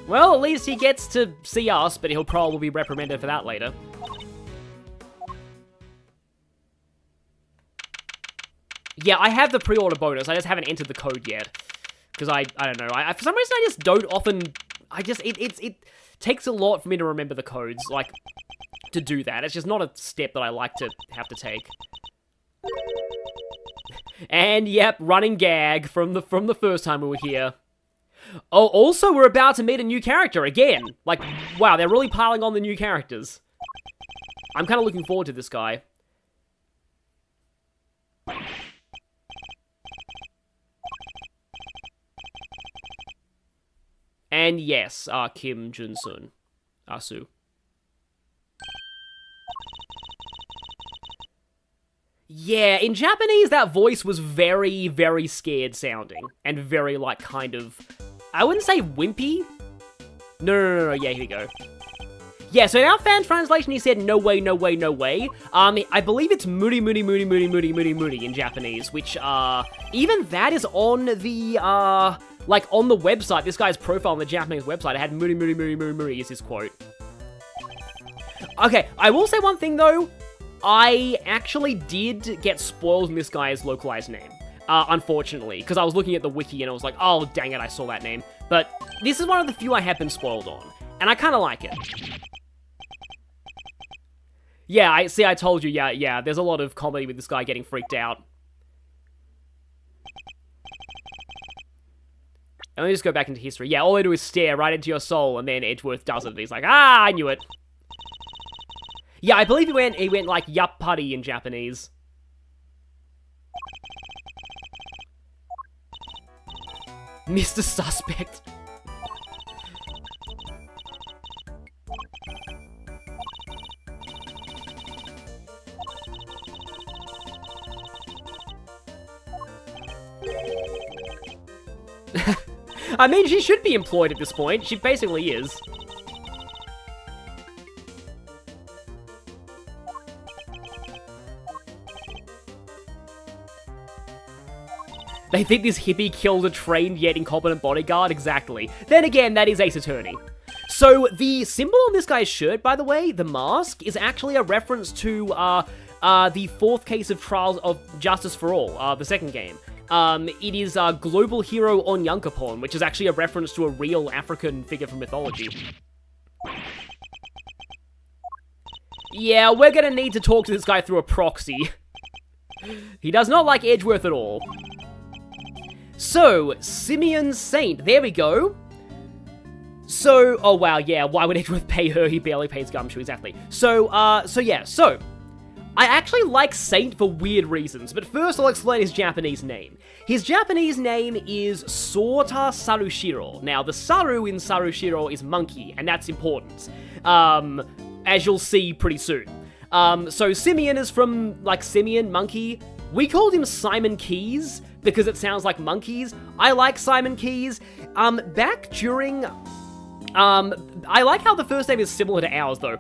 Well, at least he gets to see us, but he'll probably be reprimanded for that later. Yeah, I have the pre-order bonus, I just haven't entered the code yet. Because I don't know, for some reason I just don't often, it takes a lot for me to remember the codes, like, to do that. It's just not a step that I like to have to take. And yep, running gag from the first time we were here. Oh, also, we're about to meet a new character again. Like, wow, they're really piling on the new characters. I'm kind of looking forward to this guy. And yes, Kim Jun-sun. Asu. Yeah, in Japanese, that voice was very, very scared sounding. And very, like, kind of... I wouldn't say wimpy. No, yeah, here we go. Yeah, so in our fan translation, he said, no way, no way, no way. I believe it's muri, muri, muri, muri, muri, muri, muri in Japanese, which, even that is on the, like, on the website, this guy's profile on the Japanese website, it had muri, muri, muri, muri, muri is his quote. Okay, I will say one thing, though. I actually did get spoiled in this guy's localized name. Unfortunately, because I was looking at the wiki and I was like, oh, dang it, I saw that name. But this is one of the few I have been spoiled on, and I kind of like it. Yeah, I told you, yeah, there's a lot of comedy with this guy getting freaked out. And let me just go back into history. Yeah, all I do is stare right into your soul, and then Edgeworth does it. He's like, ah, I knew it. Yeah, I believe he went like, yup putty in Japanese. Mr. Suspect. I mean, she should be employed at this point. She basically is. They think this hippie killed a trained yet incompetent bodyguard? Exactly. Then again, that is Ace Attorney. So, the symbol on this guy's shirt, by the way, the mask, is actually a reference to, the fourth case of Trials of Justice for All, the second game. It is Global Hero Onyankopon, which is actually a reference to a real African figure from mythology. Yeah, we're gonna need to talk to this guy through a proxy. He does not like Edgeworth at all. So, Simeon Saint, there we go. So, oh wow, yeah, why would Edgeworth pay her? He barely pays Gumshoe, exactly. So, I actually like Saint for weird reasons, but first I'll explain his Japanese name. His Japanese name is Sota Sarushiro. Now, the Saru in Sarushiro is monkey, and that's important, as you'll see pretty soon. So Simeon is from, like, Simeon, monkey. We called him Simon Keys, because it sounds like monkeys. I like Simon Keys. Back during... I like how the first name is similar to ours, though.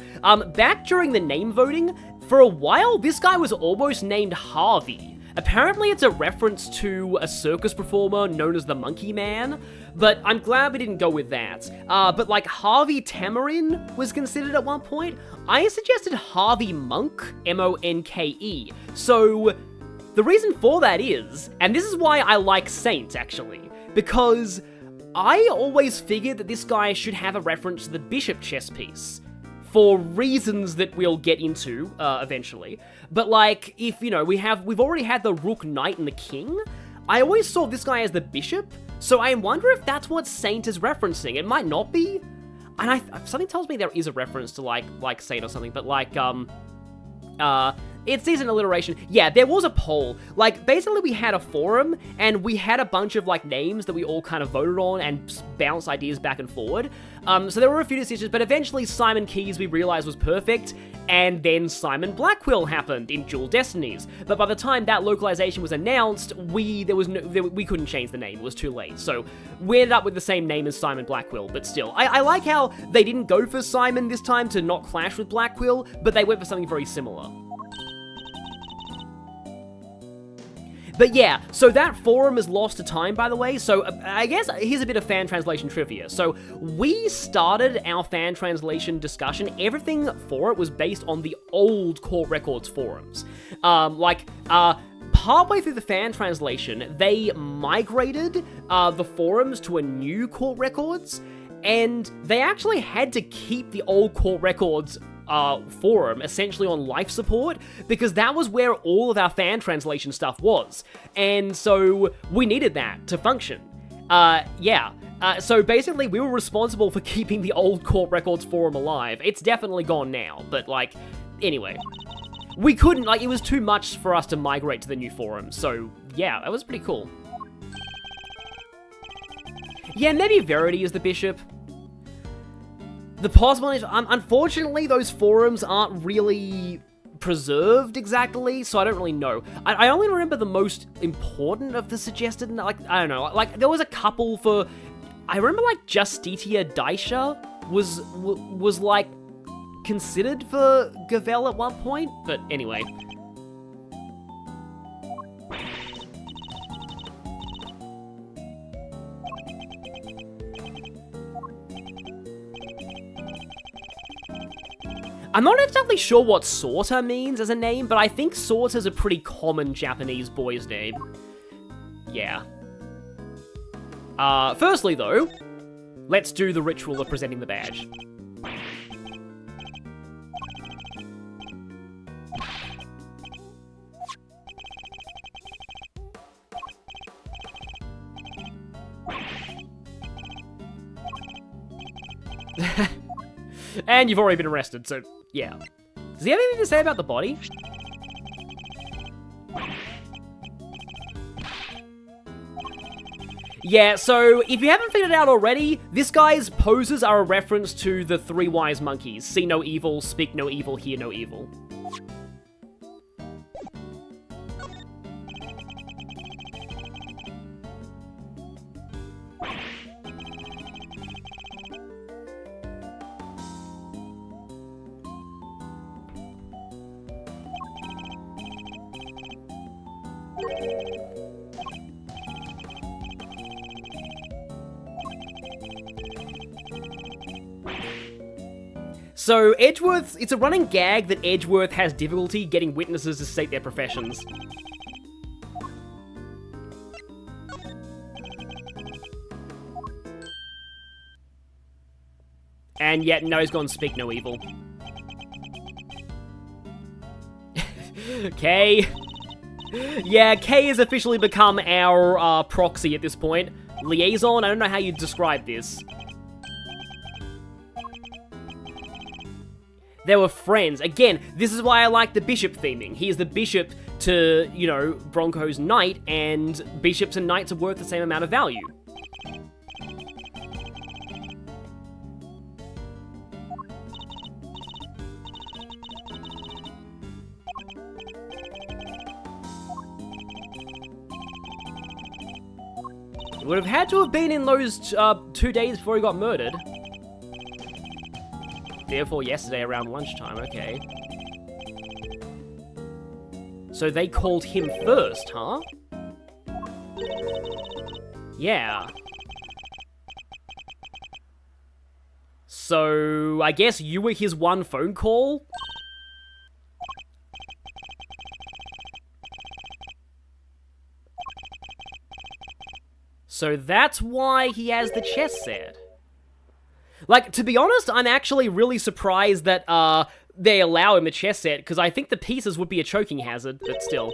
Back during the name voting, for a while, this guy was almost named Harvey. Apparently, it's a reference to a circus performer known as the Monkey Man, but I'm glad we didn't go with that. But like, Harvey Tamarin was considered at one point. I suggested Harvey Monk, M-O-N-K-E. So, the reason for that is, and this is why I like Saint, actually, because I always figured that this guy should have a reference to the bishop chess piece, for reasons that we'll get into, eventually. But like, if, you know, we've already had the rook, knight, and the king, I always saw this guy as the bishop, so I wonder if that's what Saint is referencing. It might not be, and something tells me there is a reference to like Saint or something, but like, it sees an alliteration. Yeah, there was a poll. Like, basically we had a forum, and we had a bunch of, like, names that we all kind of voted on and bounced ideas back and forward. So there were a few decisions, but eventually Simon Keys we realized was perfect, and then Simon Blackquill happened in Dual Destinies. But by the time that localization was announced, we couldn't change the name. It was too late. So we ended up with the same name as Simon Blackquill, but still. I like how they didn't go for Simon this time to not clash with Blackquill, but they went for something very similar. But yeah, so that forum is lost to time, by the way, so I guess here's a bit of fan translation trivia. So we started our fan translation discussion, everything for it was based on the old Court Records forums. Partway through the fan translation, they migrated the forums to a new Court Records, and they actually had to keep the old Court Records forum essentially on life support, because that was where all of our fan translation stuff was, and so we needed that to function. So basically we were responsible for keeping the old Court Records forum alive. It's definitely gone now, but like, anyway. We couldn't, like, it was too much for us to migrate to the new forum, so yeah, that was pretty cool. Yeah, maybe Verity is the bishop. The possibility, unfortunately, those forums aren't really preserved exactly, so I don't really know. I only remember the most important of the suggested, like, I don't know, like, there was a couple for, I remember, like, Justitia Daisha was like, considered for Gavel at one point, but anyway. I'm not exactly sure what Sorta means as a name, but I think Sorta's a pretty common Japanese boy's name. Yeah. Firstly, though, let's do the ritual of presenting the badge. And you've already been arrested, so yeah. Does he have anything to say about the body? Yeah, so if you haven't figured it out already, this guy's poses are a reference to the three wise monkeys. See no evil, speak no evil, hear no evil. So, Edgeworth, it's a running gag that Edgeworth has difficulty getting witnesses to state their professions. And yet, no, he's gone speak no evil. Kay. Yeah, Kay has officially become our proxy at this point. Liaison, I don't know how you describe this. They were friends. Again, this is why I like the bishop theming. He is the bishop to, you know, Bronco's knight, and bishops and knights are worth the same amount of value. It would have had to have been in those 2 days before he got murdered. Therefore, yesterday around lunchtime, okay. So they called him first, huh? Yeah. So, I guess you were his one phone call? So that's why he has the chess set. Like, to be honest, I'm actually really surprised that, they allow him the chess set, because I think the pieces would be a choking hazard, but still.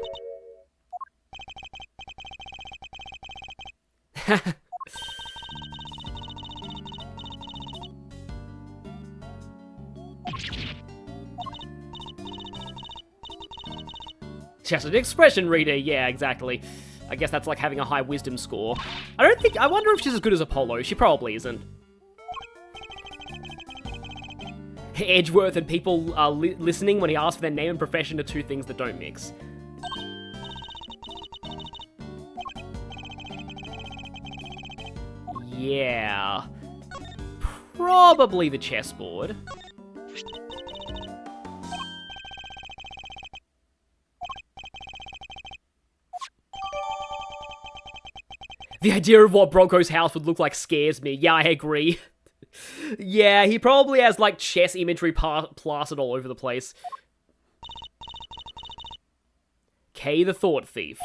Just an expression reader, yeah, exactly. I guess that's like having a high wisdom score. I wonder if she's as good as Apollo. She probably isn't. Edgeworth and people listening when he asks for their name and profession are two things that don't mix. Yeah. Probably the chessboard. The idea of what Bronco's house would look like scares me. Yeah, I agree. Yeah, he probably has, like, chess imagery plastered all over the place. Kay the Thought Thief.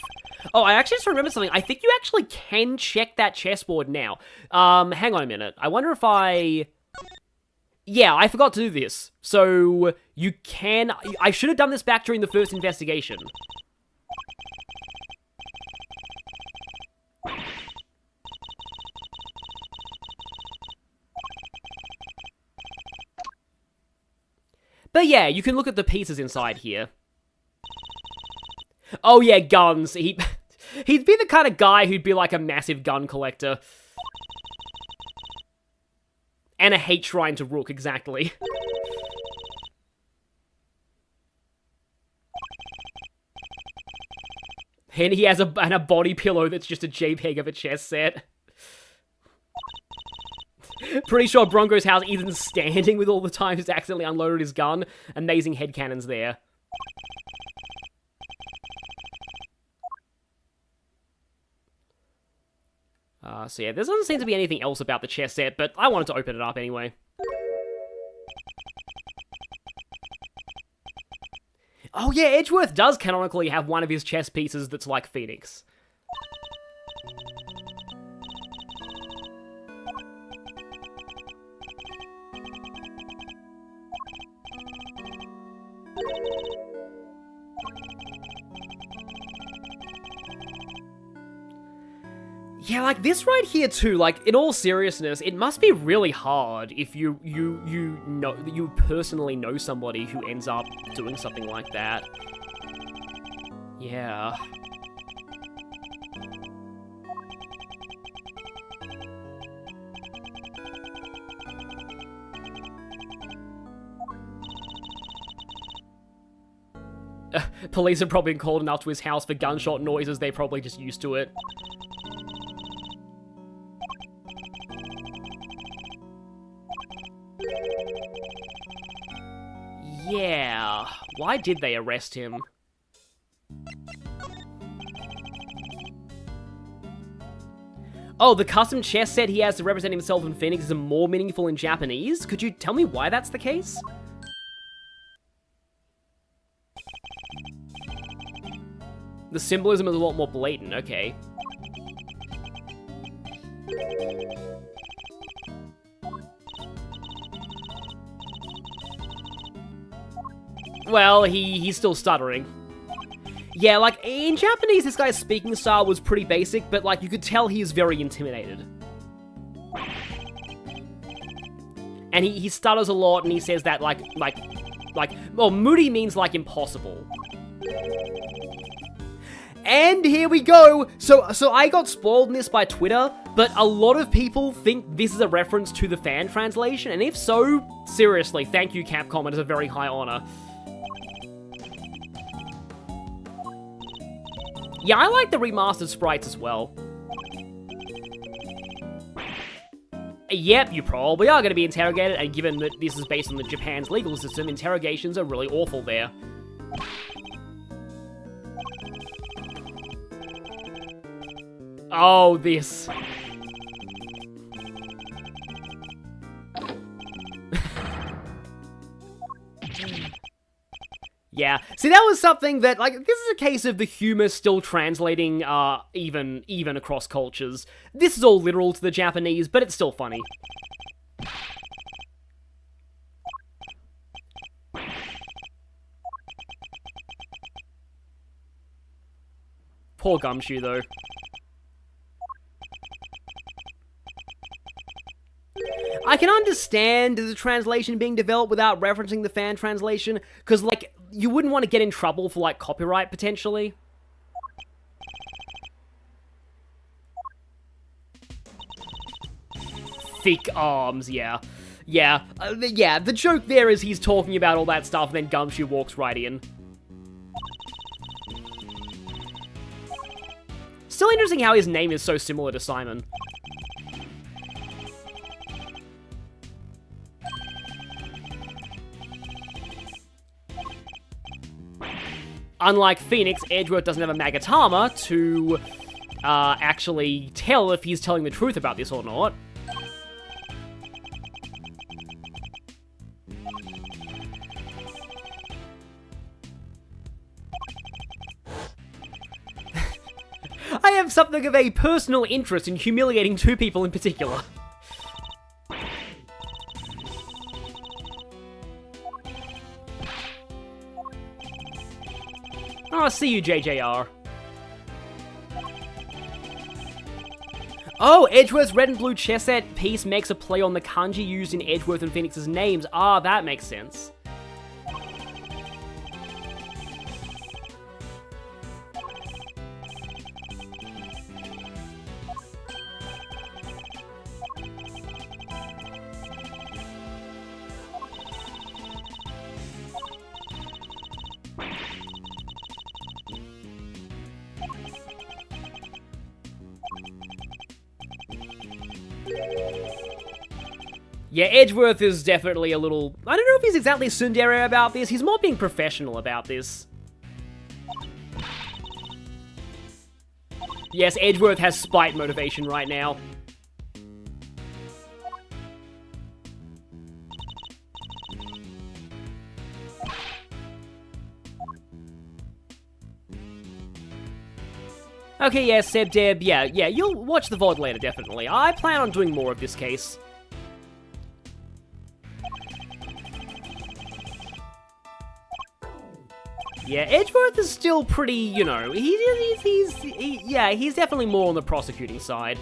Oh, I actually just remembered something. I think you actually can check that chessboard now. Hang on a minute. I wonder if I... Yeah, I forgot to do this. So, you can... I should have done this back during the first investigation. But yeah, you can look at the pieces inside here. Oh yeah, guns. He'd be the kind of guy who'd be like a massive gun collector. And a hate shrine to Rook, exactly. And he has a body pillow that's just a JPEG of a chess set. Pretty sure Bronco's house isn't standing with all the times he's accidentally unloaded his gun. Amazing headcanons there. So yeah, there doesn't seem to be anything else about the chess set, but I wanted to open it up anyway. Oh yeah, Edgeworth does canonically have one of his chess pieces that's like Phoenix. Yeah, like this right here too, like in all seriousness, it must be really hard if you personally know somebody who ends up doing something like that. Yeah. Police have probably been called enough to his house for gunshot noises, they're probably just used to it. Yeah, why did they arrest him? Oh, the custom chess set he has to represent himself in Phoenix is more meaningful in Japanese? Could you tell me why that's the case? The symbolism is a lot more blatant, okay. Well, he's still stuttering. Yeah, like, in Japanese, this guy's speaking style was pretty basic, but, like, you could tell he's very intimidated. And he stutters a lot, and he says that, well, moody means, like, impossible. And here we go! So I got spoiled in this by Twitter, but a lot of people think this is a reference to the fan translation, and if so, seriously, thank you, Capcom, it is a very high honor. Yeah, I like the remastered sprites as well. Yep, you probably are going to be interrogated, and given that this is based on Japan's legal system, interrogations are really awful there. Oh, this. Yeah, see, that was something that, like, this is a case of the humor still translating, even across cultures. This is all literal to the Japanese, but it's still funny. Poor Gumshoe, though. I can understand the translation being developed without referencing the fan translation, because, like, you wouldn't want to get in trouble for, like, copyright, potentially. Thick arms, yeah. Yeah, yeah, the joke there is he's talking about all that stuff, and then Gumshoe walks right in. Still interesting how his name is so similar to Simon. Unlike Phoenix, Edgeworth doesn't have a Magatama to actually tell if he's telling the truth about this or not. I have something of a personal interest in humiliating two people in particular. Oh, I see you, JJR. Oh, Edgeworth's red and blue chess set piece makes a play on the kanji used in Edgeworth and Phoenix's names. Ah, that makes sense. Yeah, Edgeworth is definitely a little... I don't know if he's exactly tsundere about this. He's more being professional about this. Yes, Edgeworth has spite motivation right now. Okay, yeah, Seb Deb, yeah, you'll watch the VOD later, definitely. I plan on doing more of this case. Yeah, Edgeworth is still pretty, you know, he's definitely more on the prosecuting side.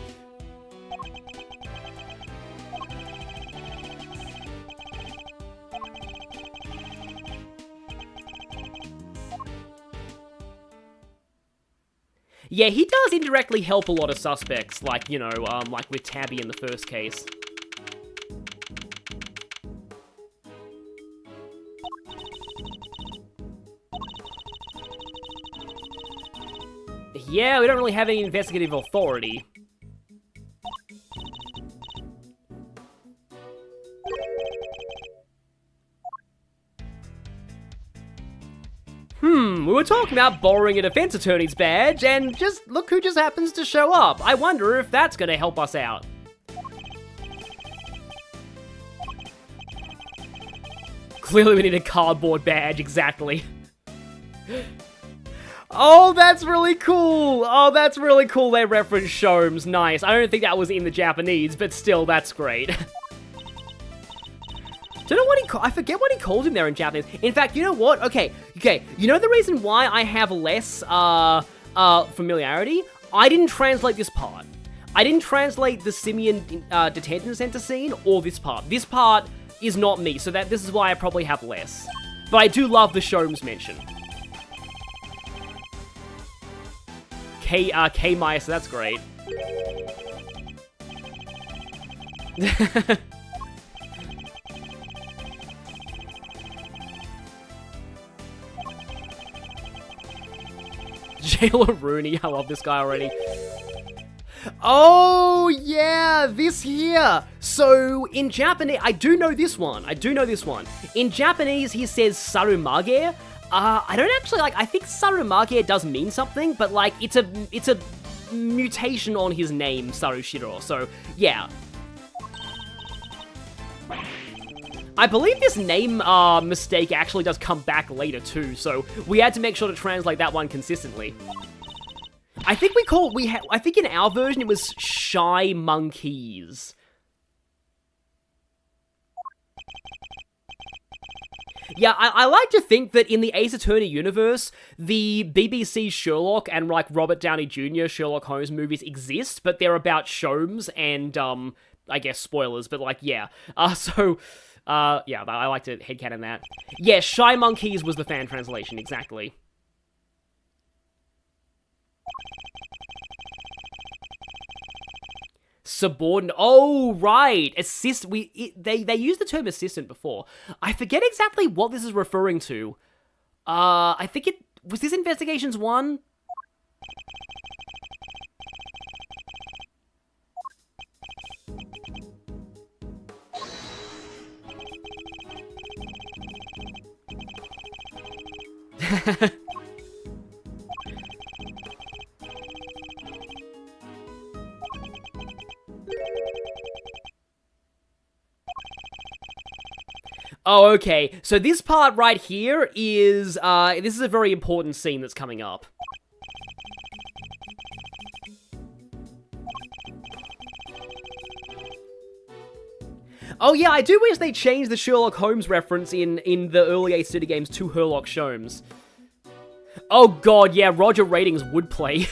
Yeah, he does indirectly help a lot of suspects, like, you know, like with Tabby in the first case. Yeah, we don't really have any investigative authority. We were talking about borrowing a defense attorney's badge, and just look who just happens to show up. I wonder if that's gonna help us out. Clearly we need a cardboard badge, exactly. Oh, that's really cool! Oh, that's really cool they referenced Sholmes. Nice. I don't think that was in the Japanese, but still, that's great. Don't know what he I forget what he called him there in Japanese. In fact, you know what? Okay. You know the reason why I have less familiarity? I didn't translate this part. I didn't translate the Simian detention center scene or this part. This part is not me, so this is why I probably have less. But I do love the Sholmes mention. K Mice, that's great. Jailer Rooney, I love this guy already. Oh, yeah, this here. So, in Japanese, I do know this one. In Japanese, he says Sarumage. I don't actually, I think Sarumage does mean something, but, it's a mutation on his name, Sarushiro, so, yeah. I believe this name mistake actually does come back later too, so we had to make sure to translate that one consistently. I think I think in our version it was Shy Monkeys. Yeah, I like to think that in the Ace Attorney universe, the BBC Sherlock and, Robert Downey Jr. Sherlock Holmes movies exist, but they're about Sholmes and, I guess spoilers, but, yeah. Yeah, I like to headcanon that. Yeah, Shy Monkeys was the fan translation, exactly. Subordinate. Oh, right. Assist. They used the term assistant before. I forget exactly what this is referring to. I think was this Investigations 1? Oh, okay. So this part right here is, this is a very important scene that's coming up. Oh yeah, I do wish they changed the Sherlock Holmes reference in the early Ace City games to Herlock Sholmes. Oh god, yeah, Roger Ratings would play.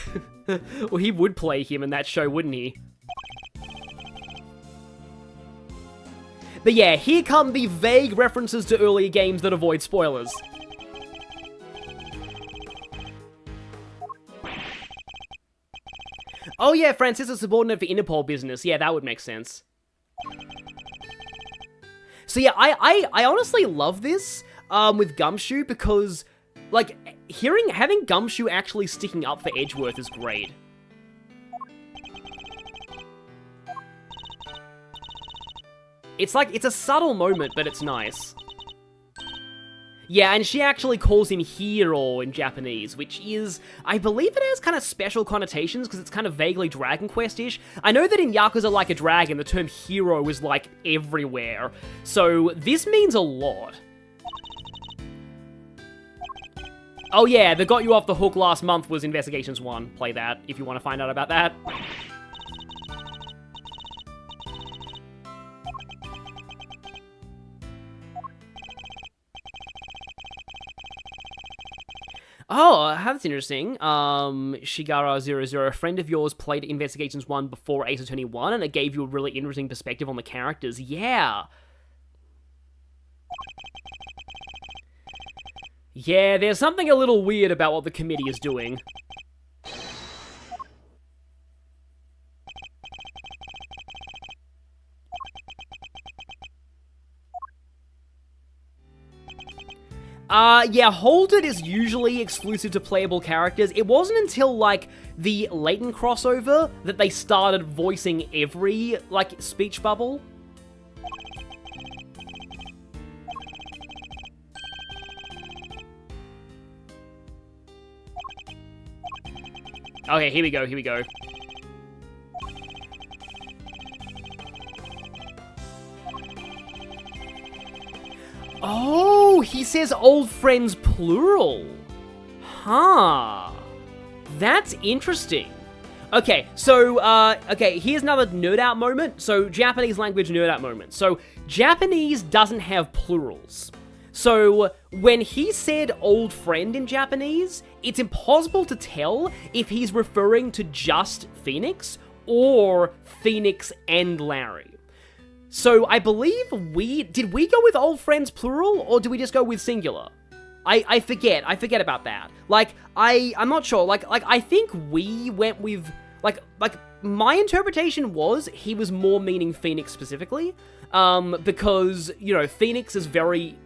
Well, he would play him in that show, wouldn't he? But yeah, here come the vague references to earlier games that avoid spoilers. Oh yeah, Francisca's subordinate for Interpol business. Yeah, that would make sense. So yeah, I honestly love this with Gumshoe because, having Gumshoe actually sticking up for Edgeworth is great. It's a subtle moment, but it's nice. Yeah, and she actually calls him Hero in Japanese, which is, I believe it has kind of special connotations, because it's kind of vaguely Dragon Quest-ish. I know that in Yakuza Like a Dragon, the term hero is, everywhere. So, this means a lot. Oh yeah, the got you off the hook last month was Investigations 1. Play that, if you want to find out about that. Oh, that's interesting. Shigara00, a friend of yours played Investigations 1 before Ace Attorney 1, and it gave you a really interesting perspective on the characters. Yeah. Yeah, there's something a little weird about what the committee is doing. Yeah, Holded is usually exclusive to playable characters. It wasn't until, like, the Layton crossover that they started voicing every, like, speech bubble. Okay, here we go, here we go. Oh, he says old friends plural. Huh. That's interesting. Okay, so, okay, here's another nerd out moment. So, Japanese language nerd out moment. So, Japanese doesn't have plurals. So, when he said old friend in Japanese, it's impossible to tell if he's referring to just Phoenix or Phoenix and Larry. So I believe did we go with old friends plural, or did we just go with singular? I forget about that. Like, I'm not sure, like, I think we went with, like, my interpretation was he was more meaning Phoenix specifically, because, you know, Phoenix is very,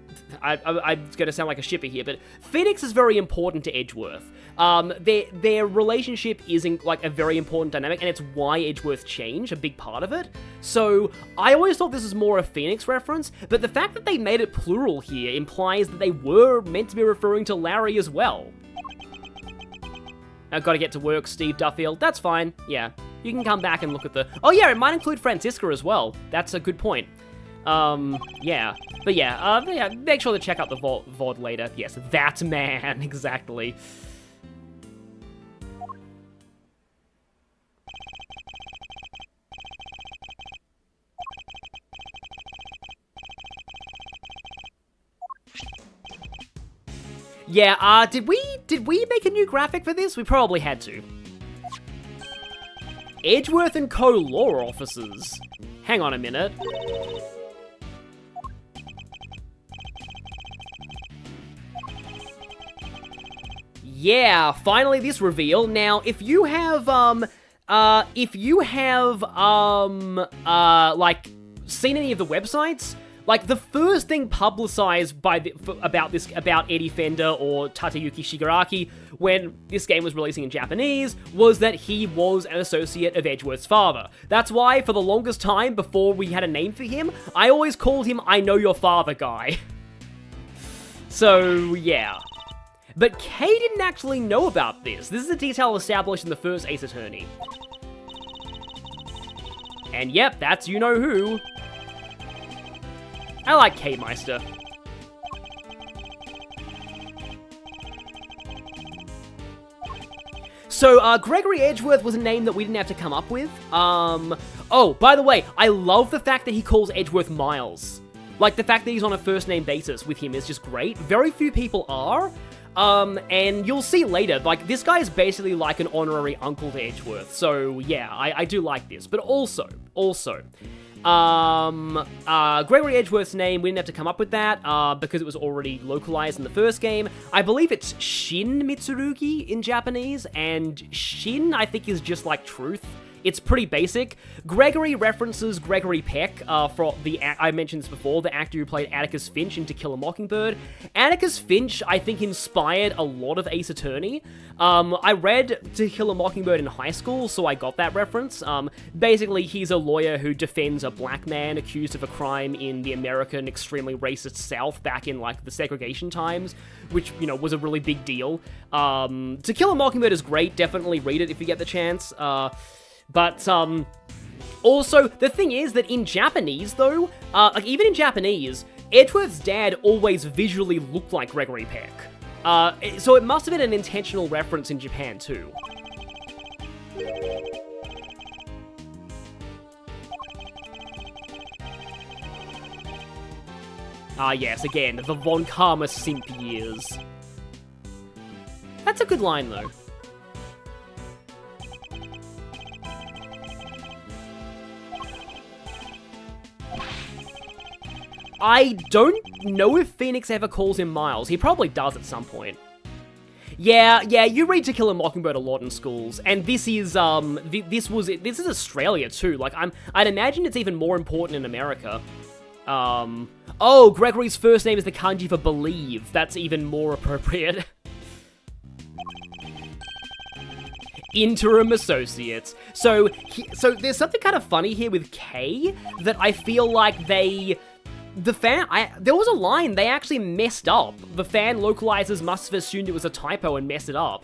I'm gonna sound like a shipper here, but Phoenix is very important to Edgeworth. Their relationship is like a very important dynamic, and it's why Edgeworth changed, a big part of it. So I always thought this was more a Phoenix reference, but the fact that they made it plural here implies that they were meant to be referring to Larry as well. I've got to get to work, Steve Duffield. That's fine. Yeah, you can come back and look at the... Oh yeah, it might include Francisca as well. That's a good point. Yeah. But yeah, make sure to check out the VOD later. Yes, that man, exactly. Yeah, did we make a new graphic for this? We probably had to. Edgeworth and Co. law officers. Hang on a minute. Yeah, finally this reveal. Now, if you have, like, seen any of the websites, like, the first thing publicized about Eddie Fender or Tateyuki Shigaraki when this game was releasing in Japanese was that he was an associate of Edgeworth's father. That's why, for the longest time, before we had a name for him, I always called him I Know Your Father guy. So, yeah. But Kay didn't actually know about this. This is a detail established in the first Ace Attorney. And yep, that's you-know-who. I like K-Meister. So, Gregory Edgeworth was a name that we didn't have to come up with. Oh, by the way, I love the fact that he calls Edgeworth Miles. Like, the fact that he's on a first-name basis with him is just great. Very few people are. And you'll see later, like, this guy is basically like an honorary uncle to Edgeworth. So, yeah, I do like this. But also, Gregory Edgeworth's name, we didn't have to come up with that, because it was already localized in the first game. I believe it's Shin Mitsurugi in Japanese, and Shin, I think, is just like truth. It's pretty basic. Gregory references Gregory Peck, for I mentioned this before, the actor who played Atticus Finch in To Kill a Mockingbird. Atticus Finch, I think, inspired a lot of Ace Attorney. I read To Kill a Mockingbird in high school, so I got that reference. Basically, he's a lawyer who defends a black man accused of a crime in the American extremely racist South back in, like, the segregation times, which, you know, was a really big deal. To Kill a Mockingbird is great. Definitely read it if you get the chance. But, also, the thing is that in Japanese, though, like, even in Japanese, Edgeworth's dad always visually looked like Gregory Peck. So it must have been an intentional reference in Japan, too. Yes, again, the Von Karma simp years. That's a good line, though. I don't know if Phoenix ever calls him Miles. He probably does at some point. Yeah, you read To Kill a Mockingbird a lot in schools, and this is, this is Australia, too. Like, I'd imagine it's even more important in America. Oh, Gregory's first name is the kanji for believe. That's even more appropriate. Interim associates. So there's something kind of funny here with K that I feel like there was a line they actually messed up. The fan localizers must have assumed it was a typo and messed it up.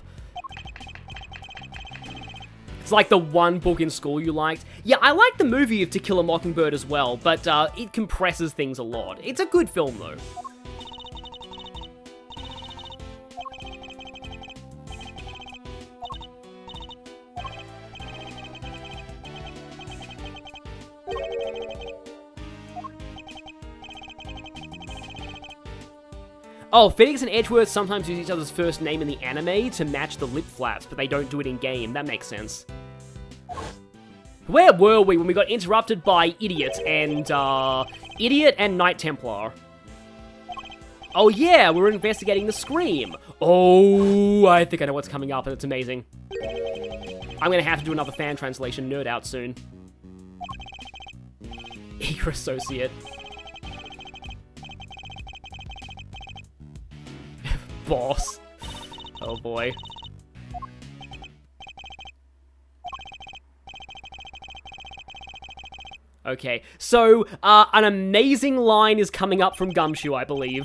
It's like the one book in school you liked. Yeah, I like the movie of To Kill a Mockingbird as well, but it compresses things a lot. It's a good film, though. Oh, Phoenix and Edgeworth sometimes use each other's first name in the anime to match the lip flaps, but they don't do it in-game. That makes sense. Where were we when we got interrupted by Idiot and Night Templar? Oh yeah, we're investigating the Scream. Oh, I think I know what's coming up, and it's amazing. I'm gonna have to do another fan translation nerd out soon. Eager associate. Boss. Oh boy. Okay, so, an amazing line is coming up from Gumshoe, I believe.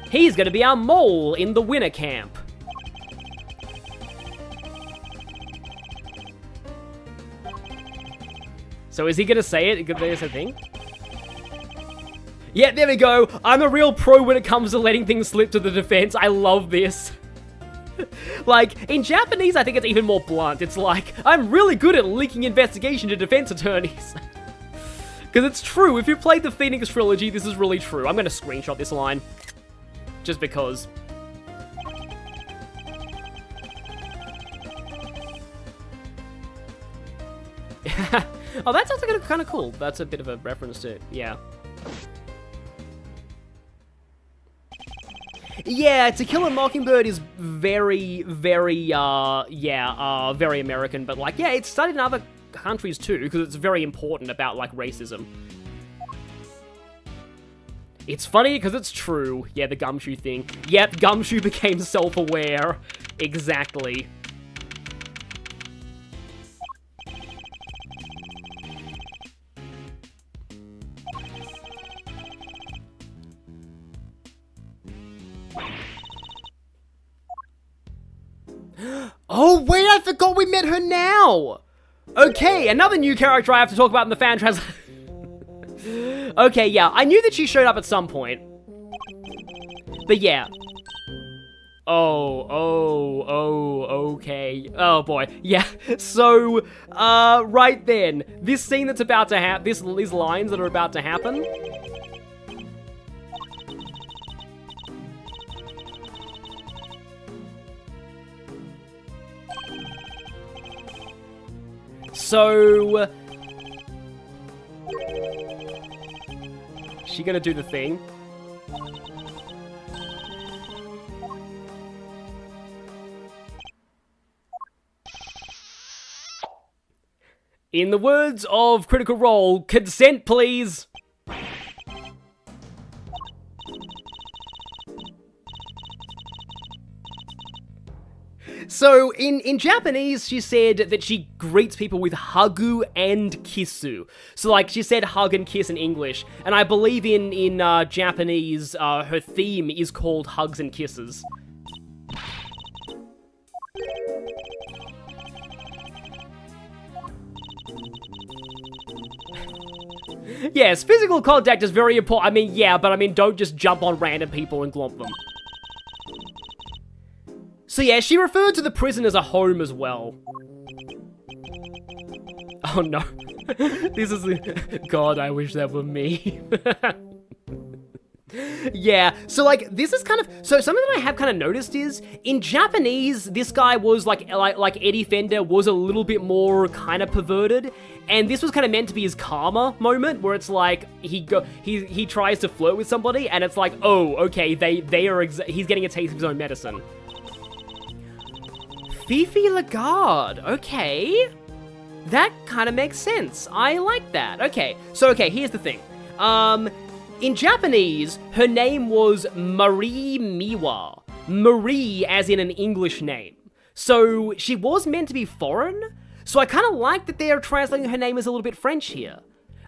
He's gonna be our mole in the winter camp. So is he gonna say it? Is a thing? Yeah, there we go. I'm a real pro when it comes to letting things slip to the defense. I love this. Like, in Japanese, I think it's even more blunt. It's like, I'm really good at leaking investigation to defense attorneys. Because it's true. If you've played the Phoenix trilogy, this is really true. I'm gonna screenshot this line. Just because. Oh, that sounds like kind of cool. That's a bit of a reference to, yeah. Yeah, To Kill a Mockingbird is very, very, very American, but like, yeah, it's studied in other countries too, because it's very important about, like, racism. It's funny because it's true. Yeah, the Gumshoe thing. Yep, Gumshoe became self-aware. Exactly. Oh, wait, I forgot we met her now! Okay, another new character I have to talk about in the fan translation. Okay, yeah, I knew that she showed up at some point. But yeah. Okay. Oh boy. Yeah, so, right then. This scene that's about to happen, these lines that are about to happen. So, she gonna do the thing? In the words of Critical Role, consent please! So, in Japanese, she said that she greets people with hagu and kissu. So, like, she said hug and kiss in English, and I believe in Japanese, her theme is called Hugs and Kisses. Yes, physical contact is very important. I mean, yeah, but I mean, don't just jump on random people and glomp them. So yeah, she referred to the prison as a home as well. Oh no. This is... God, I wish that were me. Yeah, so like this is kind of so something that I have kind of noticed is in Japanese this guy was like Eddie Fender was a little bit more kind of perverted, and this was kind of meant to be his karma moment where it's like he tries to flirt with somebody and it's like, oh, okay, he's getting a taste of his own medicine. Fifi Lagarde, okay, that kind of makes sense. I like that. Okay, so here's the thing. In Japanese, her name was Marie Miwa. Marie as in an English name. So she was meant to be foreign, so I kind of like that they are translating her name as a little bit French here.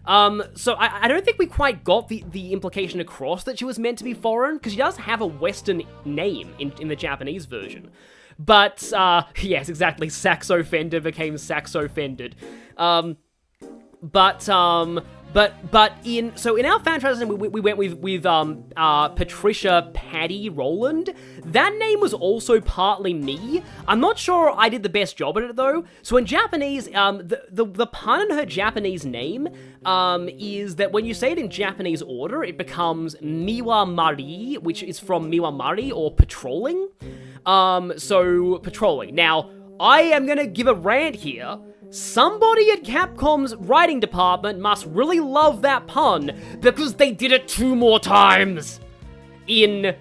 So I don't think we quite got the implication across that she was meant to be foreign, because she does have a Western name in the Japanese version. But, yes, exactly, Saxo Fender became Saxo Fended. But in our fan translation, we went with Patricia Patty Rowland. That name was also partly me. I'm not sure I did the best job at it though. So in Japanese, the pun in her Japanese name is that when you say it in Japanese order, it becomes Miwa Mari, which is from Miwa Mari or patrolling. So patrolling. Now, I am gonna give a rant here. Somebody at Capcom's writing department must really love that pun, because they did it 2 more times! In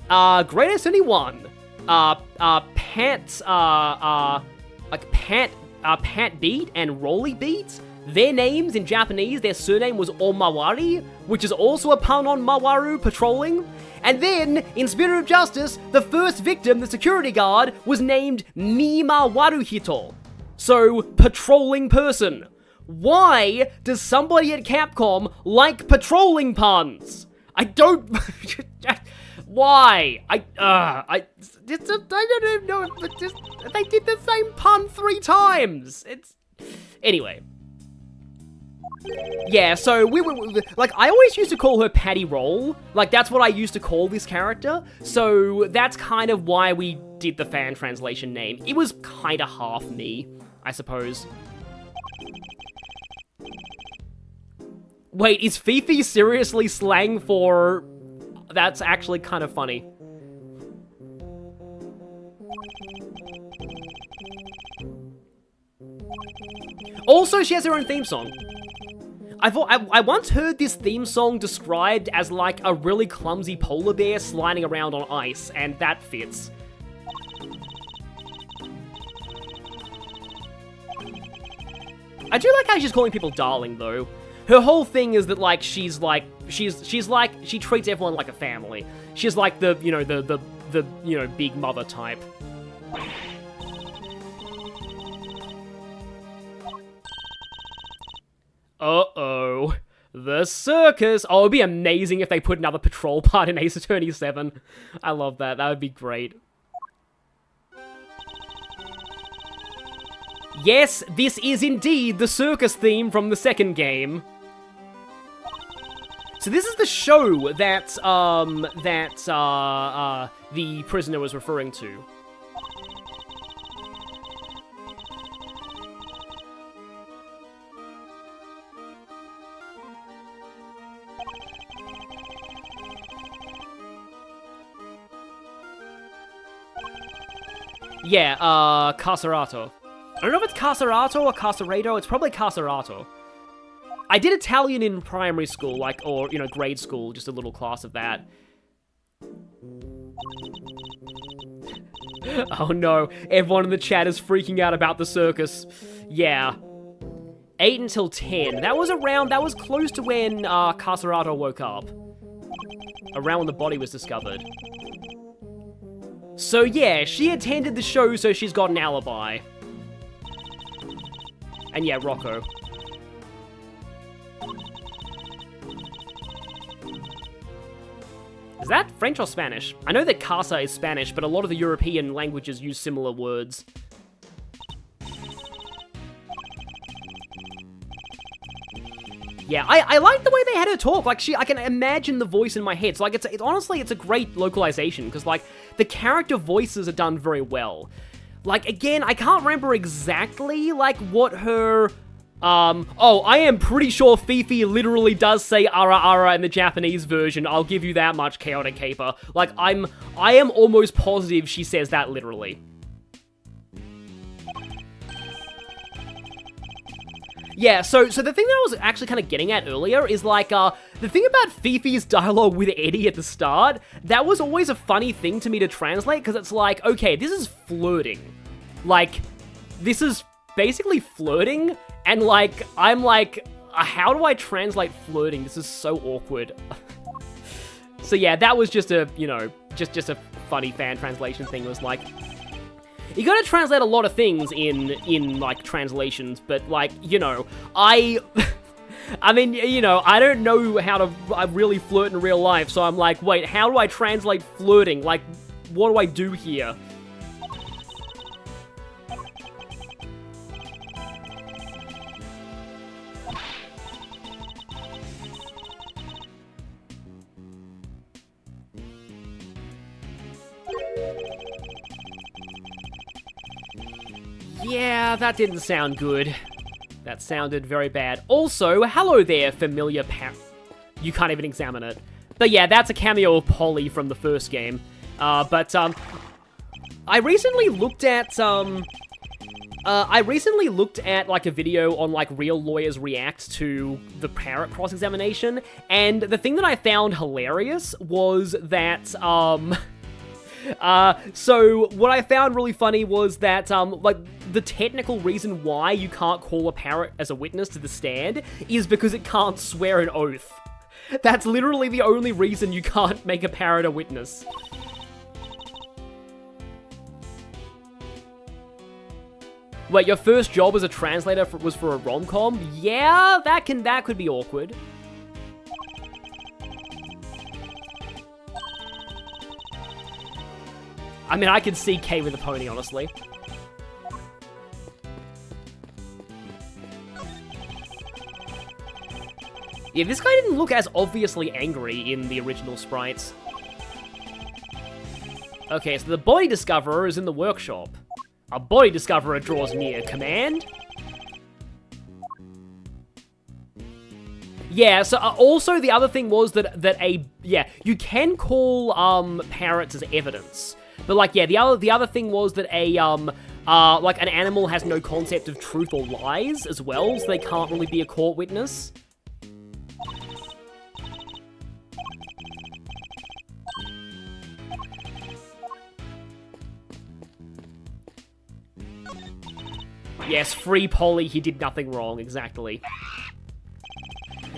Greatest Anyone, Pat Beat and Rolly Beat, their names in Japanese, their surname was Omawari, which is also a pun on Mawaru patrolling. And then, in Spirit of Justice, the first victim, the security guard, was named Mima Waruhito. So, patrolling person. Why does somebody at Capcom like patrolling puns? I don't... Why? I don't even know, but just... They did the same pun 3 times! Anyway. Yeah, so like, I always used to call her Patty Roll. Like, that's what I used to call this character. So, that's kind of why we did the fan translation name. It was kind of half me, I suppose. Wait, is Fifi seriously slang for... That's actually kind of funny. Also, she has her own theme song. I once heard this theme song described as like a really clumsy polar bear sliding around on ice, and that fits. I do like how she's calling people darling, though. Her whole thing is that, like, she treats everyone like a family. She's like the big mother type. Uh-oh. The circus. Oh, it'd be amazing if they put another patrol part in Ace Attorney 7. I love that. That would be great. Yes, this is indeed the circus theme from the second game. So this is the show that, the prisoner was referring to. Yeah, Carcerato. I don't know if it's Carcerato or Carcerato, it's probably Carcerato. I did Italian in primary school, like, or, grade school, just a little class of that. Oh no, everyone in the chat is freaking out about the circus. Yeah. 8 until 10. That was close to when, Carcerato woke up. Around when the body was discovered. So yeah, she attended the show, so she's got an alibi. And yeah, Rocco. Is that French or Spanish? I know that casa is Spanish, but a lot of the European languages use similar words. Yeah, I like the way they had her talk. Like, I can imagine the voice in my head. So, like, honestly, it's a great localization, because, like, the character voices are done very well. Like, again, I can't remember exactly, like, what her... oh, I am pretty sure Fifi literally does say ara ara in the Japanese version. I'll give you that much, Chaotic Caper. Like, I am almost positive she says that literally. Yeah, so the thing that I was actually kind of getting at earlier is, like, the thing about Fifi's dialogue with Eddie at the start, that was always a funny thing to me to translate, because it's like, okay, this is flirting. Like, this is basically flirting, and, like, I'm like, how do I translate flirting? This is so awkward. So yeah, that was just a, you know, just a funny fan translation thing. It was like, you gotta translate a lot of things in like, translations, but, like, you know, I mean, you know, I don't know how to really flirt in real life, so I'm like, wait, how do I translate flirting? Like, what do I do here? Yeah, that didn't sound good. That sounded very bad. Also, hello there, familiar You can't even examine it. But yeah, that's a cameo of Polly from the first game. I recently looked at, like, a video on, like, real lawyers react to the parrot cross-examination, and the thing that I found hilarious was that, so what I found really funny was that, like, the technical reason why you can't call a parrot as a witness to the stand is because it can't swear an oath. That's literally the only reason you can't make a parrot a witness. Wait, your first job as a translator was for a rom-com? Yeah, that could be awkward. I mean, I could see Kay with a pony, honestly. Yeah, this guy didn't look as obviously angry in the original sprites. Okay, so the body discoverer is in the workshop. A body discoverer draws near. Command? Yeah, so also the other thing was that you can call parrots as evidence. But, like, yeah, the other thing was that like, an animal has no concept of truth or lies as well, so they can't really be a court witness. Yes, free Polly, he did nothing wrong, exactly.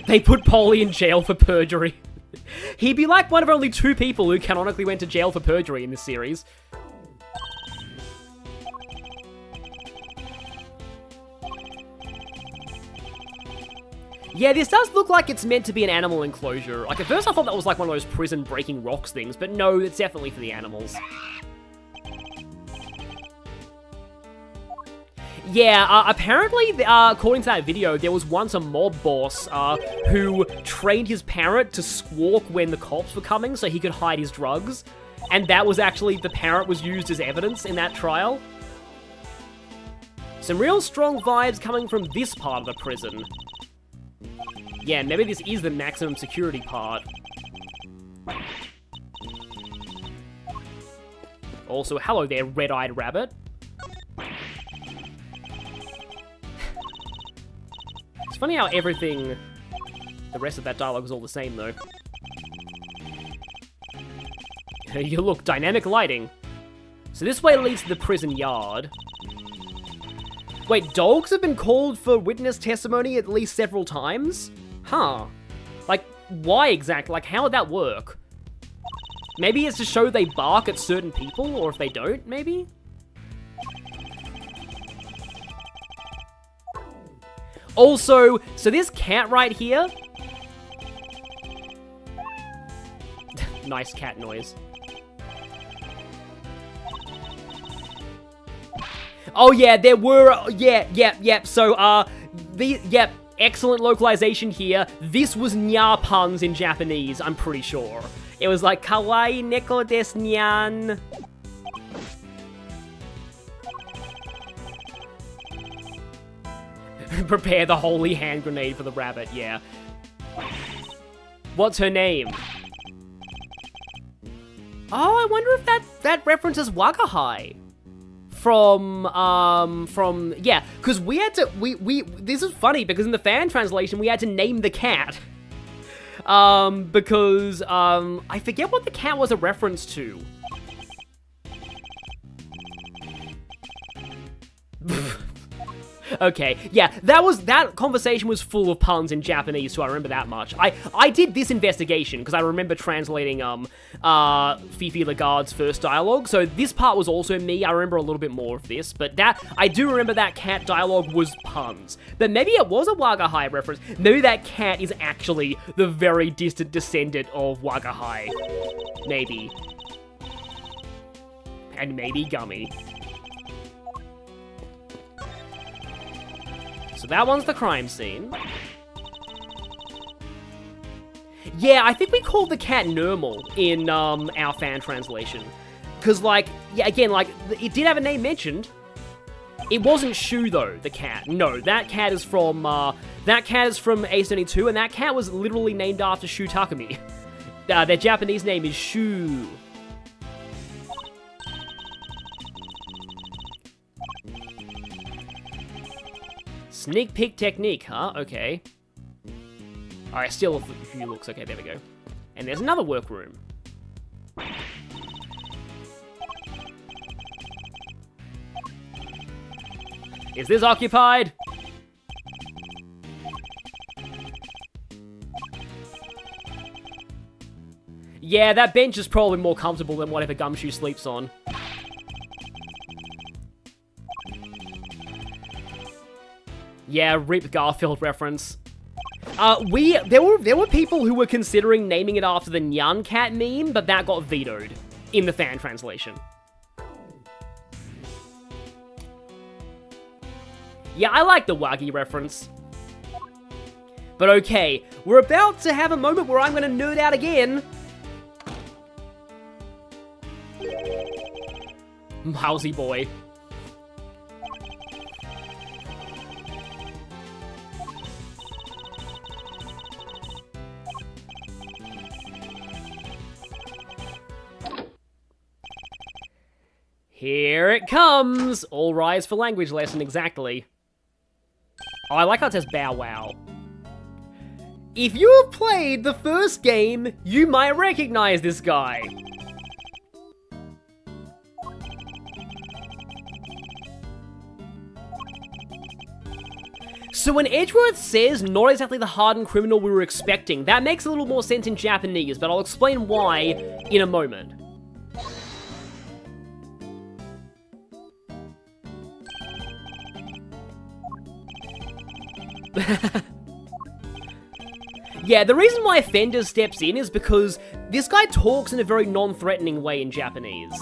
They put Polly in jail for perjury. He'd be like one of only 2 people who canonically went to jail for perjury in this series. Yeah, this does look like it's meant to be an animal enclosure. Like, at first I thought that was like one of those prison breaking rocks things, but no, it's definitely for the animals. Yeah, apparently, according to that video, there was once a mob boss who trained his parrot to squawk when the cops were coming so he could hide his drugs. And that was actually, the parrot was used as evidence in that trial. Some real strong vibes coming from this part of the prison. Yeah, maybe this is the maximum security part. Also, hello there, red-eyed rabbit. It's funny how everything, the rest of that dialogue is all the same, though. You look, dynamic lighting. So this way leads to the prison yard. Wait, dogs have been called for witness testimony at least several times? Huh. Like, why exactly? Like, how would that work? Maybe it's to show they bark at certain people, or if they don't, maybe? Also, so this cat right here... Nice cat noise. Oh yeah, there were... Yep. So, excellent localization here. This was nya puns in Japanese, I'm pretty sure. It was like, kawaii neko desu nyan. Prepare the holy hand grenade for the rabbit, yeah. What's her name? Oh, I wonder if that references Wagahai. Yeah, because we had to, this is funny, because in the fan translation, we had to name the cat. Because, I forget what the cat was a reference to. Okay, yeah, that conversation was full of puns in Japanese, so I remember that much. I did this investigation, because I remember translating, Fifi Lagarde's first dialogue, so this part was also me. I remember a little bit more of this, but I do remember that cat dialogue was puns. But maybe it was a Wagahai reference. Maybe that cat is actually the very distant descendant of Wagahai. Maybe. And maybe Gummy. So that one's the crime scene. Yeah, I think we called the cat Normal in our fan translation. Because, like, yeah, again, like, it did have a name mentioned. It wasn't Shu, though, the cat. No, that cat is from Ace Attorney 2, and that cat was literally named after Shu Takumi. Their Japanese name is Shu. Sneak peek technique, huh? Okay. Alright, still a few looks. Okay, there we go. And there's another workroom. Is this occupied? Yeah, that bench is probably more comfortable than whatever Gumshoe sleeps on. Yeah, rip Garfield reference. There were people who were considering naming it after the Nyan Cat meme, but that got vetoed in the fan translation. Yeah, I like the Waggy reference. But okay, we're about to have a moment where I'm gonna nerd out again. Mousy boy. Here it comes! All rise for language lesson, exactly. Oh, I like how it says bow wow. If you have played the first game, you might recognize this guy. So when Edgeworth says not exactly the hardened criminal we were expecting, that makes a little more sense in Japanese, but I'll explain why in a moment. Yeah, the reason why Fender steps in is because this guy talks in a very non-threatening way in Japanese.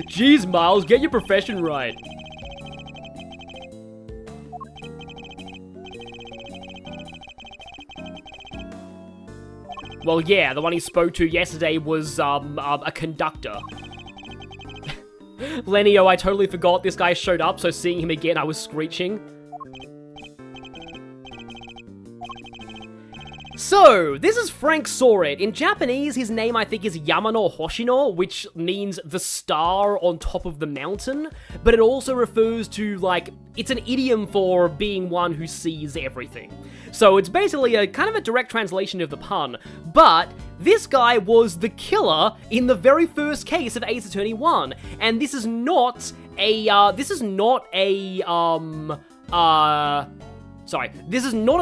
Jeez, Miles, get your profession right. Well, yeah, the one he spoke to yesterday was, a conductor. Lenio, I totally forgot this guy showed up, so seeing him again, I was screeching. So, this is Frank Saw It. In Japanese, his name I think is Yamano Hoshino, which means the star on top of the mountain, but it also refers to, like, it's an idiom for being one who sees everything. So it's basically a kind of a direct translation of the pun, but this guy was the killer in the very first case of Ace Attorney 1, and this is not a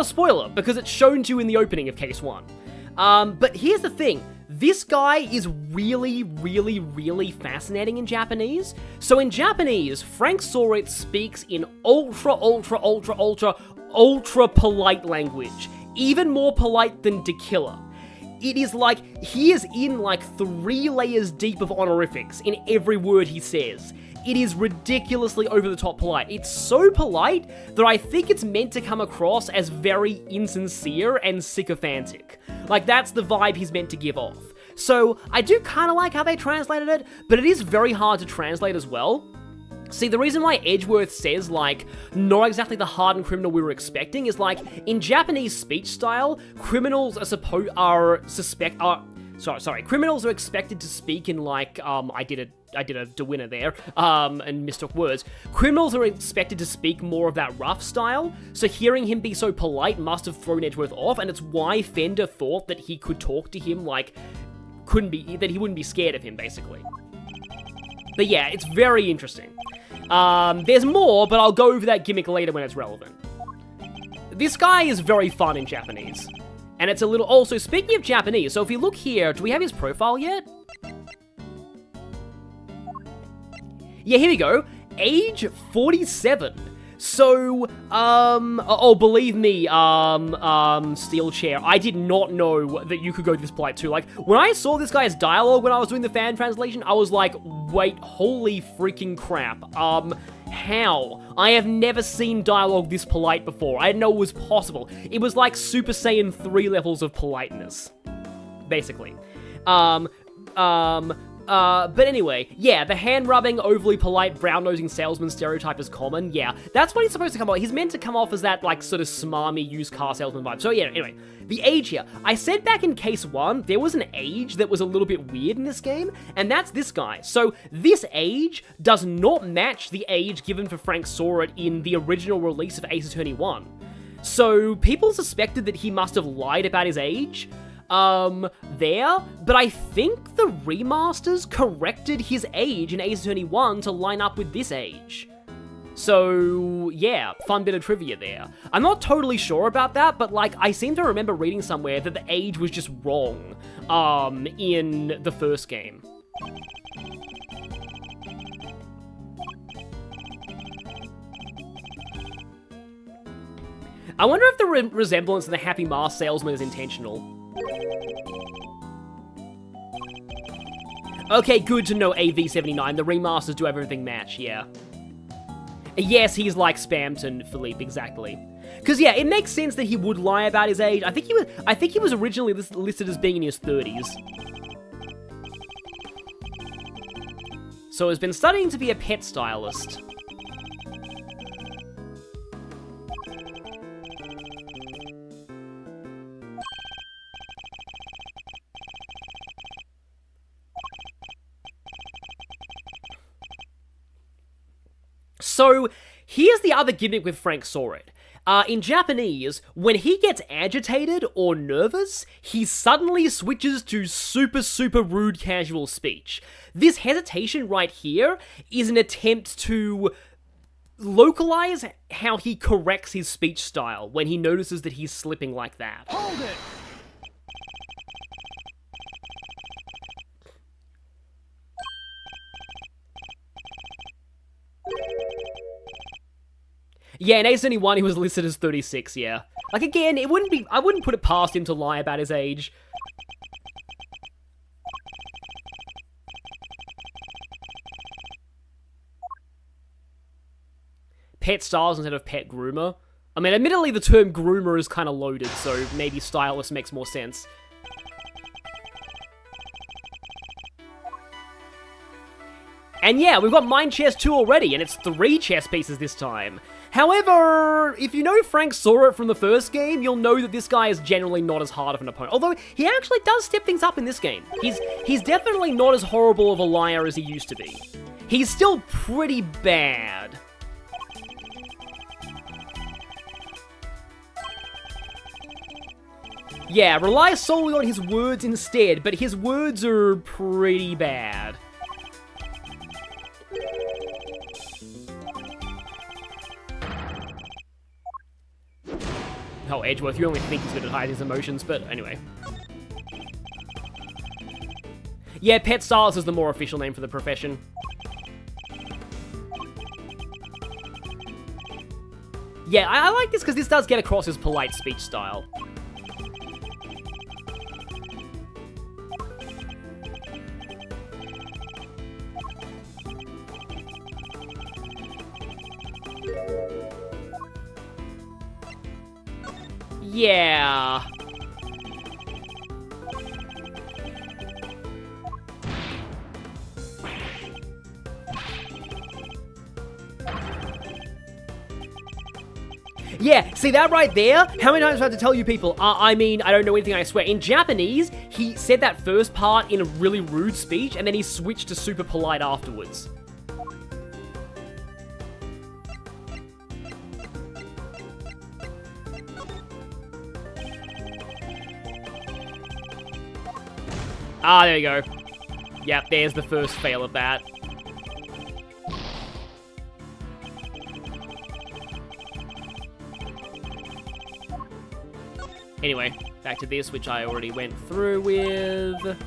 spoiler, because it's shown to you in the opening of Case 1. But here's the thing. This guy is really, really, really fascinating in Japanese. So in Japanese, Frank Saw It speaks in ultra polite language. Even more polite than De Killer. It is like, he is in like 3 layers deep of honorifics in every word he says. It is ridiculously over-the-top polite. It's so polite that I think it's meant to come across as very insincere and sycophantic. Like, that's the vibe he's meant to give off. So I do kind of like how they translated it, but it is very hard to translate as well. See, the reason why Edgeworth says, like, not exactly the hardened criminal we were expecting is, like, in Japanese speech style, criminals criminals are expected to speak in, like, I did a DeWinner there, and mistook words. Criminals are expected to speak more of that rough style, so hearing him be so polite must have thrown Edgeworth off, and it's why Fender thought that he could talk to him, like, that he wouldn't be scared of him, basically. But yeah, it's very interesting. There's more, but I'll go over that gimmick later when it's relevant. This guy is very fun in Japanese. And it's a little... Also, speaking of Japanese, so if you look here, do we have his profile yet? Yeah, here we go. Age 47. So, oh, believe me, Steel Chair, I did not know that you could go this polite too. Like, when I saw this guy's dialogue when I was doing the fan translation, I was like, wait, holy freaking crap. How? I have never seen dialogue this polite before. I didn't know it was possible. It was like Super Saiyan 3 levels of politeness, basically. But anyway, yeah, the hand-rubbing, overly polite, brown-nosing salesman stereotype is common, yeah. That's what he's supposed to come off. He's meant to come off as that, like, sort of smarmy used car salesman vibe. So yeah, anyway, the age here. I said back in case 1, there was an age that was a little bit weird in this game, and that's this guy. So this age does not match the age given for Frank Soret in the original release of Ace Attorney 1. So people suspected that he must have lied about his age, but I think the remasters corrected his age in Ace Attorney 1 to line up with this age. So, yeah, fun bit of trivia there. I'm not totally sure about that, but, like, I seem to remember reading somewhere that the age was just wrong, in the first game. I wonder if the resemblance to the Happy Mask salesman is intentional. Okay, good to know, AV79. The remasters do everything match, yeah. Yes, he's like Spamton, Philippe, exactly. Because, yeah, it makes sense that he would lie about his age. I think he was originally listed as being in his 30s. So he's been studying to be a pet stylist. So, here's the other gimmick with Frank Soret. In Japanese, when he gets agitated or nervous, he suddenly switches to super rude casual speech. This hesitation right here is an attempt to localize how he corrects his speech style when he notices that he's slipping like that. Hold it! Yeah, in Ace Attorney 1, he was listed as 36, yeah. Like, again, I wouldn't put it past him to lie about his age. Pet stylist instead of pet groomer. I mean, admittedly, the term groomer is kind of loaded, so maybe stylist makes more sense. And yeah, we've got Mind Chess 2 already, and it's 3 chess pieces this time. However, if you know Frank Soret from the first game, you'll know that this guy is generally not as hard of an opponent. Although, he actually does step things up in this game. He's definitely not as horrible of a liar as he used to be. He's still pretty bad. Yeah, rely solely on his words instead, but his words are pretty bad. Oh, Edgeworth, you only think he's good at hiding his emotions, but anyway. Yeah, pet stylist is the more official name for the profession. Yeah, I like this because this does get across his polite speech style. Yeah. Yeah, see that right there? How many times do I have to tell you people? I mean, I don't know anything, I swear. In Japanese, he said that first part in a really rude speech, and then he switched to super polite afterwards. Ah, there you go. Yep, there's the first fail of that. Anyway, back to this, which I already went through with.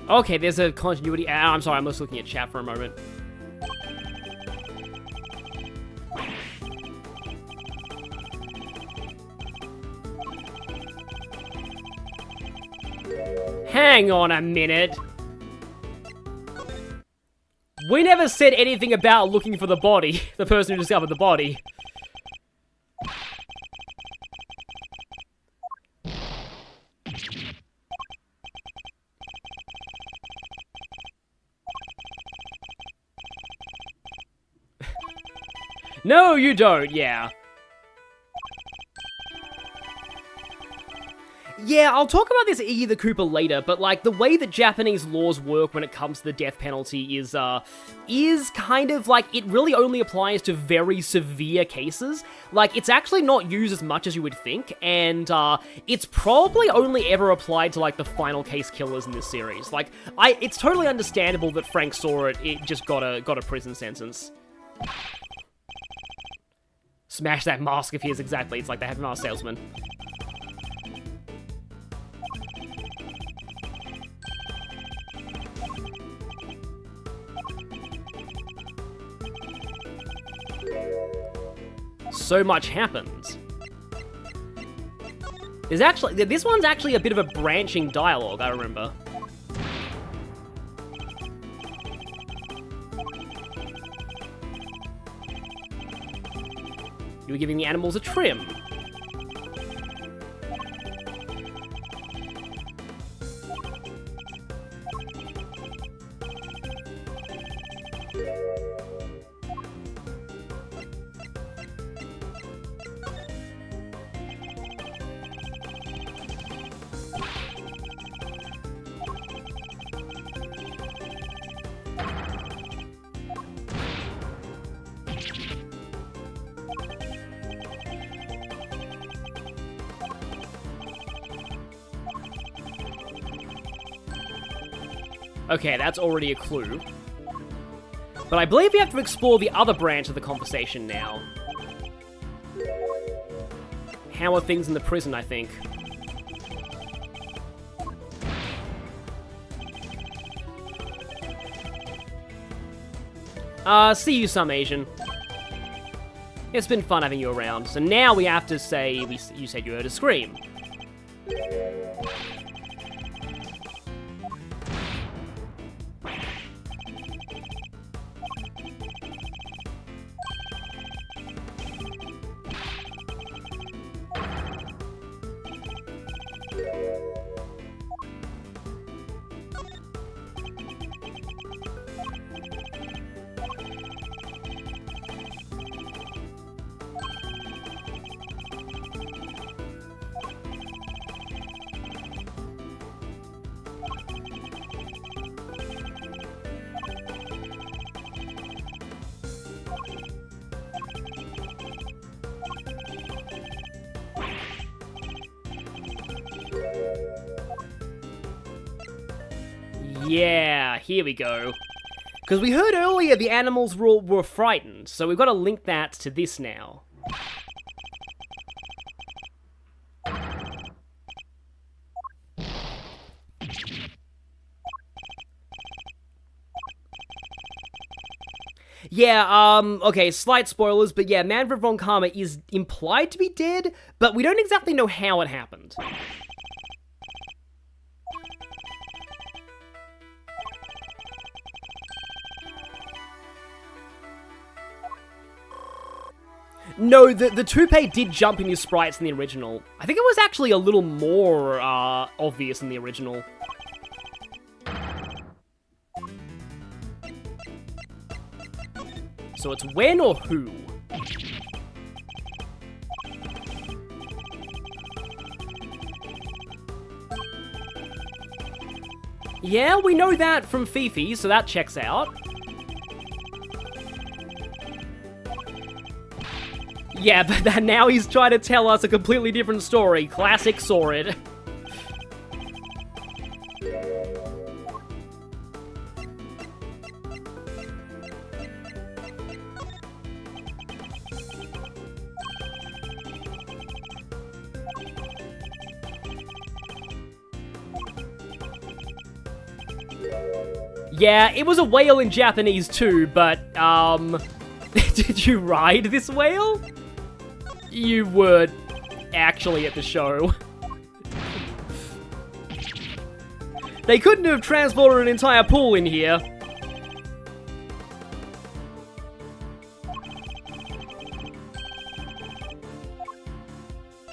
Okay, there's a continuity. I'm sorry, I'm just looking at chat for a moment. Hang on a minute. We never said anything about looking for the body, the person who discovered the body. No, you don't, yeah. Yeah, I'll talk about this E. the Cooper later, but like the way that Japanese laws work when it comes to the death penalty is kind of like it really only applies to very severe cases. Like it's actually not used as much as you would think, and it's probably only ever applied to like the final case killers in this series. Like it's totally understandable that Frank saw it. It just got a prison sentence. Smash that mask of his, exactly. It's like the heavy mask salesman. So much happens. This one's actually a bit of a branching dialogue, I remember. You were giving the animals a trim. Okay, that's already a clue. But I believe we have to explore the other branch of the conversation now. How are things in the prison, I think. See you some, Asian. It's been fun having you around. So now we have to say, you said you heard a scream. Yeah, here we go. Because we heard earlier the animals were frightened, so we've got to link that to this now. Yeah, okay, slight spoilers, but yeah, Manfred von Karma is implied to be dead, but we don't exactly know how it happened. No, the toupee did jump in his sprites in the original. I think it was actually a little more, obvious in the original. So it's when or who? Yeah, we know that from Fifi, so that checks out. Yeah, but then now he's trying to tell us a completely different story. Classic Sorid. Yeah, it was a whale in Japanese too, but, did you ride this whale? You were actually at the show. They couldn't have transported an entire pool in here.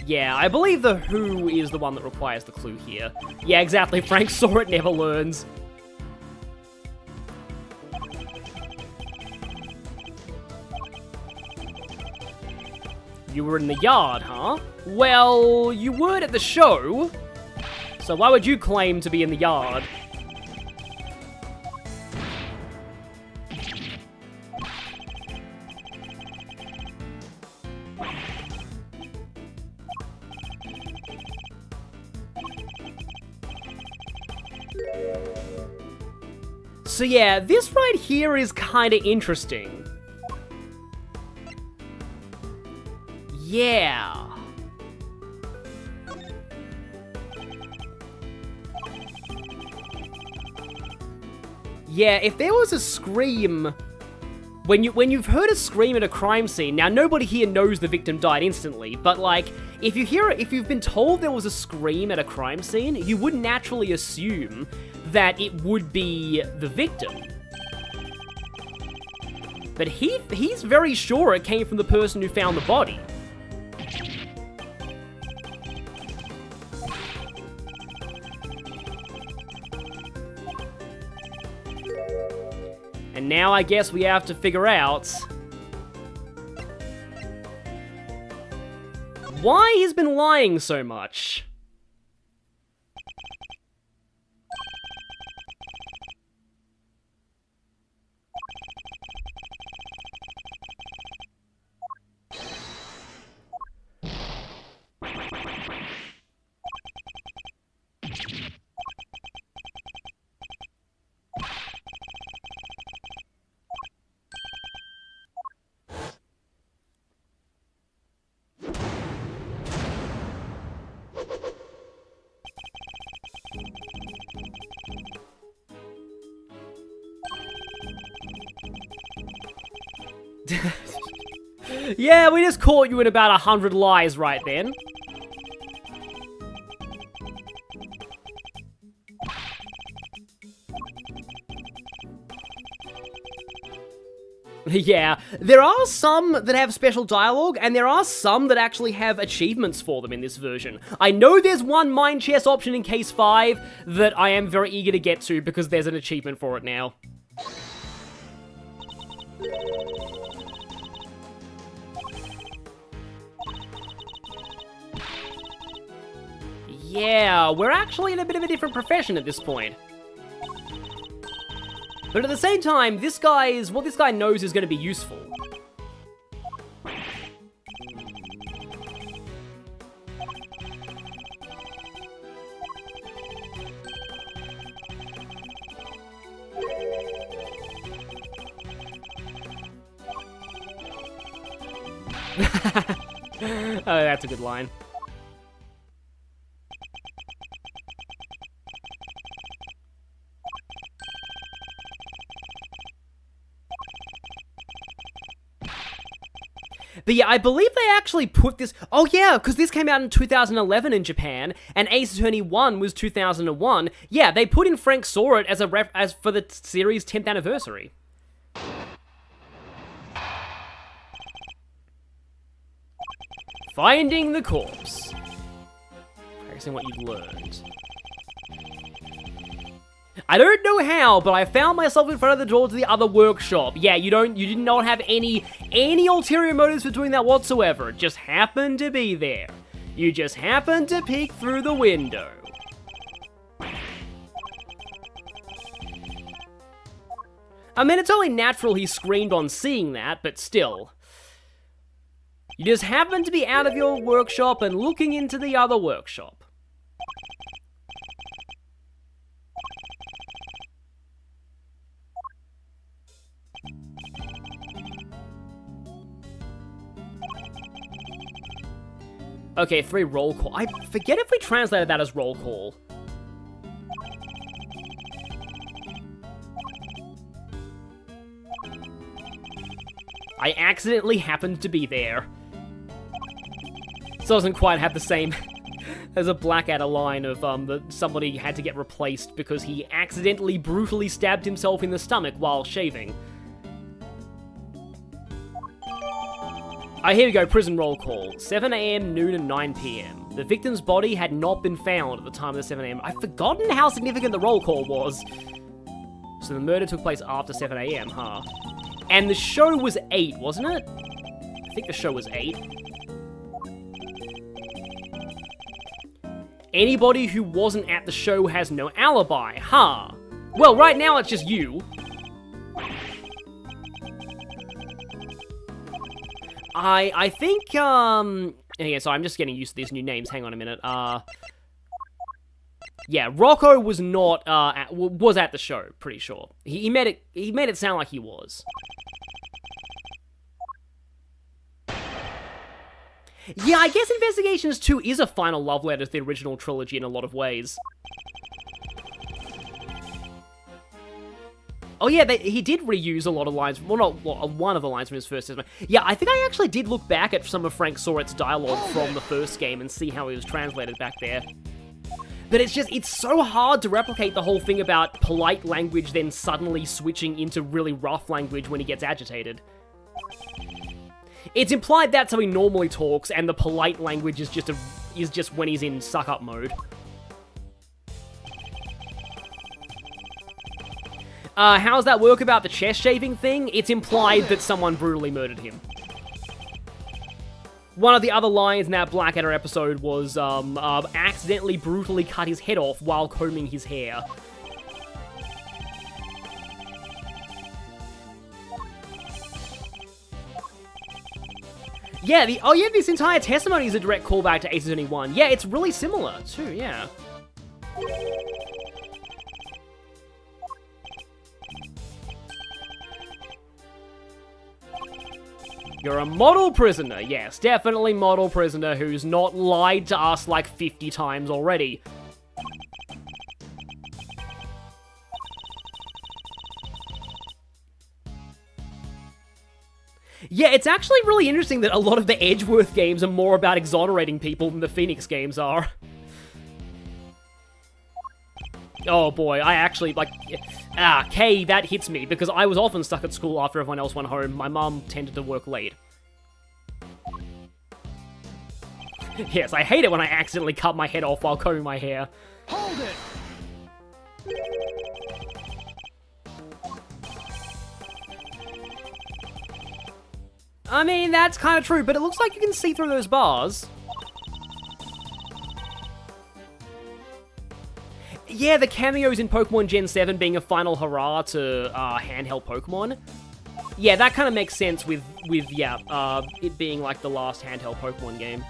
Yeah, I believe the who is the one that requires the clue here. Yeah, exactly, Frank saw it, never learns. You were in the yard, huh? Well, you weren't at the show, so why would you claim to be in the yard? So yeah, this right here is kind of interesting. Yeah. Yeah, if there was a scream... When you've heard a scream at a crime scene, now nobody here knows the victim died instantly, but like, if you've been told there was a scream at a crime scene, you would naturally assume that it would be the victim. But he's very sure it came from the person who found the body. And now I guess we have to figure out why he's been lying so much. Yeah, we just caught you in about 100 lies right then. Yeah, there are some that have special dialogue, and there are some that actually have achievements for them in this version. I know there's one mind chess option in Case 5 that I am very eager to get to because there's an achievement for it now. Yeah, we're actually in a bit of a different profession at this point. But at the same time, what this guy knows is going to be useful. Oh, that's a good line. But yeah, I believe they actually put this... Oh yeah, because this came out in 2011 in Japan, and Ace Attorney 1 was 2001. Yeah, they put in Frank Saw It as for the series' 10th anniversary. Finding the corpse. Practicing what you've learned. I don't know how, but I found myself in front of the door to the other workshop. Yeah, you did not have any ulterior motives for doing that whatsoever. It just happened to be there. You just happened to peek through the window. I mean, it's only natural he screamed on seeing that, but still. You just happened to be out of your workshop and looking into the other workshop. Okay, 3 roll call. I forget if we translated that as roll call. I accidentally happened to be there. So it doesn't quite have the same... There's a Blackadder line of that somebody had to get replaced because he accidentally brutally stabbed himself in the stomach while shaving. Here we go, prison roll call. 7 AM, noon, and 9 PM. The victim's body had not been found at the time of the 7 AM. I've forgotten how significant the roll call was. So the murder took place after 7 AM, huh? And the show was 8, wasn't it? I think the show was 8. Anybody who wasn't at the show has no alibi, huh? Well, right now it's just you. I think, yeah, so I'm just getting used to these new names. Hang on a minute. Yeah, Rocco was not, was at the show, pretty sure. He made it sound like he was. Yeah, I guess Investigations 2 is a final love letter to the original trilogy in a lot of ways. Oh yeah, he did reuse a lot of lines, well not one of the lines from his first season. Yeah, I think I actually did look back at some of Frank Saw It's dialogue from the first game and see how it was translated back there. But it's so hard to replicate the whole thing about polite language then suddenly switching into really rough language when he gets agitated. It's implied that's how he normally talks, and the polite language is just when he's in suck-up mode. How's that work about the chest shaving thing? It's implied that someone brutally murdered him. One of the other lines in that Blackadder episode was, accidentally brutally cut his head off while combing his hair. Yeah, this entire testimony is a direct callback to Ace Attorney 1. Yeah, it's really similar, too, yeah. You're a model prisoner, yes, definitely model prisoner who's not lied to us like 50 times already. Yeah, it's actually really interesting that a lot of the Edgeworth games are more about exonerating people than the Phoenix games are. Oh boy, I actually, Kay, that hits me, because I was often stuck at school after everyone else went home. My mum tended to work late. Yes, I hate it when I accidentally cut my head off while combing my hair. Hold it! I mean, that's kind of true, but it looks like you can see through those bars. Yeah, the cameos in Pokemon Gen 7 being a final hurrah to handheld Pokemon. Yeah, that kind of makes sense with it being like the last handheld Pokemon game.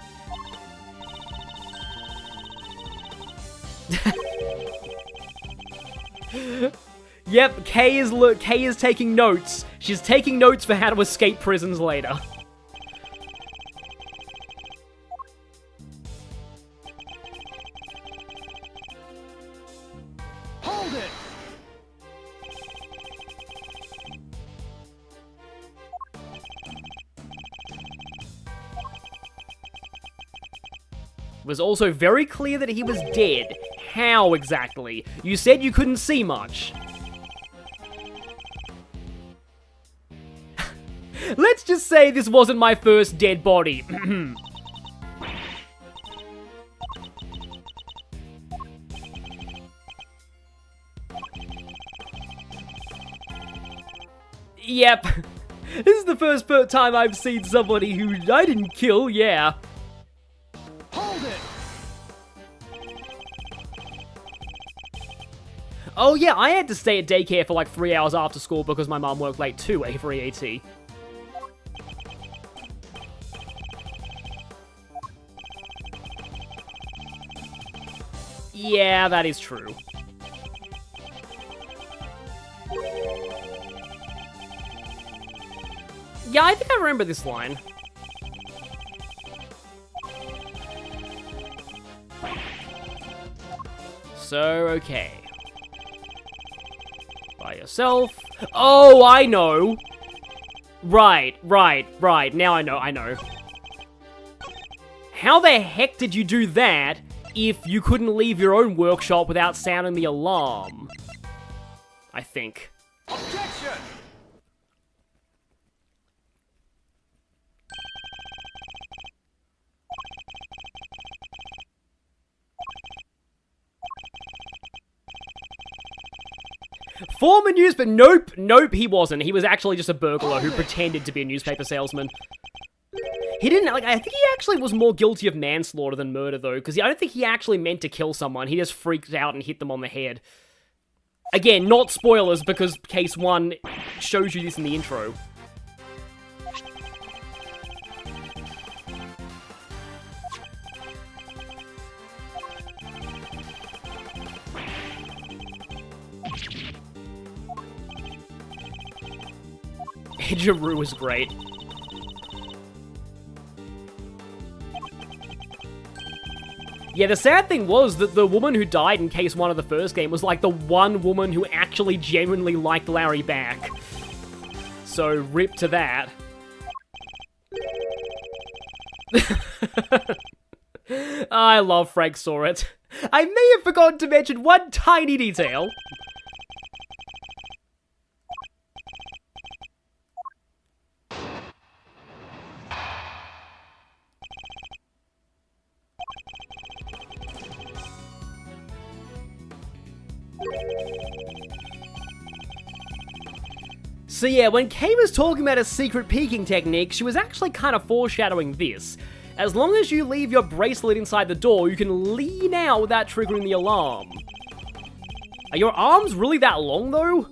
Yep, Kay is taking notes. She's taking notes for how to escape prisons later. Hold it! was also very clear that he was dead. How exactly? You said you couldn't see much. Let's just say this wasn't my first dead body. Yep. This is the first time I've seen somebody who I didn't kill, yeah. Hold it! Oh yeah, I had to stay at daycare for like 3 hours after school because my mom worked late too, for EAT. Yeah, that is true. Yeah, I think I remember this line. So, okay. By yourself. Oh, I know! Right. Now I know. How the heck did you do that if you couldn't leave your own workshop without sounding the alarm? I think. Objection! Former newspaper. Nope, he wasn't. He was actually just a burglar who pretended to be a newspaper salesman. He didn't, like, I think he actually was more guilty of manslaughter than murder, though, because I don't think he actually meant to kill someone. He just freaked out and hit them on the head. Again, not spoilers, because case 1 shows you this in the intro. Edgeroo was great. Yeah, the sad thing was that the woman who died in case 1 of the first game was like the one woman who actually genuinely liked Larry back. So, rip to that. I love Frank Saw It. I may have forgotten to mention one tiny detail. So yeah, when Kay was talking about a secret peeking technique, she was actually kind of foreshadowing this. As long as you leave your bracelet inside the door, you can lean out without triggering the alarm. Are your arms really that long, though?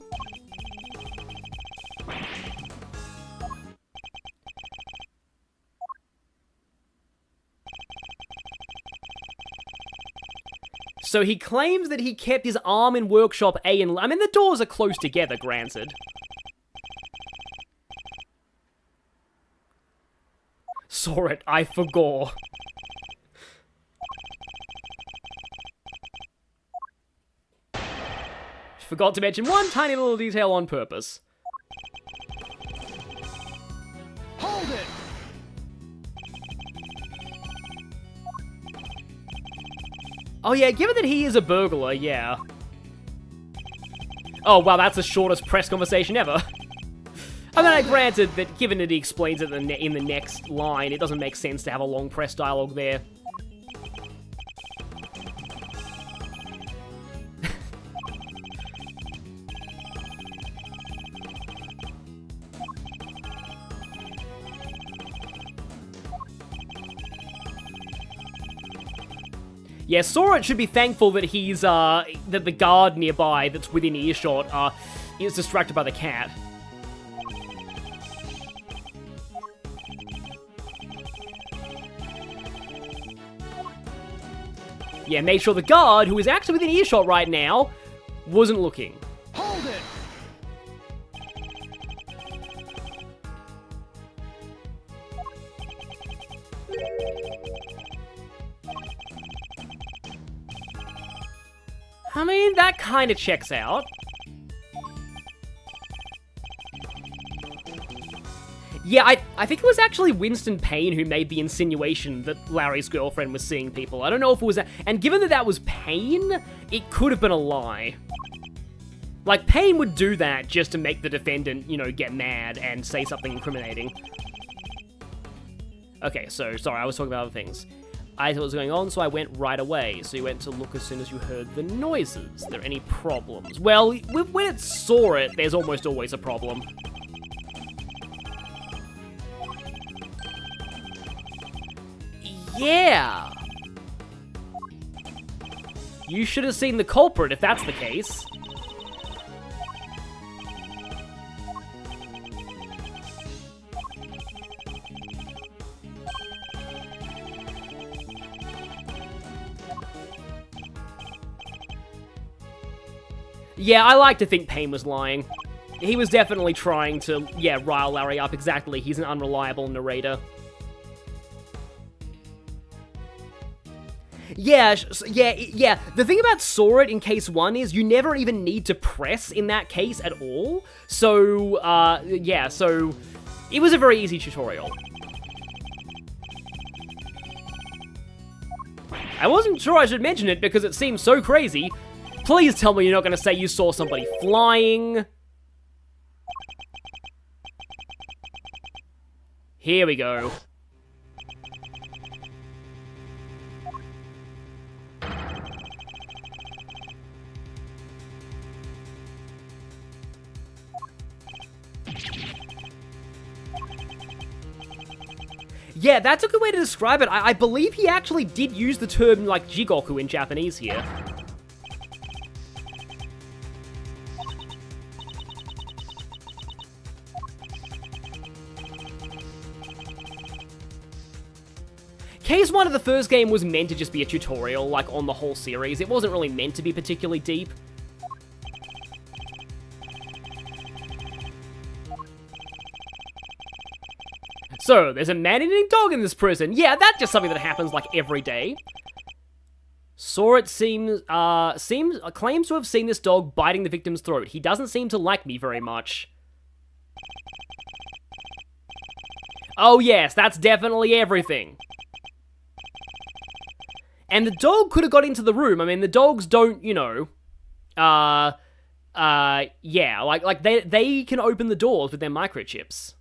So he claims that he kept his arm in workshop A and... I mean, the doors are close together, granted. Saw it, I forgot. Forgot to mention one tiny little detail on purpose. Hold it! Oh yeah, given that he is a burglar, yeah. Oh wow, that's the shortest press conversation ever. I mean, granted that given that he explains it in the next line, it doesn't make sense to have a long press dialogue there. Yeah, Sora should be thankful that he's, that the guard nearby that's within earshot, is distracted by the cat. Yeah, make sure the guard, who is actually within earshot right now, wasn't looking. Hold it! I mean, that kind of checks out. Yeah, I think it was actually Winston Payne who made the insinuation that Larry's girlfriend was seeing people. I don't know if it was that. And given that that was Payne, it could have been a lie. Like, Payne would do that just to make the defendant, you know, get mad and say something incriminating. Okay, so, sorry, I was talking about other things. I thought what was going on, so I went right away. So you went to look as soon as you heard the noises. Are there any problems? Well, when it saw it, there's almost always a problem. Yeah! You should have seen the culprit if that's the case. Yeah, I like to think Payne was lying. He was definitely trying to, yeah, rile Larry up, exactly. He's an unreliable narrator. Yeah. The thing about Saw It in case 1 is you never even need to press in that case at all. So, yeah, so it was a very easy tutorial. I wasn't sure I should mention it because it seems so crazy. Please tell me you're not going to say you saw somebody flying. Here we go. Yeah, that's a good way to describe it. I believe he actually did use the term, like, jigoku in Japanese here. Case 1 of the first game was meant to just be a tutorial, like, on the whole series. It wasn't really meant to be particularly deep. So, there's a man-eating dog in this prison. Yeah, that's just something that happens, like, every day. Saw It claims to have seen this dog biting the victim's throat. He doesn't seem to like me very much. Oh yes, that's definitely everything. And the dog could have got into the room. I mean, the dogs don't, you know, yeah, like they can open the doors with their microchips.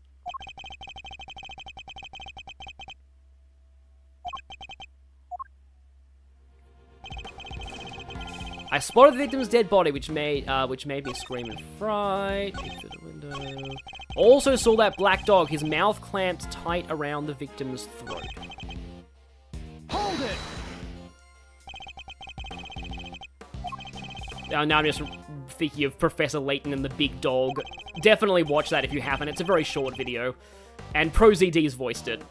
I spotted the victim's dead body, which made me scream in fright. Through the window. Also saw that black dog, his mouth clamped tight around the victim's throat. Hold it! Now I'm just thinking of Professor Layton and the big dog. Definitely watch that if you haven't. It's a very short video. And ProZD's voiced it.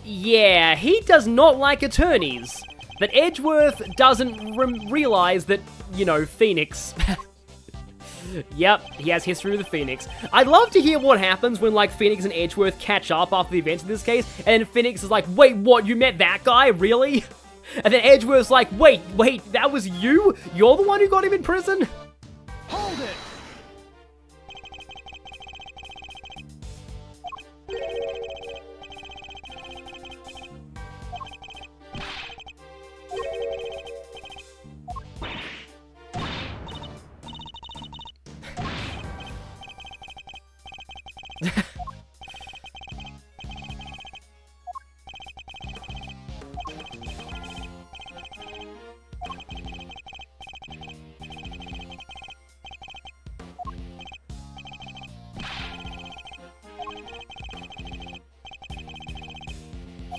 Yeah, he does not like attorneys. But Edgeworth doesn't realize that, you know, Phoenix... Yep, he has history with the Phoenix. I'd love to hear what happens when, like, Phoenix and Edgeworth catch up after the events in this case, and Phoenix is like, wait, what, you met that guy? Really? And then Edgeworth's like, wait, that was you? You're the one who got him in prison? Hold it!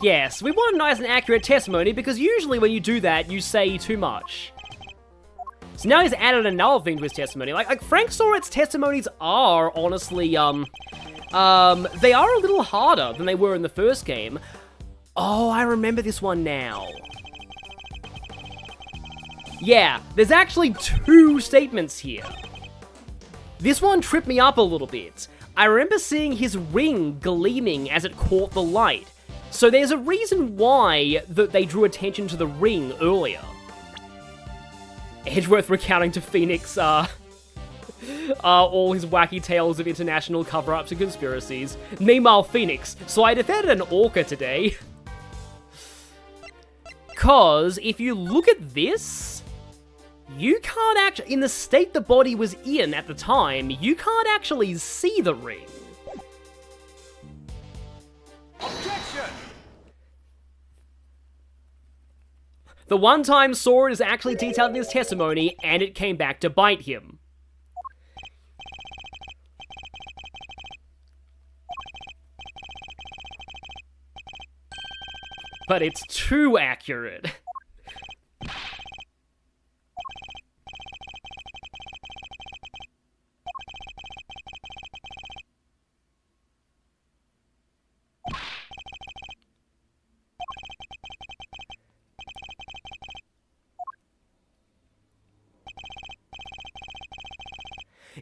Yes, we want a nice and accurate testimony because usually when you do that, you say too much. So now he's added another thing to his testimony. Like Frank Sorrett's testimonies are honestly, they are a little harder than they were in the first game. Oh, I remember this one now. Yeah, there's actually 2 statements here. This one tripped me up a little bit. I remember seeing his ring gleaming as it caught the light. So there's a reason why that they drew attention to the ring earlier. Edgeworth recounting to Phoenix, all his wacky tales of international cover-ups and conspiracies. Meanwhile, Phoenix, so I defended an orca today. Cause, if you look at this, you can't actually, in the state the body was in at the time, you can't actually see the ring. Objection! The one time saw it is actually detailed in his testimony, and it came back to bite him. But it's too accurate.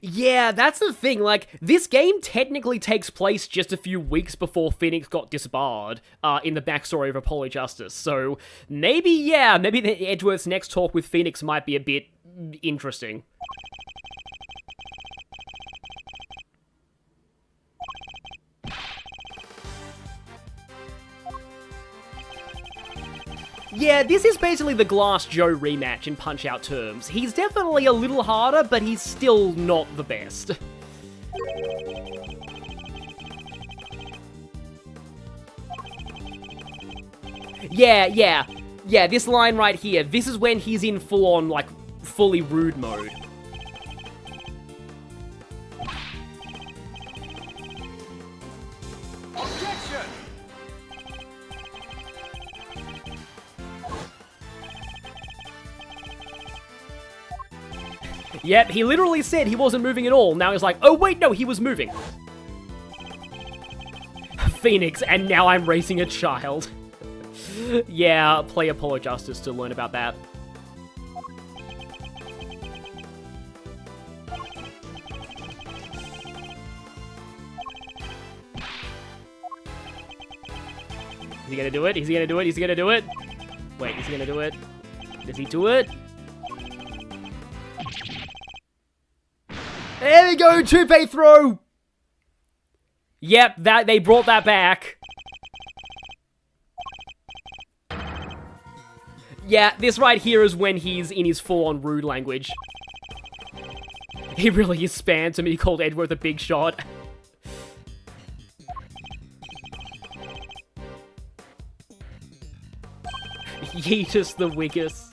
Yeah, that's the thing, like, this game technically takes place just a few weeks before Phoenix got disbarred, in the backstory of Apollo Justice, so maybe, yeah, maybe the Edgeworth's next talk with Phoenix might be a bit interesting. Yeah, this is basically the Glass Joe rematch in Punch-Out terms. He's definitely a little harder, but he's still not the best. Yeah, this line right here, this is when he's in full-on, like, fully rude mode. Yep, he literally said he wasn't moving at all. Now he's like, oh wait, no, he was moving. Phoenix, and now I'm raising a child. Yeah, play Apollo Justice to learn about that. Is he gonna do it? Is he gonna do it? Is he gonna do it? Wait, is he gonna do it? Does he do it? There we go, toupee throw! Yep, that they brought that back. Yeah, this right here is when he's in his full-on rude language. He really is spanned to me, called Edgeworth a big shot. Yeetus the Wiggus.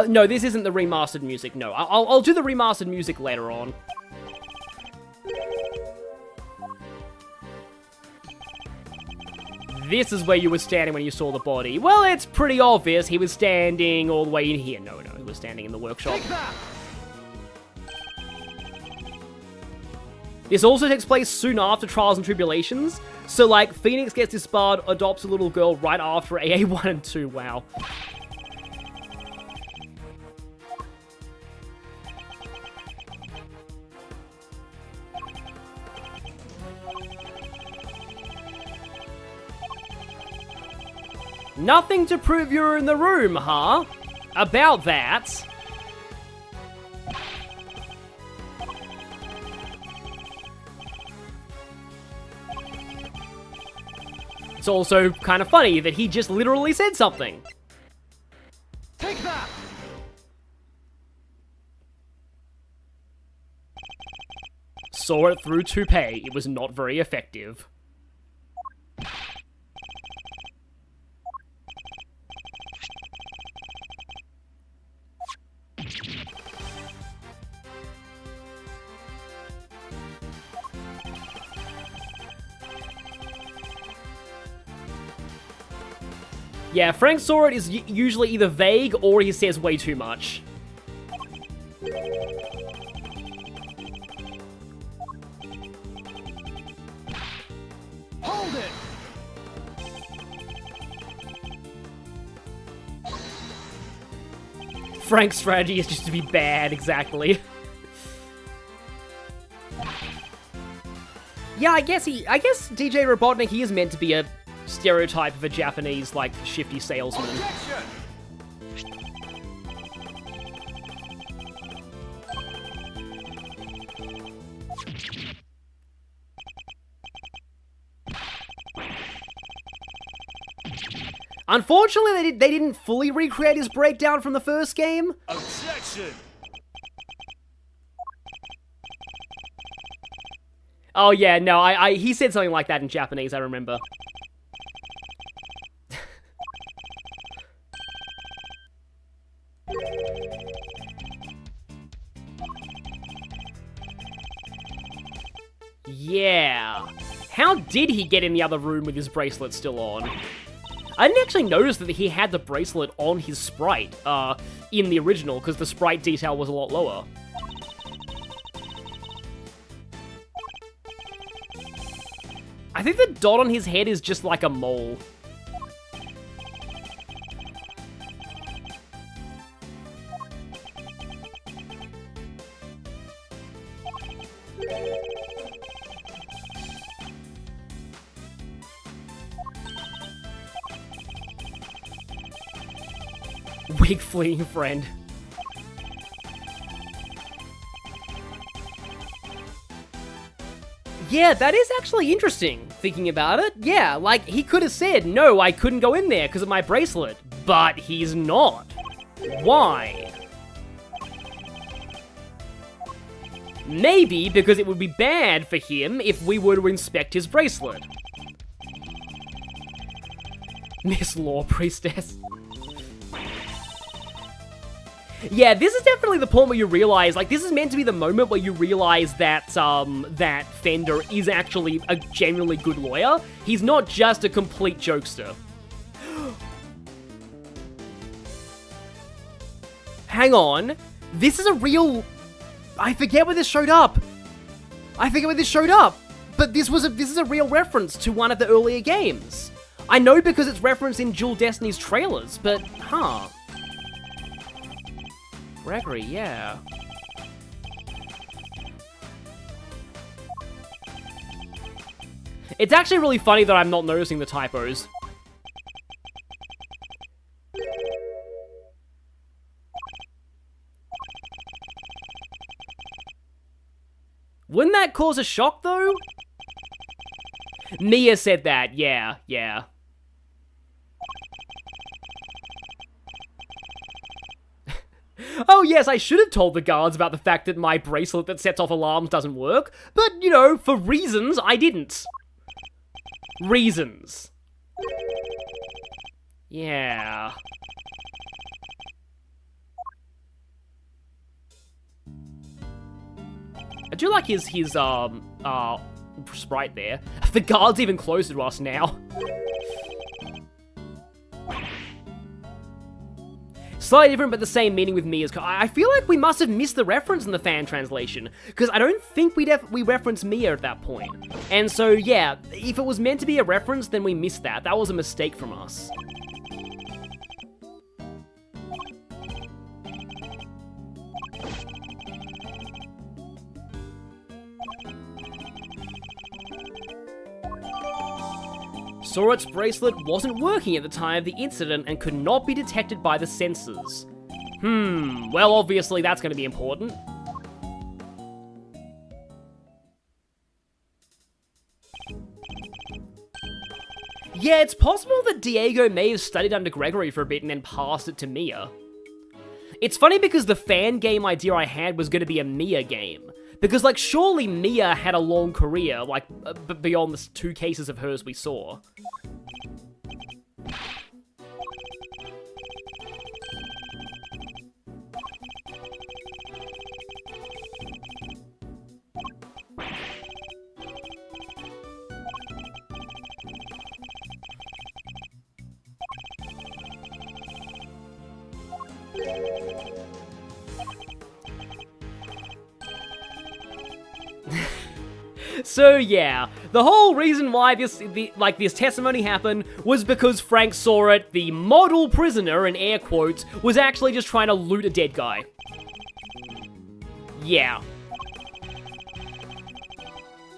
No, this isn't the remastered music, no. I'll do the remastered music later on. This is where you were standing when you saw the body. Well, it's pretty obvious. He was standing all the way in here. No, he was standing in the workshop. This also takes place soon after Trials and Tribulations. So, like, Phoenix gets disbarred, adopts a little girl right after AA1 and 2. Wow. Nothing to prove you're in the room, huh? About that. It's also kind of funny that he just literally said something. Take that! Saw it through toupee. It was not very effective. Yeah, Frank saw it is usually either vague or he says way too much. Hold it! Frank's strategy is just to be bad, exactly. Yeah, I guess DJ Robotnik, he is meant to be a stereotype of a Japanese, like, shifty salesman. Objection! Unfortunately, they didn't fully recreate his breakdown from the first game. Objection! Oh yeah, no, he said something like that in Japanese, I remember. Yeah. How did he get in the other room with his bracelet still on? I didn't actually notice that he had the bracelet on his sprite, in the original, because the sprite detail was a lot lower. I think the dot on his head is just like a mole. Weak fleeing friend. Yeah, that is actually interesting, thinking about it. Yeah, like, he could have said, no, I couldn't go in there because of my bracelet. But he's not. Why? Maybe because it would be bad for him if we were to inspect his bracelet. Miss Law Priestess. Yeah, this is definitely the point where you realize, like, this is meant to be the moment where you realize that, that Fender is actually a genuinely good lawyer. He's not just a complete jokester. Hang on. This is a real... I forget where this showed up. But this is a real reference to one of the earlier games. I know because it's referenced in Dual Destiny's trailers, but, huh. Gregory, yeah. It's actually really funny that I'm not noticing the typos. Wouldn't that cause a shock, though? Mia said that, yeah. Oh yes, I should have told the guards about the fact that my bracelet that sets off alarms doesn't work, but, you know, for reasons, I didn't. Reasons. Yeah. I do like his sprite there. The guard's even closer to us now. Slightly different, but the same meaning with Mia's. I feel like we must have missed the reference in the fan translation, because I don't think we referenced Mia at that point. And so, yeah, if it was meant to be a reference, then we missed that. That was a mistake from us. Soret's bracelet wasn't working at the time of the incident and could not be detected by the sensors. Well, obviously that's going to be important. Yeah, it's possible that Diego may have studied under Gregory for a bit and then passed it to Mia. It's funny because the fan game idea I had was going to be a Mia game. Because, like, surely Mia had a long career, like, beyond the 2 cases of hers we saw. So yeah, The whole reason why this testimony happened was because Frank saw it, the model prisoner, in air quotes, was actually just trying to loot a dead guy. Yeah.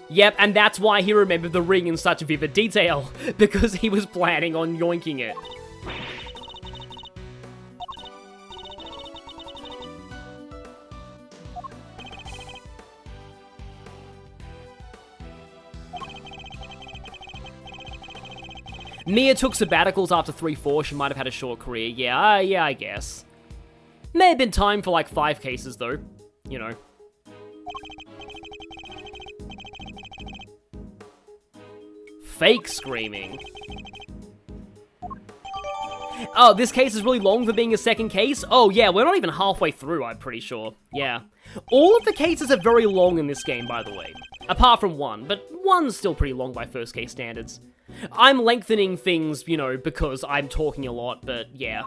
Yep, and that's why he remembered the ring in such vivid detail, because he was planning on yoinking it. Mia took sabbaticals after 3-4, she might have had a short career. Yeah, I guess. May have been time for like 5 cases though, you know. Fake screaming. Oh, this case is really long for being a second case? Oh yeah, we're not even halfway through, I'm pretty sure. Yeah. All of the cases are very long in this game, by the way. Apart from one, but one's still pretty long by first case standards. I'm lengthening things, you know, because I'm talking a lot, but yeah.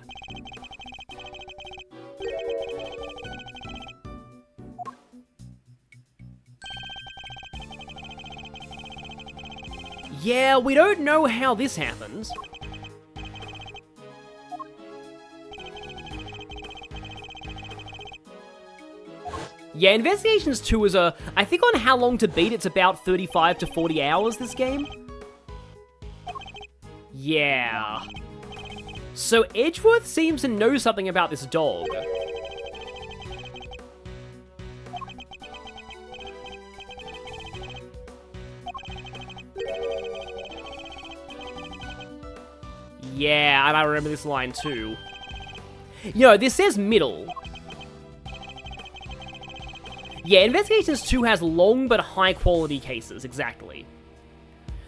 Yeah, we don't know how this happens. Yeah, Investigations 2 is I think on how long to beat, it's about 35 to 40 hours, this game. Yeah. So Edgeworth seems to know something about this dog. Yeah, and I remember this line too. You know, this says middle. Yeah, Investigations 2 has long but high quality cases, exactly.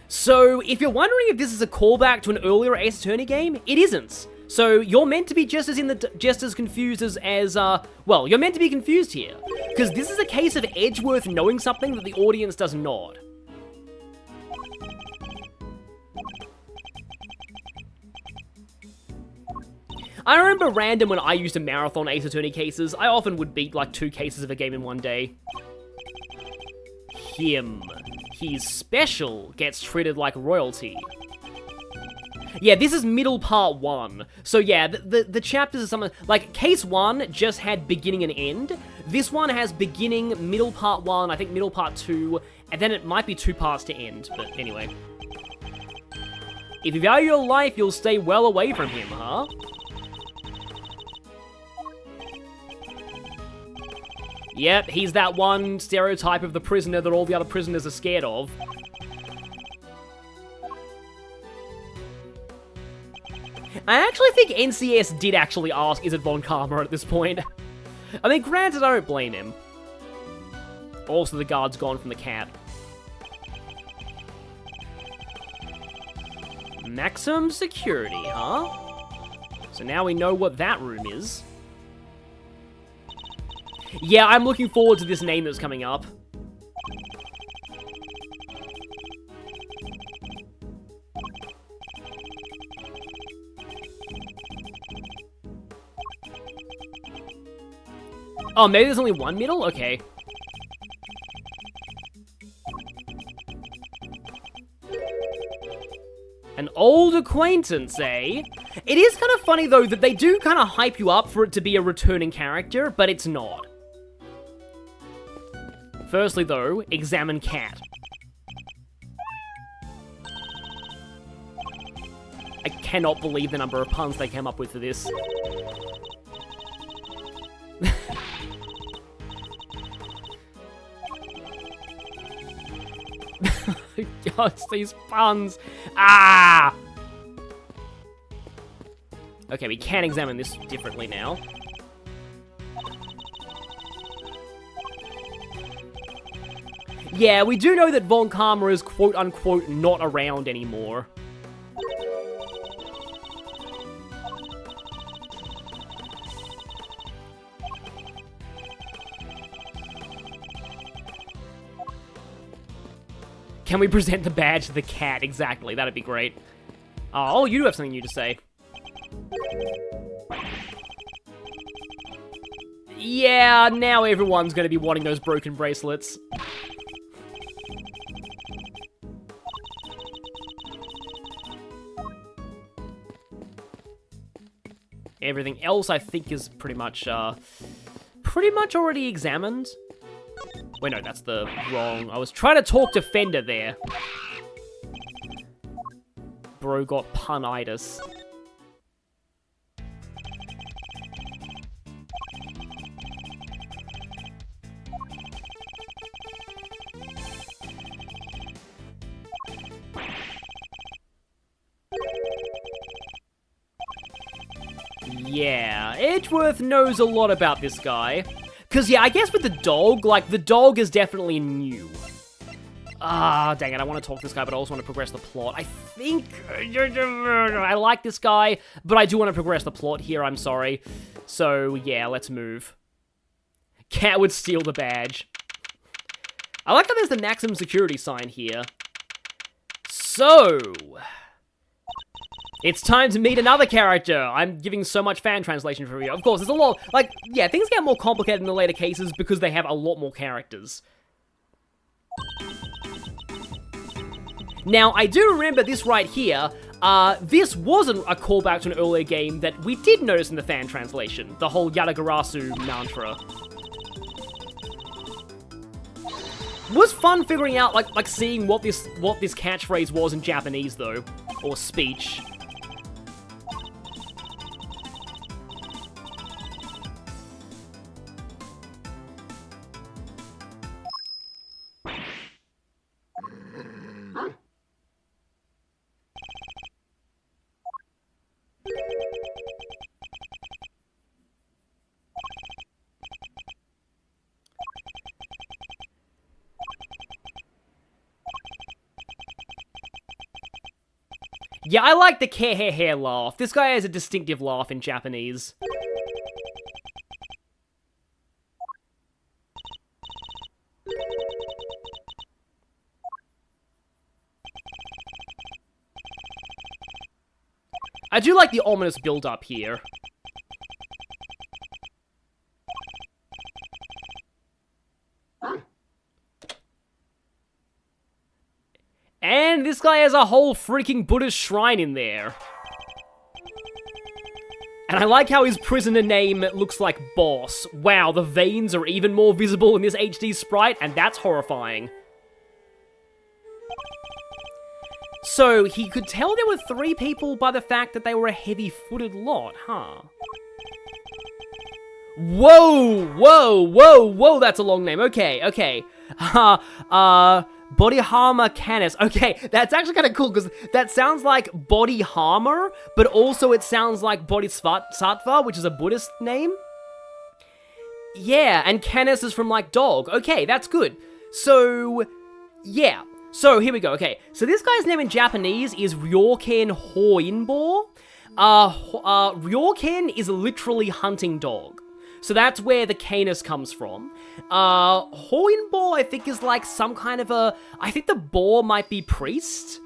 So, if you're wondering if this is a callback to an earlier Ace Attorney game, it isn't. So, you're meant to be just as confused as well, you're meant to be confused here. Because this is a case of Edgeworth knowing something that the audience does not. I remember random when I used to marathon Ace Attorney cases, I often would beat like 2 cases of a game in one day. Him. He's special, gets treated like royalty. Yeah, this is middle part 1. So yeah, the chapters are something, like case 1 just had beginning and end. This one has beginning, middle part 1, I think middle part 2, and then it might be 2 parts to end, but anyway. If you value your life, you'll stay well away from him, huh? Yep, he's that one stereotype of the prisoner that all the other prisoners are scared of. I actually think NCS did actually ask, is it Von Karma at this point? I mean, granted, I don't blame him. Also, the guard's gone from the cat. Maximum security, huh? So now we know what that room is. Yeah, I'm looking forward to this name that's coming up. Oh, maybe there's only one middle? Okay. An old acquaintance, eh? It is kind of funny, though, that they do kind of hype you up for it to be a returning character, but it's not. Firstly, though, examine cat. I cannot believe the number of puns they came up with for this. God, these puns. Ah! Okay, we can examine this differently now. Yeah, we do know that Von Karma is quote-unquote not around anymore. Can we present the badge to the cat? Exactly, that'd be great. Oh, you do have something new to say. Yeah, now everyone's gonna be wanting those broken bracelets. Everything else, I think, is pretty much already examined. Wait, no, that's the wrong... I was trying to talk to Fender there. Bro got punitis. Yeah, Edgeworth knows a lot about this guy. Because, yeah, I guess with the dog, like, the dog is definitely new. Ah, dang it, I want to talk to this guy, but I also want to progress the plot. I think... I like this guy, but I do want to progress the plot here, I'm sorry. So, yeah, let's move. Cat would steal the badge. I like that there's the maximum security sign here. So... it's time to meet another character. I'm giving so much fan translation for you. Of course, there's a lot... like, yeah, things get more complicated in the later cases because they have a lot more characters. Now, I do remember this right here. This wasn't a callback to an earlier game that we did notice in the fan translation. The whole Yadagarasu mantra. It was fun figuring out, like seeing what this catchphrase was in Japanese, though. Or speech. Yeah, I like the kehehe laugh. This guy has a distinctive laugh in Japanese. I do like the ominous build-up here. And this guy has a whole freaking Buddhist shrine in there. And I like how his prisoner name looks like Boss. Wow, the veins are even more visible in this HD sprite, and that's horrifying. So, he could tell there were 3 people by the fact that they were a heavy-footed lot, huh? Whoa, whoa, whoa, whoa, that's a long name. Okay, okay. Bodhihama Canis. Okay, that's actually kind of cool, because that sounds like Bodhihama, but also it sounds like Bodhisattva, which is a Buddhist name. Yeah, and Canis is from, like, dog. Okay, that's good. So, yeah. So, here we go. Okay, so this guy's name in Japanese is Ryoken Hoinbo. Ryoken is literally hunting dog. So that's where the canis comes from. Hoinbo, I think, is like some kind of a... I think the boar might be priest.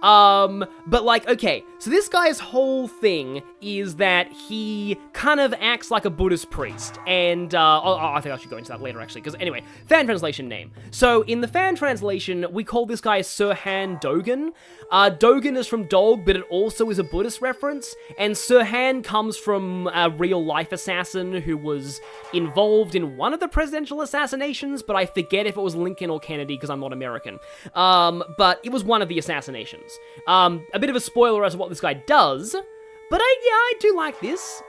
But like, okay, so this guy's whole thing is that he kind of acts like a Buddhist priest, and, I think I should go into that later, actually, because anyway, fan translation name. So, in the fan translation, we call this guy Sirhan Dogen. Dogen is from dog, but it also is a Buddhist reference, and Sirhan comes from a real-life assassin who was involved in one of the presidential assassinations, but I forget if it was Lincoln or Kennedy, because I'm not American. But it was one of the assassinations. A bit of a spoiler as to what this guy does, but I do like this.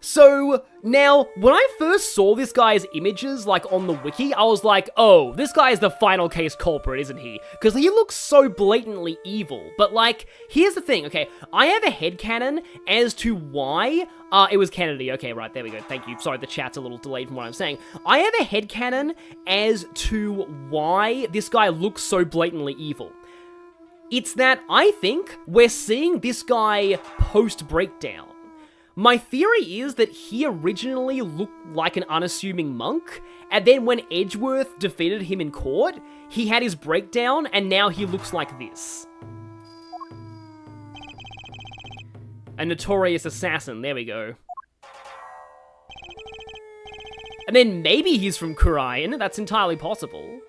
So, now, when I first saw this guy's images, like, on the wiki, I was like, oh, this guy is the final case culprit, isn't he? Because he looks so blatantly evil. But, like, here's the thing, okay? I have a headcanon as to why... it was Kennedy. Okay, right, there we go. Thank you. Sorry, the chat's a little delayed from what I'm saying. I have a headcanon as to why this guy looks so blatantly evil. It's that I think we're seeing this guy post-breakdown. My theory is that he originally looked like an unassuming monk, and then when Edgeworth defeated him in court, he had his breakdown, and now he looks like this. A notorious assassin, there we go. And then maybe he's from Kurian, that's entirely possible.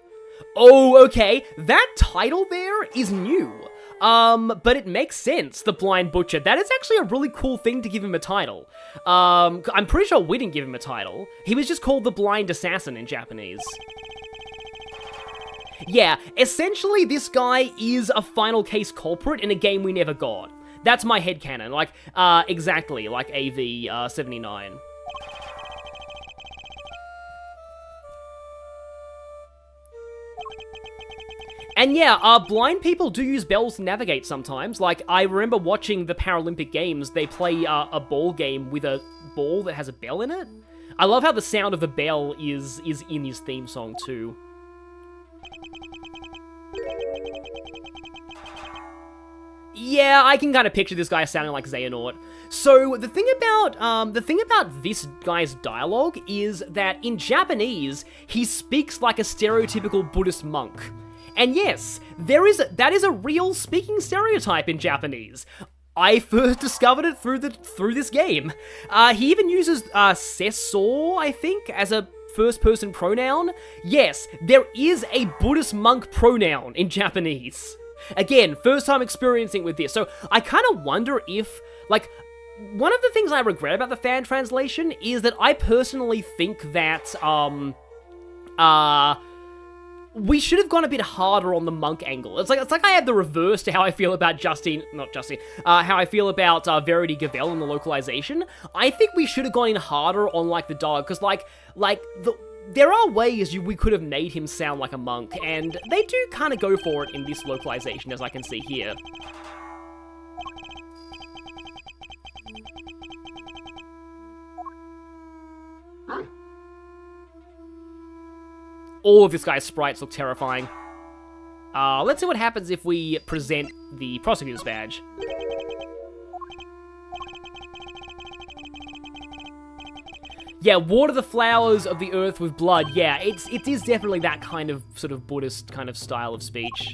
Oh, okay. That title there is new. But it makes sense, the Blind Butcher. That is actually a really cool thing to give him a title. I'm pretty sure we didn't give him a title. He was just called the Blind Assassin in Japanese. Yeah, essentially this guy is a final case culprit in a game we never got. That's my headcanon, like, exactly, like AV, 79. And yeah, blind people do use bells to navigate sometimes. Like, I remember watching the Paralympic Games, they play a ball game with a ball that has a bell in it. I love how the sound of the bell is in his theme song too. Yeah, I can kind of picture this guy sounding like Xehanort. So the thing about this guy's dialogue is that in Japanese, he speaks like a stereotypical Buddhist monk. And yes, that is a real speaking stereotype in Japanese. I first discovered it through this game. He even uses sesso, I think, as a first-person pronoun. Yes, there is a Buddhist monk pronoun in Japanese. Again, first time experiencing with this, so I kind of wonder if, like, one of the things I regret about the fan translation is that I personally think that, we should have gone a bit harder on the monk angle. It's like I had the reverse to how I feel about how I feel about Verity Gavel in the localization. I think we should have gone in harder on, like, the dog, because, there are ways we could have made him sound like a monk, and they do kind of go for it in this localization, as I can see here. All of this guy's sprites look terrifying. Let's see what happens if we present the prosecutor's badge. Yeah, water the flowers of the earth with blood. Yeah, it is definitely that kind of sort of Buddhist kind of style of speech.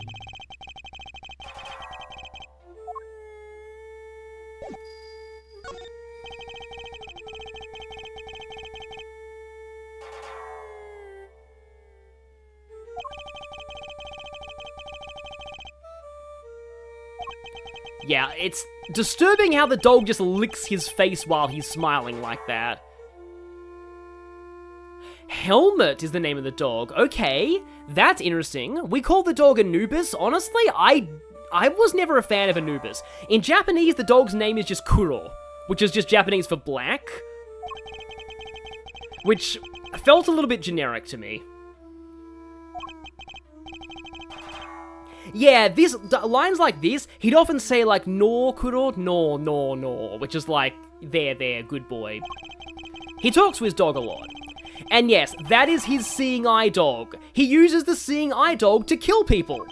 Yeah, it's disturbing how the dog just licks his face while he's smiling like that. Helmet is the name of the dog. Okay, that's interesting. We call the dog Anubis. Honestly, I was never a fan of Anubis. In Japanese, the dog's name is just Kuro, which is just Japanese for black, which felt a little bit generic to me. Yeah, lines like this, he'd often say, like, no, Kuro, no, which is like, there, good boy. He talks to his dog a lot. And yes, that is his seeing eye dog. He uses the seeing eye dog to kill people.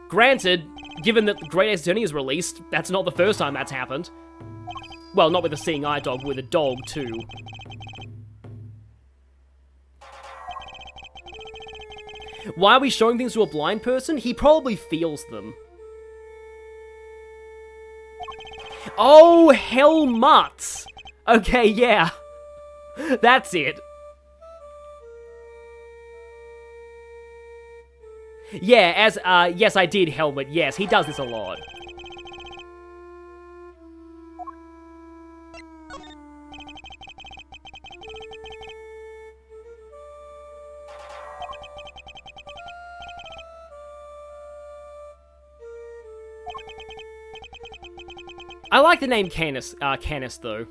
Granted, given that the Great Ace Attorney is released, that's not the first time that's happened. Well, not with a seeing eye dog, with a dog too. Why are we showing things to a blind person? He probably feels them. Oh, helmut! Okay, yeah. That's it. Yeah, yes, I did, helmet. Yes, he does this a lot. I like the name Canis, though.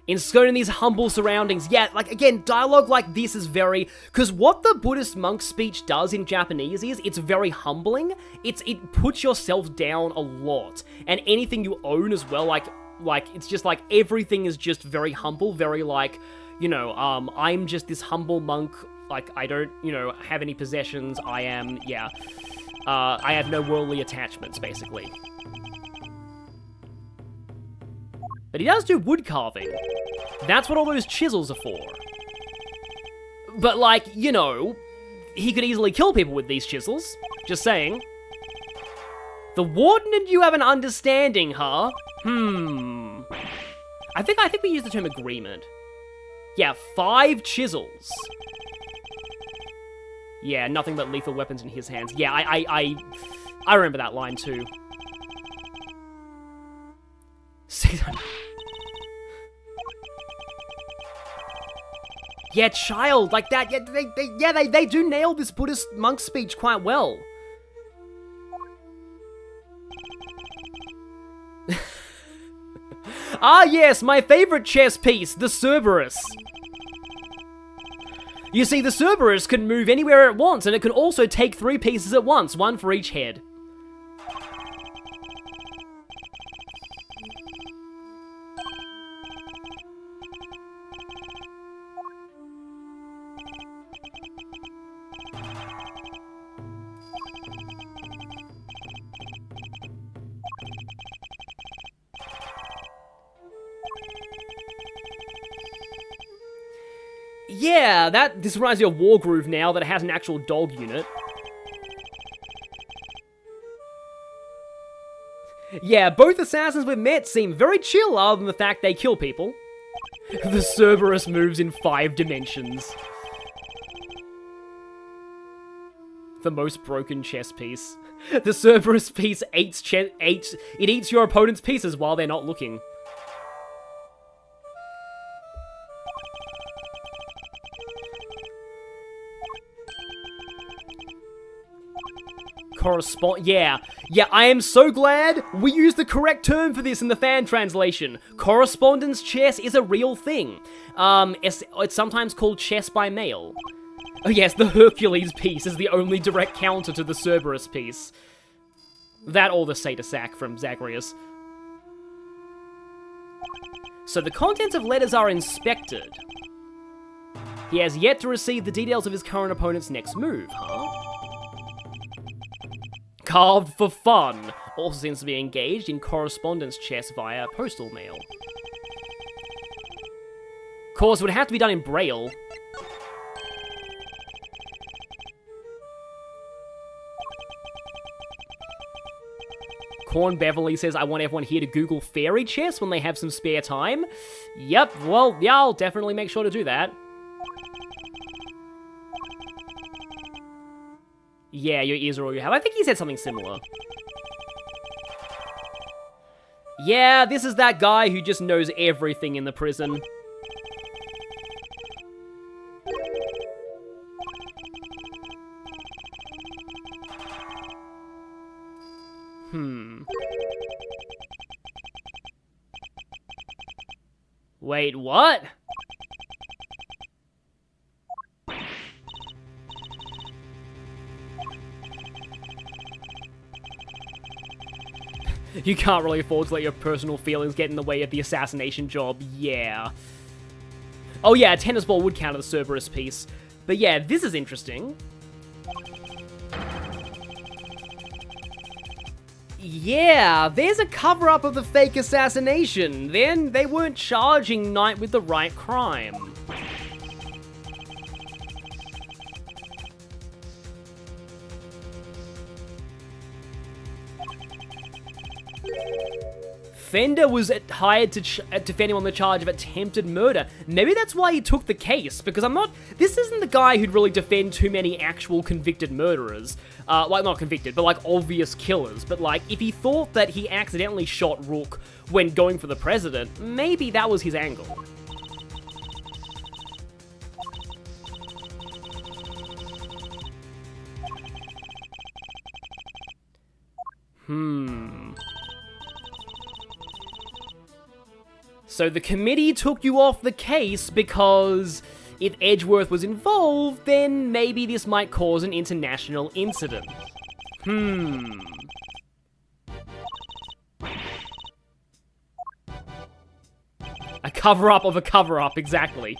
Ensconced in these humble surroundings. Yeah, like, again, dialogue like this is very... Because what the Buddhist monk speech does in Japanese is, it's very humbling. It puts yourself down a lot. And anything you own as well, like, it's just like, everything is just very humble, very like, you know, I'm just this humble monk, like, I don't, you know, have any possessions, I am, yeah. I have no worldly attachments, basically. But he does do wood carving. That's what all those chisels are for. But, like, you know, he could easily kill people with these chisels. Just saying. The warden and you have an understanding, huh? I think we use the term agreement. Yeah, 5 chisels. Yeah, nothing but lethal weapons in his hands. Yeah, I remember that line too. Yeah, child, like that. Yeah, they do nail this Buddhist monk speech quite well. Ah, yes, my favorite chess piece, the Cerberus. You see, the Cerberus can move anywhere it wants, and it can also take 3 pieces at once, 1 for each head. Yeah, this reminds me of Wargroove now that it has an actual dog unit. Yeah, both assassins we've met seem very chill other than the fact they kill people. The Cerberus moves in 5 dimensions. The most broken chess piece. The Cerberus piece it eats your opponent's pieces while they're not looking. Yeah, I am so glad we used the correct term for this in the fan translation. Correspondence chess is a real thing. It's sometimes called chess by mail. Oh yes, the Hercules piece is the only direct counter to the Cerberus piece. That or the Satyr Sack from Zagreus. So the contents of letters are inspected. He has yet to receive the details of his current opponent's next move, huh? Carved for fun. Also seems to be engaged in correspondence chess via postal mail. Of course, it would have to be done in Braille. Corn Beverly says, I want everyone here to Google fairy chess when they have some spare time. Yep, well, yeah, I'll definitely make sure to do that. Yeah, your ears are all you have. I think he said something similar. Yeah, this is that guy who just knows everything in the prison. Wait, what? You can't really afford to let your personal feelings get in the way of the assassination job, yeah. Oh yeah, a tennis ball would count as the Cerberus piece. But yeah, this is interesting. Yeah, there's a cover-up of the fake assassination. Then they weren't charging Knight with the right crime. Fender was hired to defend him on the charge of attempted murder. Maybe that's why he took the case, because this isn't the guy who'd really defend too many actual convicted murderers. Like, not convicted, but like obvious killers. But like, if he thought that he accidentally shot Rook when going for the president, maybe that was his angle. So the committee took you off the case because if Edgeworth was involved, then maybe this might cause an international incident. A cover-up of a cover-up, exactly.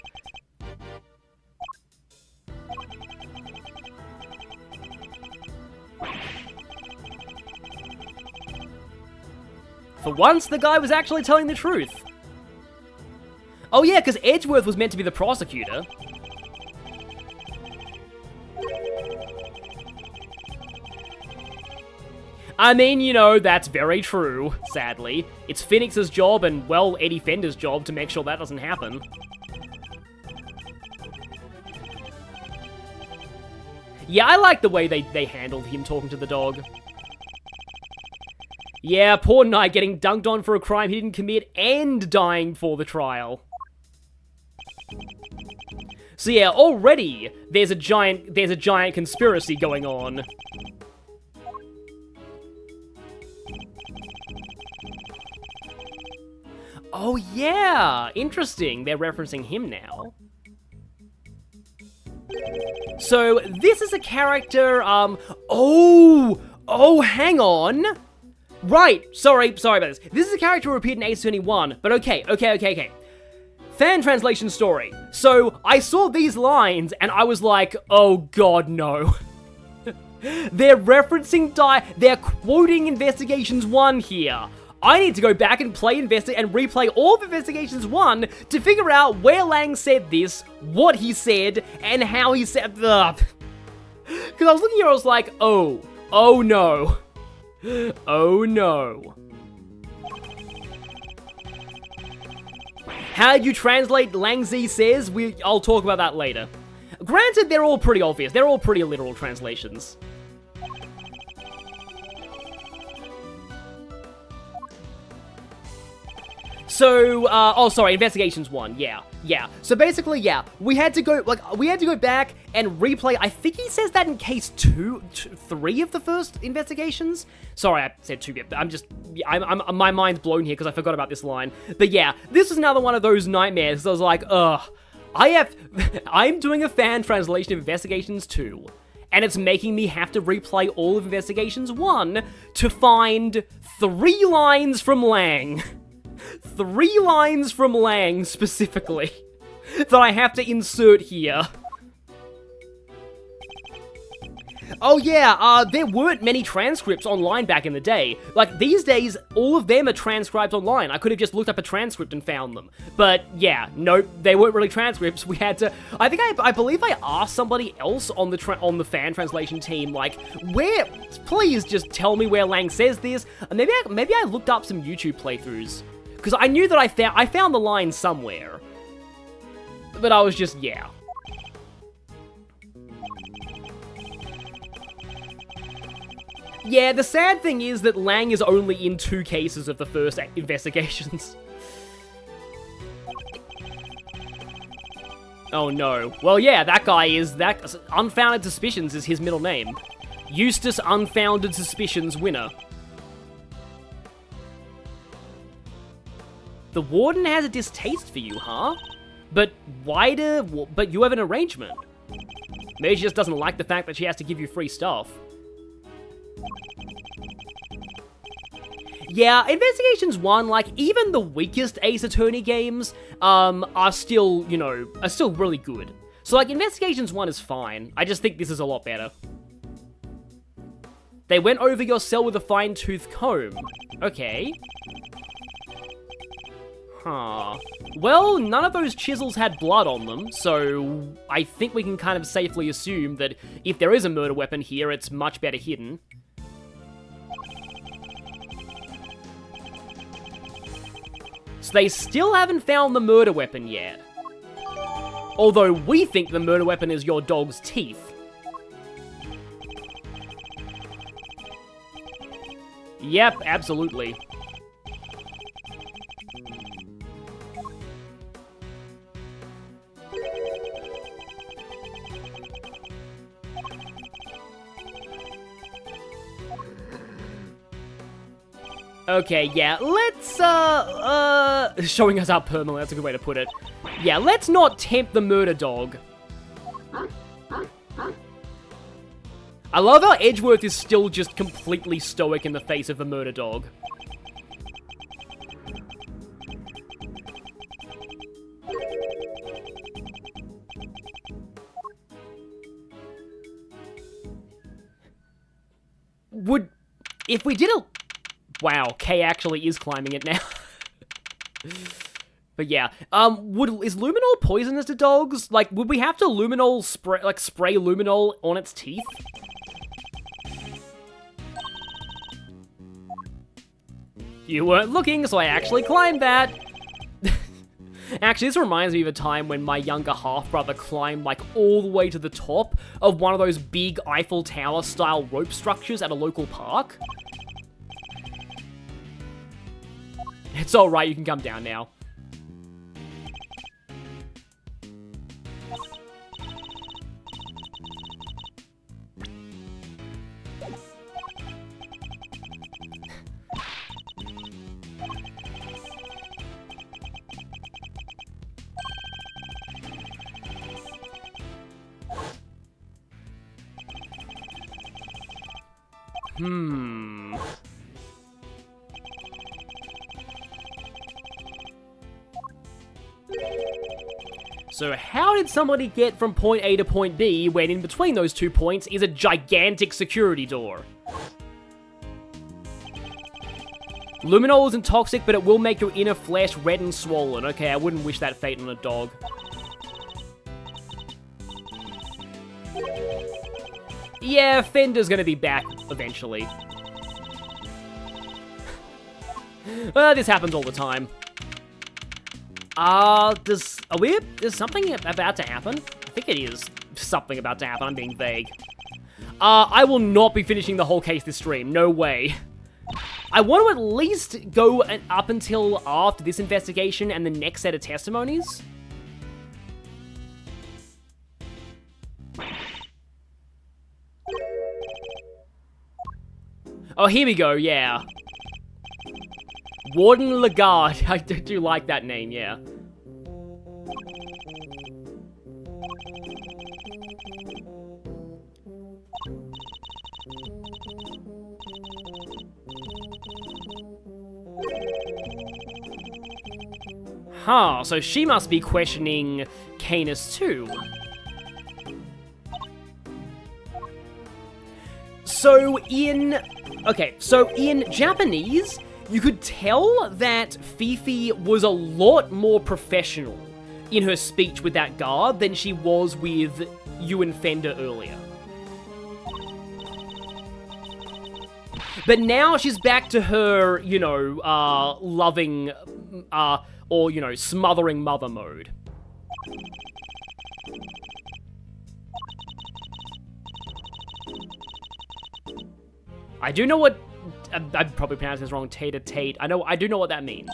For once, the guy was actually telling the truth. Oh yeah, because Edgeworth was meant to be the prosecutor. I mean, you know, that's very true, sadly. It's Phoenix's job and, well, Eddie Fender's job to make sure that doesn't happen. Yeah, I like the way they handled him talking to the dog. Yeah, poor Knight getting dunked on for a crime he didn't commit and dying for the trial. So yeah, already there's a giant conspiracy going on. Oh yeah, interesting. They're referencing him now. So this is a character, oh, hang on. Right, sorry about this. This is a character who appeared in Ace 21, but okay. Fan translation story. So I saw these lines and I was like, oh god, no. They're referencing they're quoting Investigations 1 here. I need to go back and replay all of Investigations 1 to figure out where Lang said this, what he said, and how he said the. Because I was looking here, I was like, oh no. Oh no. How you translate Lang Z says? I'll talk about that later. Granted, they're all pretty obvious. They're all pretty literal translations. So, Investigations 1, yeah. So basically, yeah, we had to go back and replay, I think he says that in case 3 of the first Investigations? Sorry, I said 2, my mind's blown here because I forgot about this line. But yeah, this is another one of those nightmares, so I was like, I'm doing a fan translation of Investigations 2, and it's making me have to replay all of Investigations 1 to find 3 lines from Lang. 3 lines from Lang, specifically, that I have to insert here. Oh yeah, there weren't many transcripts online back in the day. Like, these days, all of them are transcribed online. I could have just looked up a transcript and found them. But yeah, nope, they weren't really transcripts. We had to, I believe I asked somebody else on the fan translation team, like, please just tell me where Lang says this. And maybe I looked up some YouTube playthroughs. Because I knew that I found the line somewhere. But I was just, yeah. Yeah, the sad thing is that Lang is only in 2 cases of the first Investigations. Oh no. Well, yeah, that Unfounded Suspicions is his middle name. Eustace Unfounded Suspicions winner. The warden has a distaste for you, huh? But but you have an arrangement. Maybe she just doesn't like the fact that she has to give you free stuff. Yeah, Investigations 1, like, even the weakest Ace Attorney games, are still really good. So, like, Investigations 1 is fine. I just think this is a lot better. They went over your cell with a fine-tooth comb. Okay. Huh. Well, none of those chisels had blood on them, so I think we can kind of safely assume that if there is a murder weapon here, it's much better hidden. So they still haven't found the murder weapon yet. Although we think the murder weapon is your dog's teeth. Yep, absolutely. Okay, yeah, let's, showing us up permanently, that's a good way to put it. Yeah, let's not tempt the murder dog. I love how Edgeworth is still just completely stoic in the face of the murder dog. If we did a... Wow, Kay actually is climbing it now. But yeah, is luminol poisonous to dogs? Like, would we have to spray luminol on its teeth? You weren't looking, so I actually climbed that. Actually, this reminds me of a time when my younger half-brother climbed, like, all the way to the top of one of those big Eiffel Tower-style rope structures at a local park. It's alright, you can come down now. So how did somebody get from point A to point B when in between those 2 points is a gigantic security door? Luminol isn't toxic, but it will make your inner flesh red and swollen. Okay, I wouldn't wish that fate on a dog. Yeah, Fender's gonna be back eventually. This happens all the time. Is something about to happen? I think it is something about to happen. I'm being vague. I will not be finishing the whole case this stream. No way. I want to at least go up until after this investigation and the next set of testimonies. Oh, here we go, yeah. Warden Lagarde. I do like that name, yeah. Huh, so she must be questioning Canis too. So in Japanese, you could tell that Fifi was a lot more professional in her speech with that guard than she was with you and Fender earlier. But now she's back to her, you know, loving, or, you know, smothering mother mode. I do know what... I'm probably pronouncing this wrong, tete-a-tete. I do know what that means.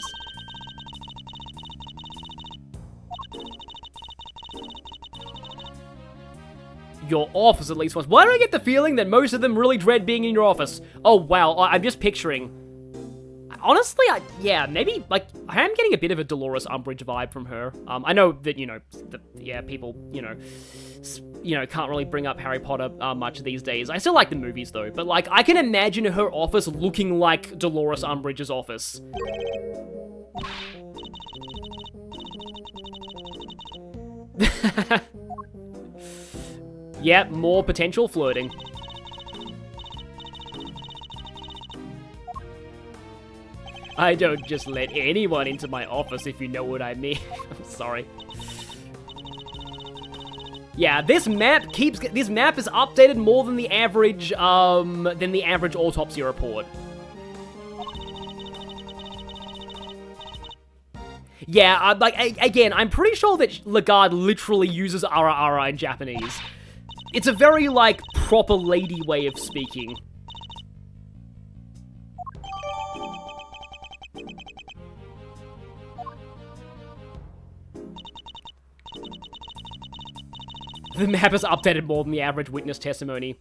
Your office at least once. Why do I get the feeling that most of them really dread being in your office? Oh, wow, I'm just picturing... Honestly, yeah, maybe, like, I am getting a bit of a Dolores Umbridge vibe from her. I know that, you know, people, you know, can't really bring up Harry Potter much these days. I still like the movies, though, but, like, I can imagine her office looking like Dolores Umbridge's office. Yep, more potential flirting. I don't just let anyone into my office, if you know what I mean. I'm sorry. Yeah, this map is updated more than the average autopsy report. Yeah, like, again, I'm pretty sure that Lagarde literally uses ara in Japanese. It's a very, like, proper lady way of speaking. The map is updated more than the average witness testimony.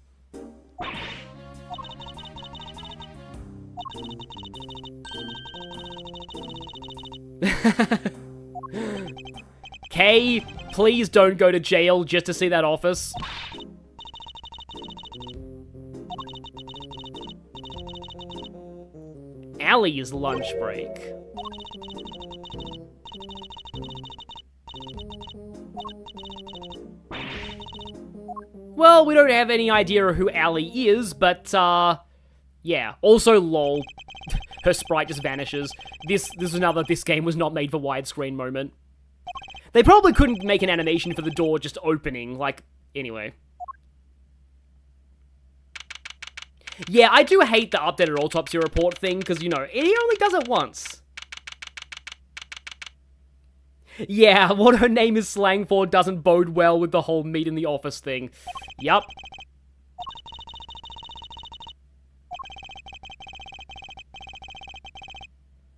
Kay, please don't go to jail just to see that office. Allie's lunch break. Well, we don't have any idea of who Allie is, but, yeah. Also, lol. Her sprite just vanishes. This is another "this game was not made for widescreen" moment. They probably couldn't make an animation for the door just opening, like, anyway. Yeah, I do hate the updated autopsy report thing, because, you know, it only does it once. Yeah, what her name is slang for doesn't bode well with the whole meet in the office thing. Yup.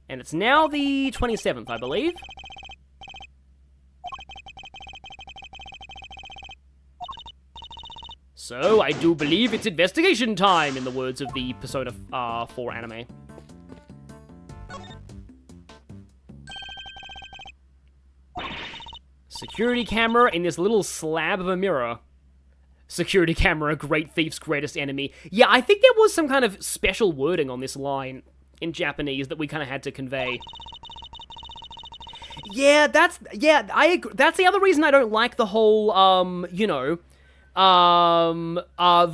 And it's now the 27th, I believe. So, I do believe it's investigation time, in the words of the Persona 4 anime. Security camera in this little slab of a mirror. Security camera, great thief's greatest enemy. Yeah, I think there was some kind of special wording on this line in Japanese that we kind of had to convey. Yeah, I agree. That's the other reason I don't like the whole, the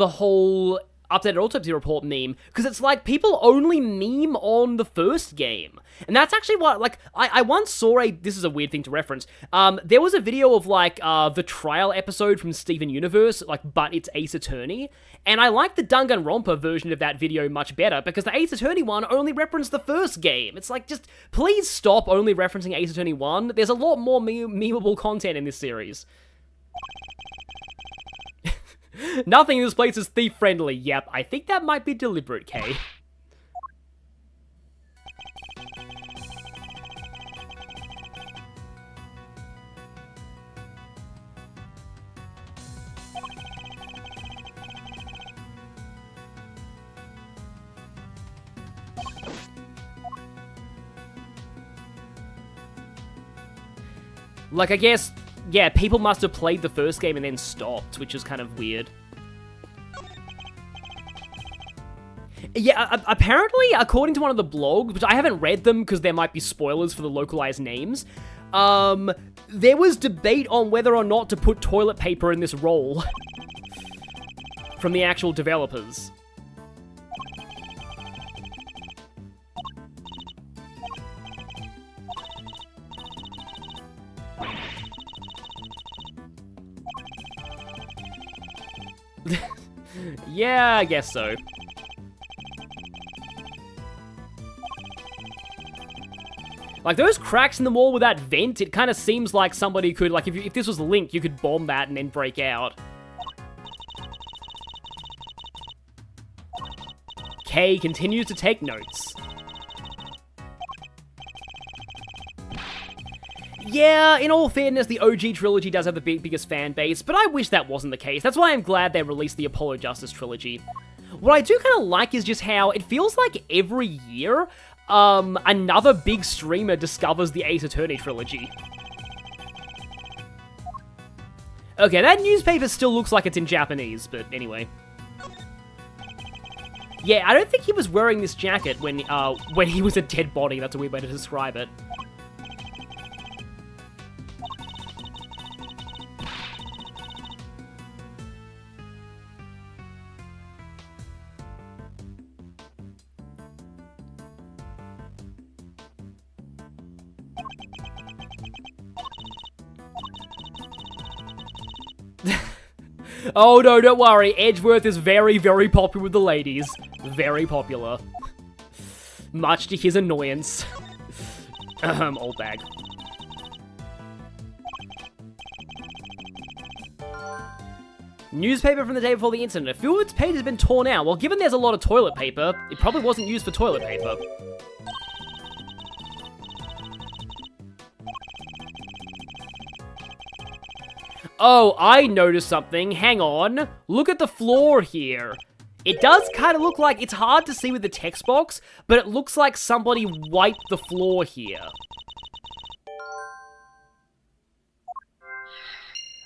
whole updated autopsy report meme, because it's like people only meme on the first game. And that's actually what, like, I once saw this is a weird thing to reference, there was a video of, like, the trial episode from Steven Universe, like, but it's Ace Attorney, and I like the Danganronpa version of that video much better, because the Ace Attorney one only referenced the first game. It's like, just, please stop only referencing Ace Attorney 1, there's a lot more memeable content in this series. Nothing in this place is thief-friendly. Yep, I think that might be deliberate, Kay. Like, I guess, yeah, people must have played the first game and then stopped, which is kind of weird. Yeah, apparently, according to one of the blogs, which I haven't read them because there might be spoilers for the localized names, there was debate on whether or not to put toilet paper in this role from the actual developers. Yeah, I guess so. Like, those cracks in the wall with that vent, it kind of seems like somebody could, like, if this was Link, you could bomb that and then break out. Kay continues to take notes. Yeah, in all fairness, the OG trilogy does have the biggest fan base, but I wish that wasn't the case. That's why I'm glad they released the Apollo Justice trilogy. What I do kind of like is just how it feels like every year, another big streamer discovers the Ace Attorney trilogy. Okay, that newspaper still looks like it's in Japanese, but anyway. Yeah, I don't think he was wearing this jacket when he was a dead body. That's a weird way to describe it. Oh no, don't worry, Edgeworth is very, very popular with the ladies. Very popular. Much to his annoyance. Old bag. Newspaper from the day before the incident. A few of its pages have been torn out. Well, given there's a lot of toilet paper, it probably wasn't used for toilet paper. Oh, I noticed something. Hang on. Look at the floor here. It does kind of look like, it's hard to see with the text box, but it looks like somebody wiped the floor here.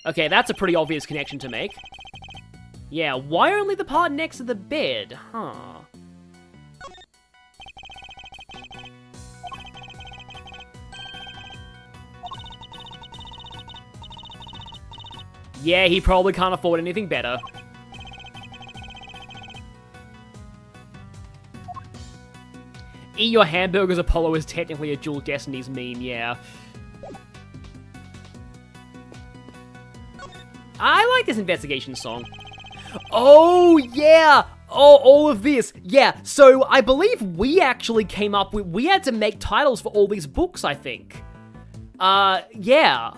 Okay, that's a pretty obvious connection to make. Yeah, why only the part next to the bed? Huh. Yeah, he probably can't afford anything better. Eat your hamburgers, Apollo is technically a Dual Destinies meme, yeah. I like this investigation song. Oh, yeah! Oh, all of this. Yeah, so I believe we actually came up with... We had to make titles for all these books, I think. Yeah.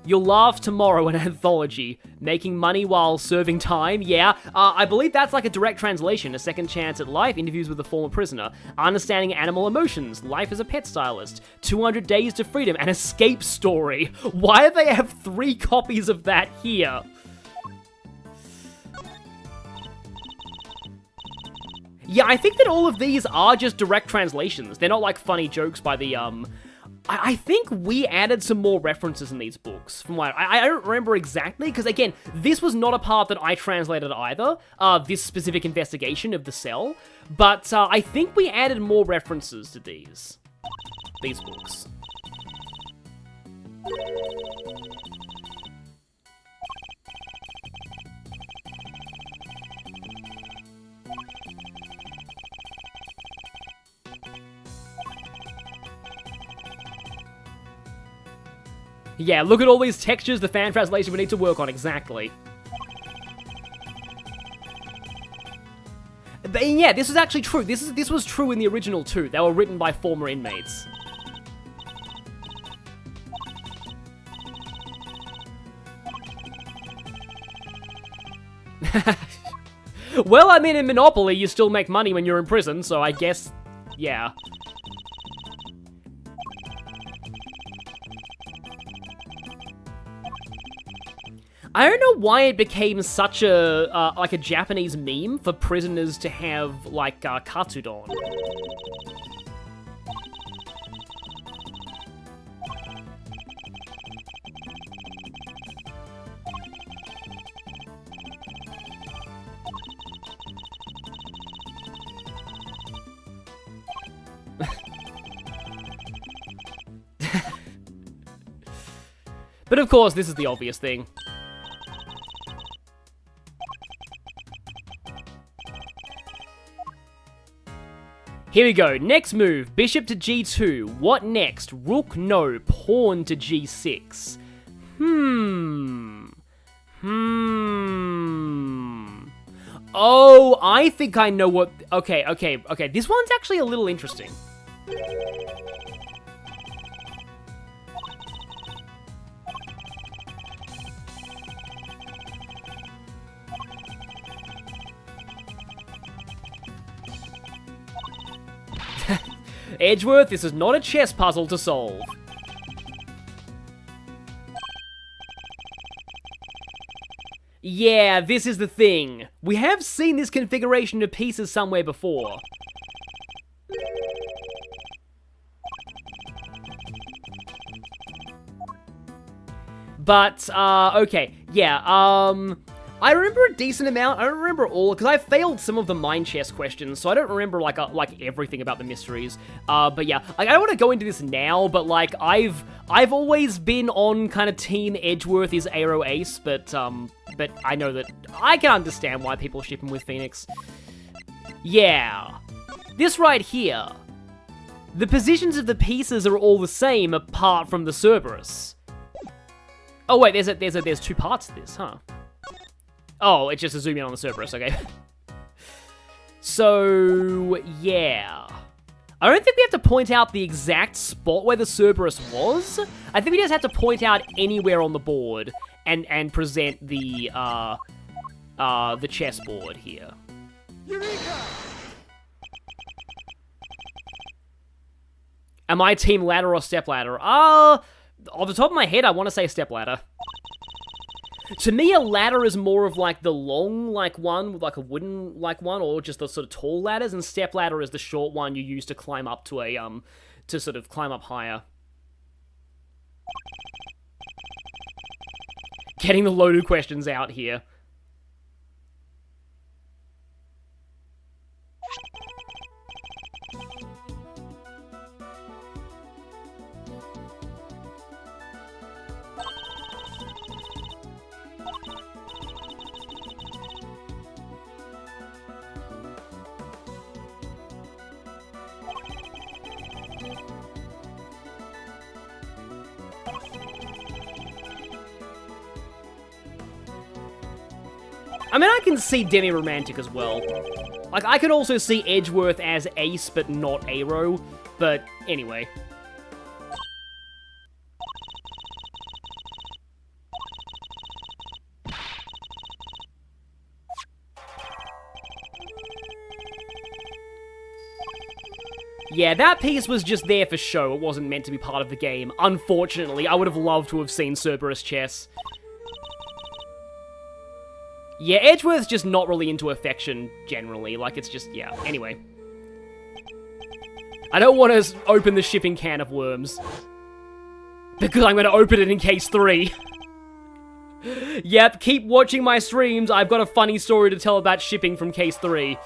You'll laugh tomorrow, an anthology. Making money while serving time, yeah. I believe that's like a direct translation. A second chance at life, interviews with a former prisoner. Understanding animal emotions, life as a pet stylist. 200 days to freedom, an escape story. Why do they have 3 copies of that here? Yeah, I think that all of these are just direct translations. They're not like funny jokes by the, I think we added some more references in these books. From what I don't remember exactly, because again, this was not a part that I translated either, this specific investigation of the cell, but I think we added more references to these books. Yeah, look at all these textures, the fan translation we need to work on, exactly. But yeah, this is actually true. This was true in the original too. They were written by former inmates. Well, I mean, in Monopoly, you still make money when you're in prison, so I guess, yeah. I don't know why it became such a, like a Japanese meme for prisoners to have, like, katsudon. But of course, this is the obvious thing. Here we go, next move, bishop to g2, what next? Rook no, pawn to g6. Oh, I think I know what, okay, this one's actually a little interesting. Edgeworth, this is not a chess puzzle to solve. Yeah, this is the thing. We have seen this configuration of pieces somewhere before. But, okay, yeah, I remember a decent amount. I don't remember all, because I failed some of the mind chess questions, so I don't remember, like everything about the mysteries. But yeah, like, I don't want to go into this now, but, like, I've always been on kind of Team Edgeworth is Aero Ace, but I know that I can understand why people ship him with Phoenix. Yeah. This right here. The positions of the pieces are all the same, apart from the Cerberus. Oh, wait, there's 2 parts to this, huh? Oh, it's just a zoom in on the Cerberus, okay. So, yeah. I don't think we have to point out the exact spot where the Cerberus was. I think we just have to point out anywhere on the board and present the chessboard here. Eureka! Am I team ladder or step ladder? Off the top of my head, I want to say step ladder. To me, a ladder is more of, like, the long, like, one with, like, a wooden, like, one, or just the sort of tall ladders, and step ladder is the short one you use to climb up to a, to sort of climb up higher. Getting the loaded questions out here. I mean, I can see demi-romantic as well. Like, I can also see Edgeworth as Ace, but not Aero. But, anyway. Yeah, that piece was just there for show. It wasn't meant to be part of the game. Unfortunately, I would have loved to have seen Cerberus chess. Yeah, Edgeworth's just not really into affection, generally. Like, it's just, yeah. Anyway. I don't want to open the shipping can of worms. Because I'm going to open it in case 3. Yep, keep watching my streams. I've got a funny story to tell about shipping from case 3.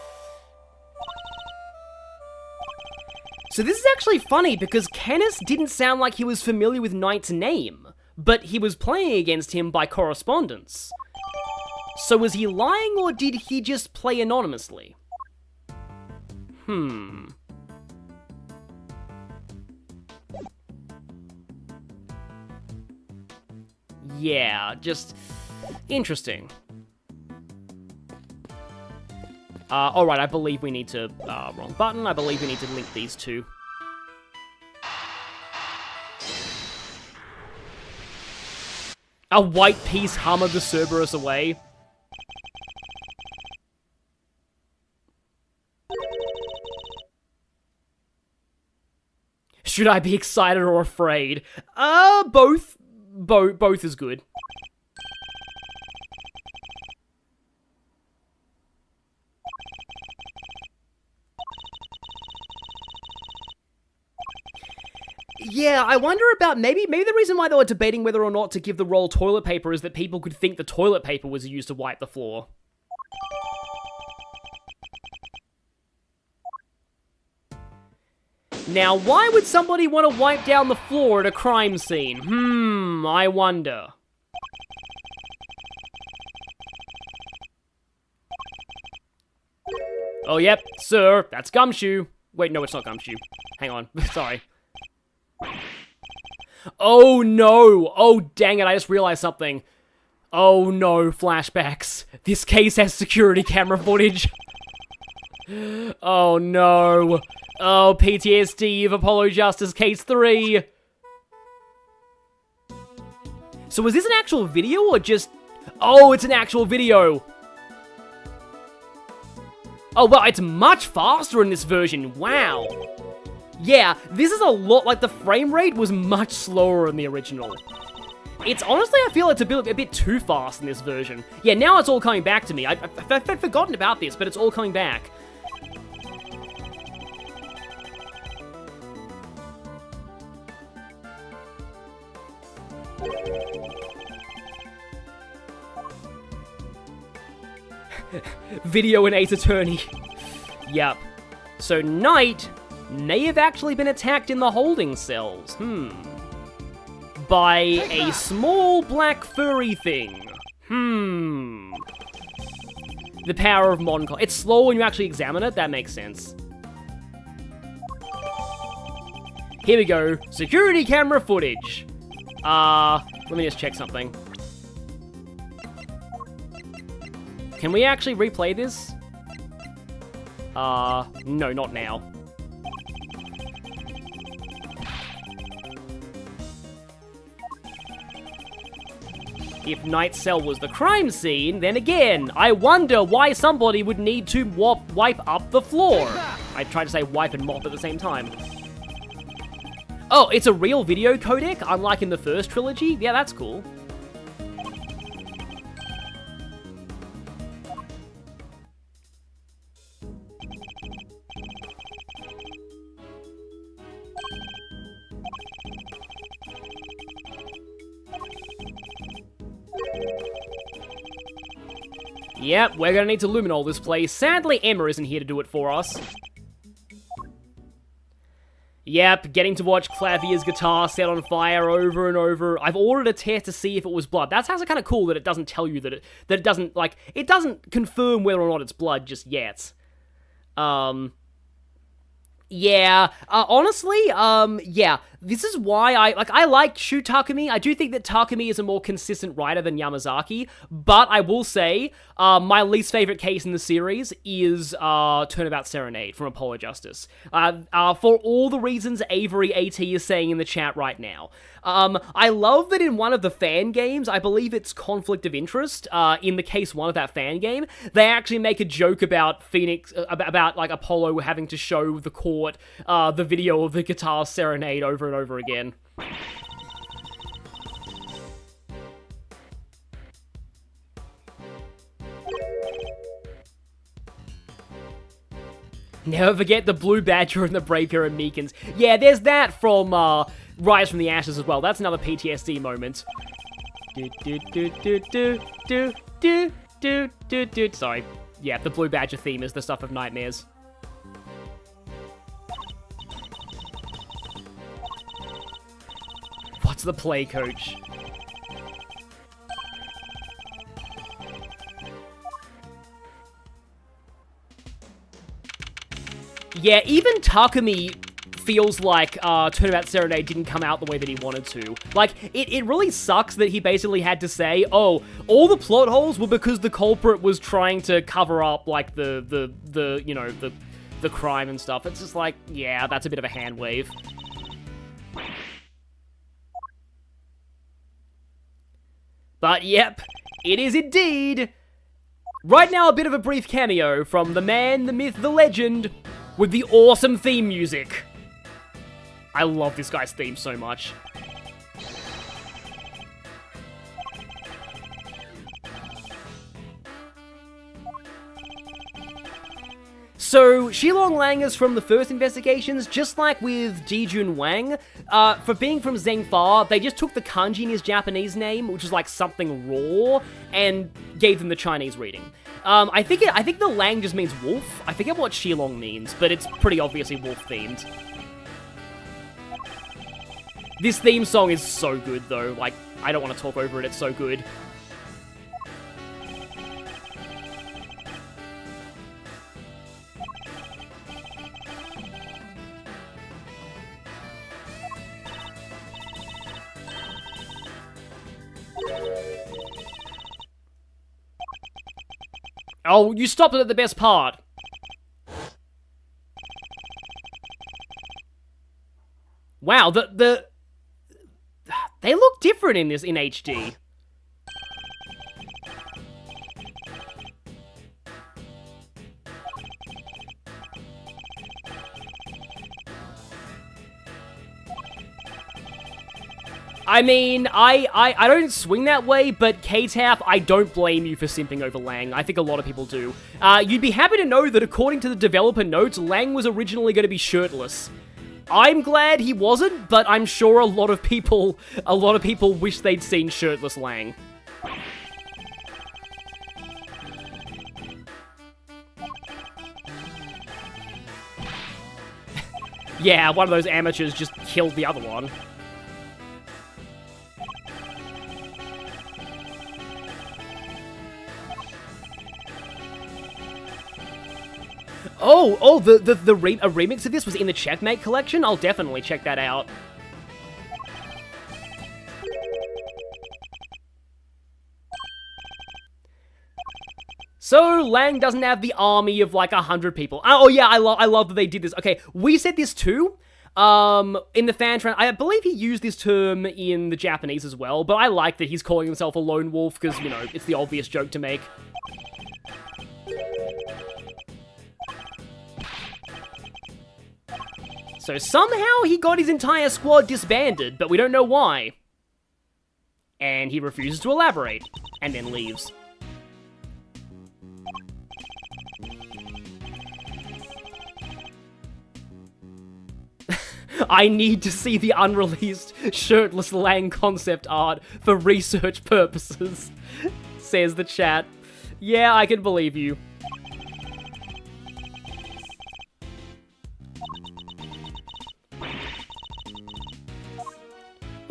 So this is actually funny because Canis didn't sound like he was familiar with Knight's name, but he was playing against him by correspondence. So was he lying or did he just play anonymously? Yeah, just interesting. Alright, I believe we need to, wrong button, I believe we need to link these two. A white piece hammered the Cerberus away. Should I be excited or afraid? Both. Both is good. Yeah, I wonder about maybe the reason why they were debating whether or not to give the roll toilet paper is that people could think the toilet paper was used to wipe the floor. Now, why would somebody want to wipe down the floor at a crime scene? I wonder. Oh, yep, sir, that's Gumshoe. Wait, no, it's not Gumshoe. Hang on, sorry. Oh, no! Oh, dang it, I just realized something. Oh, no, flashbacks. This case has security camera footage. Oh, no. Oh, PTSD of Apollo Justice Case 3. So was this an actual video or just... Oh, it's an actual video. Oh, well, it's much faster in this version. Wow. Yeah, this is a lot... Like, the frame rate was much slower in the original. It's honestly, I feel it's a bit too fast in this version. Yeah, now it's all coming back to me. I've forgotten about this, but it's all coming back. Video and Ace Attorney. Yep. So Knight may have actually been attacked in the holding cells. By a small black furry thing. The power of modern... It's slow when you actually examine it. That makes sense. Here we go. Security camera footage. Let me just check something. Can we actually replay this? No, not now. If Knight's cell was the crime scene, then again, I wonder why somebody would need to wipe up the floor. I tried to say wipe and mop at the same time. Oh, it's a real video codec, unlike in the first trilogy? Yeah, that's cool. Yep, we're gonna need to luminol this place. Sadly, Emma isn't here to do it for us. Yep, getting to watch Clavier's guitar set on fire over and over. I've ordered a test to see if it was blood. That's actually kind of cool that it doesn't tell you that it doesn't, like, it doesn't confirm whether or not it's blood just yet. Yeah, honestly, yeah, this is why I like Shu Takumi. I do think that Takumi is a more consistent writer than Yamazaki, but I will say my least favorite case in the series is Turnabout Serenade from Apollo Justice. For all the reasons Avery AT is saying in the chat right now. I love that in one of the fan games, I believe it's Conflict of Interest, in the case one of that fan game, they actually make a joke about Phoenix, about like Apollo having to show the court the video of the guitar serenade over and over again. Never forget the Blue Badger and the Breaker and Meekins. Yeah, there's that from Rise from the Ashes as well. That's another PTSD moment. Sorry. Yeah, the Blue Badger theme is the stuff of nightmares. What's the play, coach? Yeah, even Takumi feels like Turnabout Serenade didn't come out the way that he wanted to. Like, it really sucks that he basically had to say, oh, all the plot holes were because the culprit was trying to cover up, like, the crime and stuff. It's just like, yeah, that's a bit of a hand wave. But yep, it is indeed. Right now, a bit of a brief cameo from the man, the myth, the legend, with the awesome theme music. I love this guy's theme so much. So, Shilong Lang is from the first investigations, just like with Dijun Wang. For being from Zhengfa, they just took the kanji in his Japanese name, which is like something raw, and gave them the Chinese reading. I think the Lang just means wolf. I forget what Shilong means, but it's pretty obviously wolf-themed. This theme song is so good, though. Like, I don't want to talk over it, it's so good. Oh, you stopped it at the best part. Wow, they look different in this in HD. I mean, I don't swing that way, but K-Tap, I don't blame you for simping over Lang. I think a lot of people do. You'd be happy to know that according to the developer notes, Lang was originally going to be shirtless. I'm glad he wasn't, but I'm sure a lot of people wish they'd seen shirtless Lang. Yeah, one of those amateurs just killed the other one. Oh, a remix of this was in the Checkmate collection? I'll definitely check that out. So, Lang doesn't have the army of like 100 people. Oh yeah, I love that they did this. Okay, we said this too. In the fan trend, I believe he used this term in the Japanese as well, but I like that he's calling himself a lone wolf because, you know, it's the obvious joke to make. So somehow he got his entire squad disbanded, but we don't know why. And he refuses to elaborate, and then leaves. I need to see the unreleased shirtless Lang concept art for research purposes, says the chat. Yeah, I can believe you.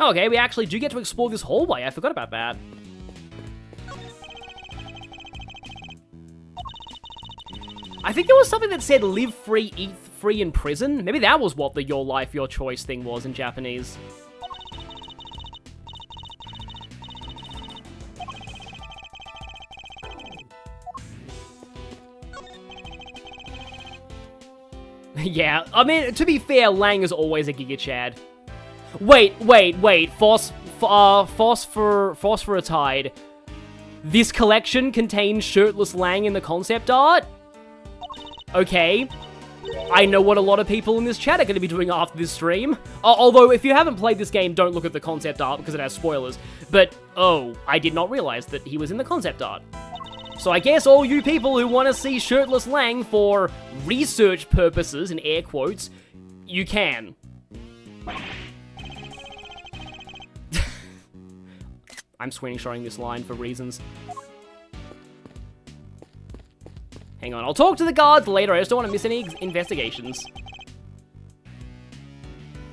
Okay, we actually do get to explore this hallway. I forgot about that. I think there was something that said live free, eat free in prison? Maybe that was what the your life, your choice thing was in Japanese. Yeah, I mean, to be fair, Lang is always a Giga Chad. Wait, Phosphoritide. This collection contains shirtless Lang in the concept art? Okay. I know what a lot of people in this chat are going to be doing after this stream. Although, if you haven't played this game, don't look at the concept art because it has spoilers. But, oh, I did not realize that he was in the concept art. So I guess all you people who want to see shirtless Lang for research purposes, in air quotes, you can. I'm screenshotting this line for reasons. Hang on, I'll talk to the guards later, I just don't want to miss any investigations.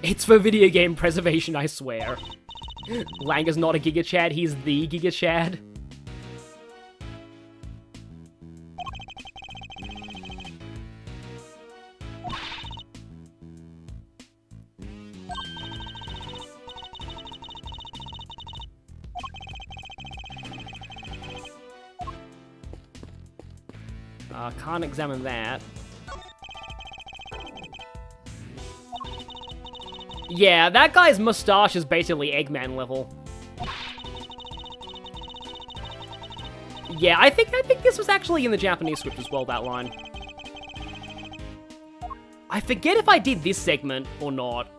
It's for video game preservation, I swear. Lang is not a Giga Chad, he's the Giga Chad. Can't examine that. Yeah, that guy's mustache is basically Eggman level. Yeah, I think this was actually in the Japanese script as well, that line. I forget if I did this segment or not.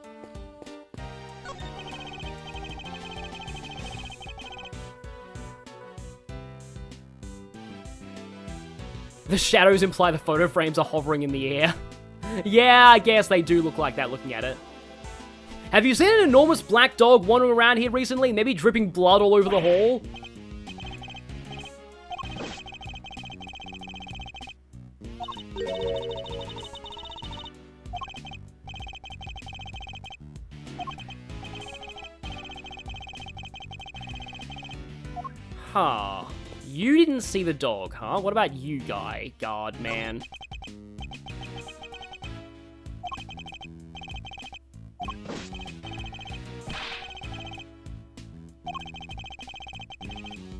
The shadows imply the photo frames are hovering in the air. Yeah, I guess they do look like that looking at it. Have you seen an enormous black dog wandering around here recently, maybe dripping blood all over the hall? Huh. You didn't see the dog, huh? What about you, guy? Guard man.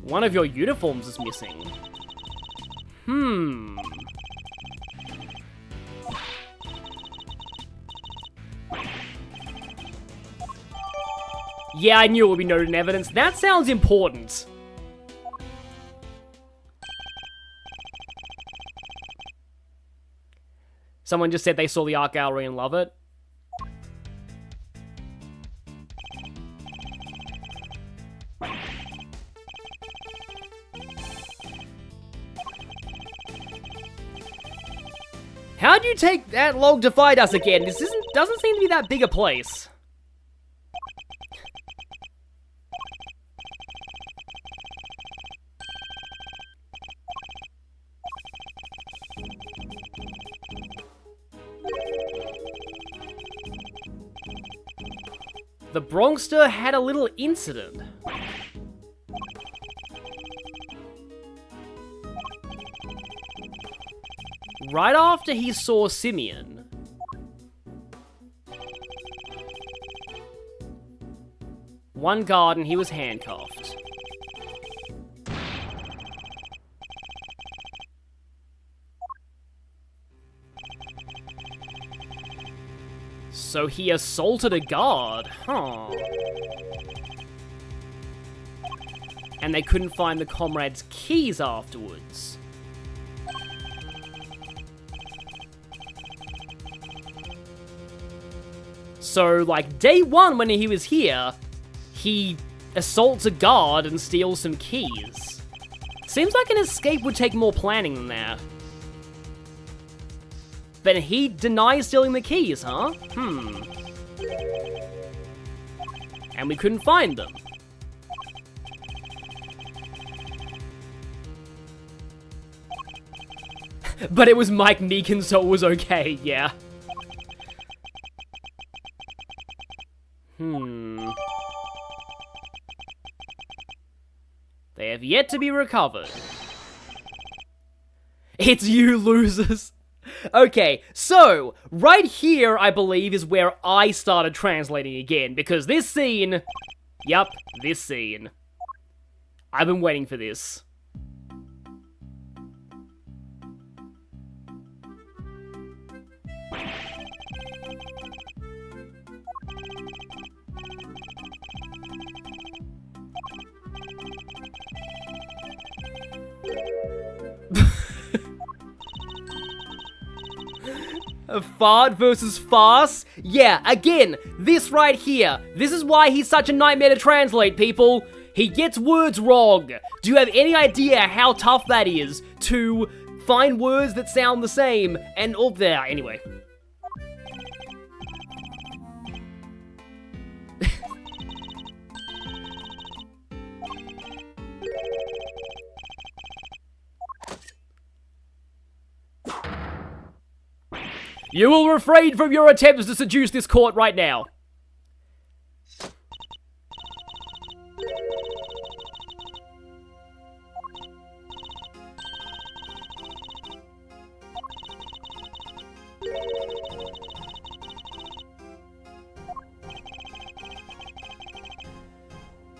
One of your uniforms is missing. Yeah, I knew it would be noted in evidence. That sounds important. Someone just said they saw the art gallery and love it. How'd you take that log to find us again? This doesn't seem to be that big a place. The Bronxster had a little incident. Right after he saw Simeon. One guard and he was handcuffed. So he assaulted a guard, huh? And they couldn't find the comrade's keys afterwards. So, like, day one when he was here, he assaults a guard and steals some keys. Seems like an escape would take more planning than that. But he denies stealing the keys, huh? And we couldn't find them. But it was Mike Meekin, so it was okay, yeah. They have yet to be recovered. It's you losers. Okay, so, right here, I believe, is where I started translating again, because this scene... Yup, this scene. I've been waiting for this. A fart versus farce? Yeah, again, this right here. This is why he's such a nightmare to translate, people. He gets words wrong. Do you have any idea how tough that is to find words that sound the same and all there? Anyway. You will refrain from your attempts to seduce this court right now.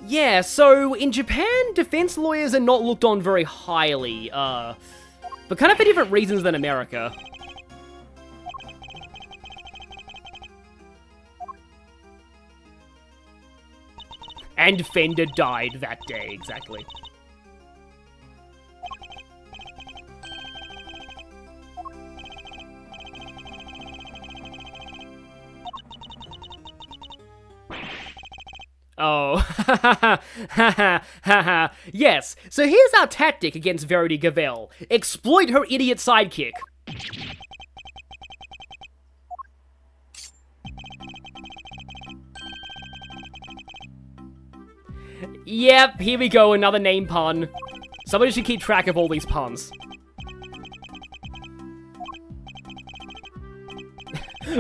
Yeah, so in Japan, defense lawyers are not looked on very highly, but kind of for different reasons than America. And Fender died that day, exactly. Oh, yes, so here's our tactic against Verity Gavel. Exploit her idiot sidekick. Yep, here we go, another name pun. Somebody should keep track of all these puns.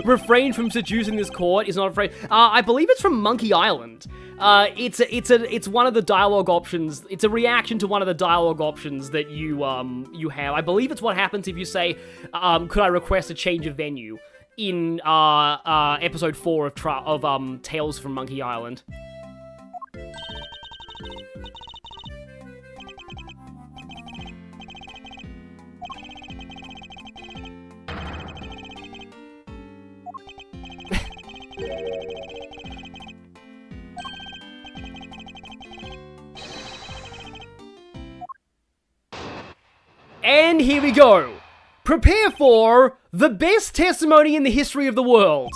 Refrain from seducing this court is not afraid. I believe it's from Monkey Island. It's one of the dialogue options. It's a reaction to one of the dialogue options that you have. I believe it's what happens if you say, could I request a change of venue in episode 4 of Tales from Monkey Island. And here we go. Prepare for the best testimony in the history of the world.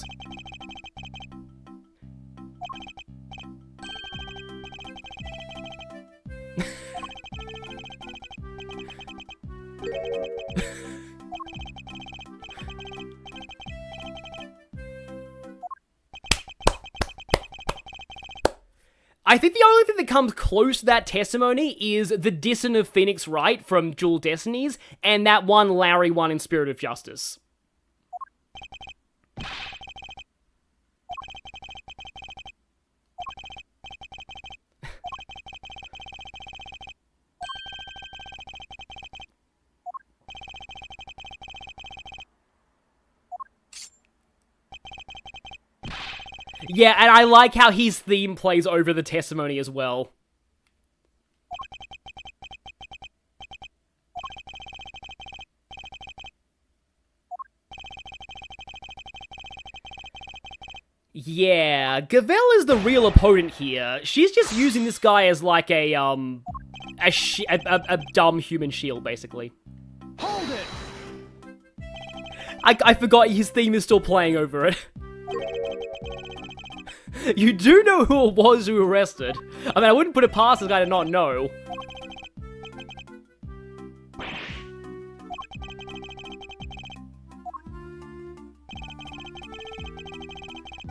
I think the only thing that comes close to that testimony is the Dissin of Phoenix Wright from Dual Destinies, and that one Larry one in Spirit of Justice. Yeah, and I like how his theme plays over the testimony as well. Yeah, Gavel is the real opponent here. She's just using this guy as like a dumb human shield, basically. Hold it! I forgot his theme is still playing over it. You do know who it was who arrested. I mean, I wouldn't put it past this guy to not know.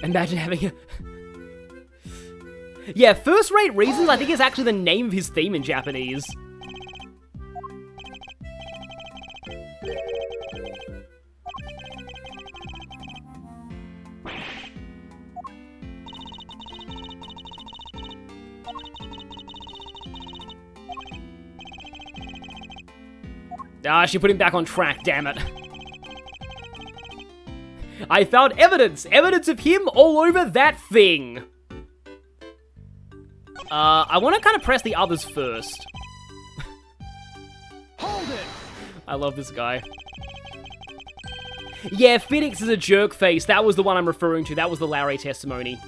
Imagine having a... Yeah, First-Rate Reasons, I think is actually the name of his theme in Japanese. Ah, she put him back on track, damn it. I found evidence! Evidence of him all over that thing! I want to kind of press the others first. Hold it! I love this guy. Yeah, Phoenix is a jerk face. That was the one I'm referring to. That was the Lowry testimony.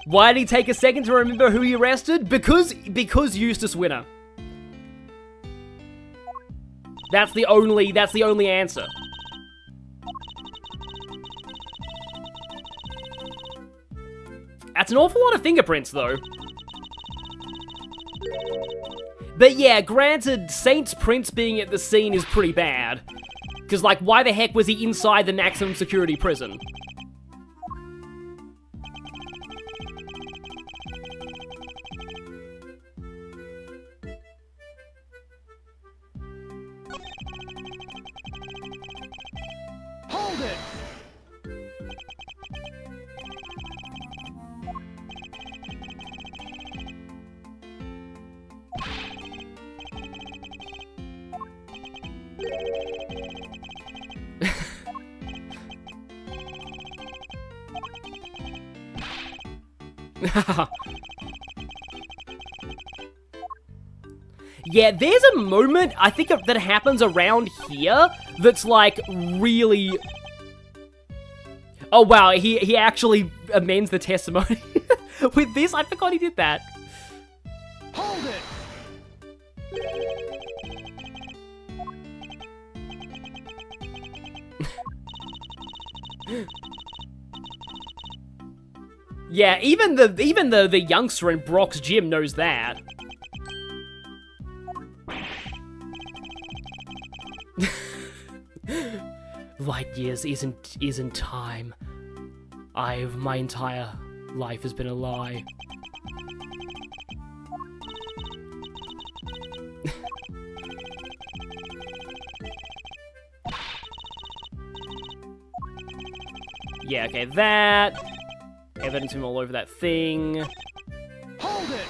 Why did he take a second to remember who he arrested? Because Eustace winner. That's the only answer. That's an awful lot of fingerprints, though. But yeah, granted, Saint's prints being at the scene is pretty bad. Because, like, why the heck was he inside the maximum security prison? Hold it! Yeah, there's a moment, I think, that happens around here that's, like, really... Oh, wow, he actually amends the testimony. With this, I forgot he did that. Hold it! Yeah, even the youngster in Brock's gym knows that. Light years isn't time. My entire life has been a lie. Yeah, okay, that. Evidence him all over that thing. Hold it!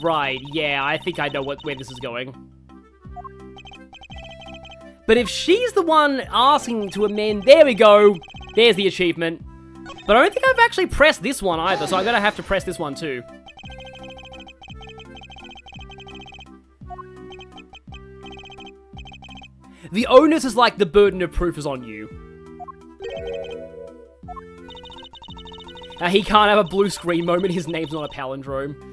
Right, yeah, I think I know where this is going. But if she's the one asking to amend, there we go. There's the achievement. But I don't think I've actually pressed this one either, so I'm gonna have to press this one too. The onus is like the burden of proof is on you. He can't have a blue screen moment, his name's not a palindrome.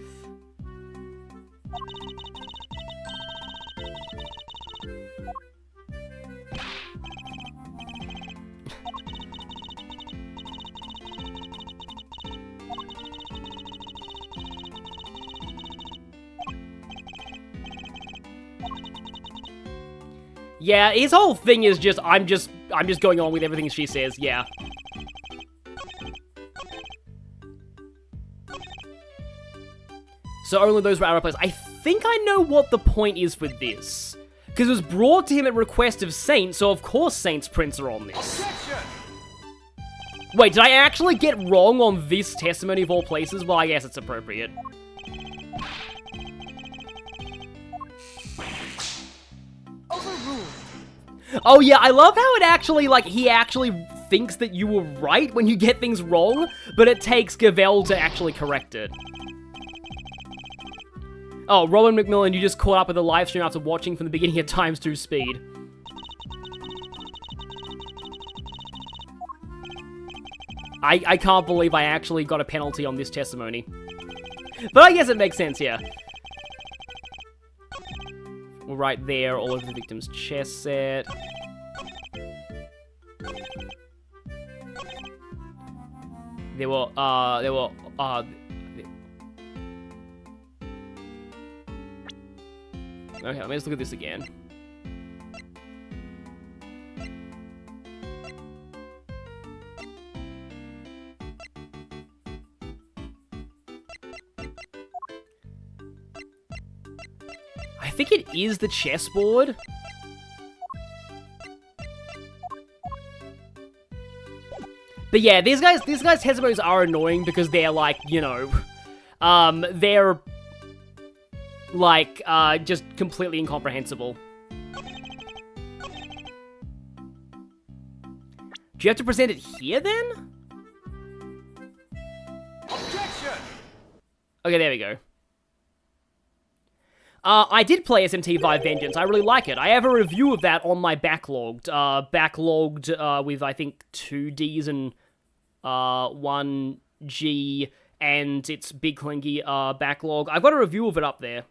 Yeah, his whole thing is just, I'm just going on with everything she says, yeah. So only those were arrow plays. I think I know what the point is with this. Because it was brought to him at request of Saint, so of course Saint's prints are on this. Objection! Wait, did I actually get wrong on this testimony of all places? Well, I guess it's appropriate. Overruled. Oh yeah, I love how it actually, like, he actually thinks that you were right when you get things wrong, but it takes Gavel to actually correct it. Oh, Robin McMillan, you just caught up with the live stream after watching from the beginning at ×2 speed. I can't believe I actually got a penalty on this testimony. But I guess it makes sense, yeah. We're right there, all over the victim's chest set. there were, okay, let me just look at this again. I think it is the chessboard. But yeah, these guys' testimonies are annoying because they're like, you know, they're like, just completely incomprehensible. Do you have to present it here then? Objection! Okay, there we go. I did play SMT5 Vengeance. I really like it. I have a review of that on my backlogged. With, I think, 2 Ds and 1 G, and its big clingy backlog. I've got a review of it up there.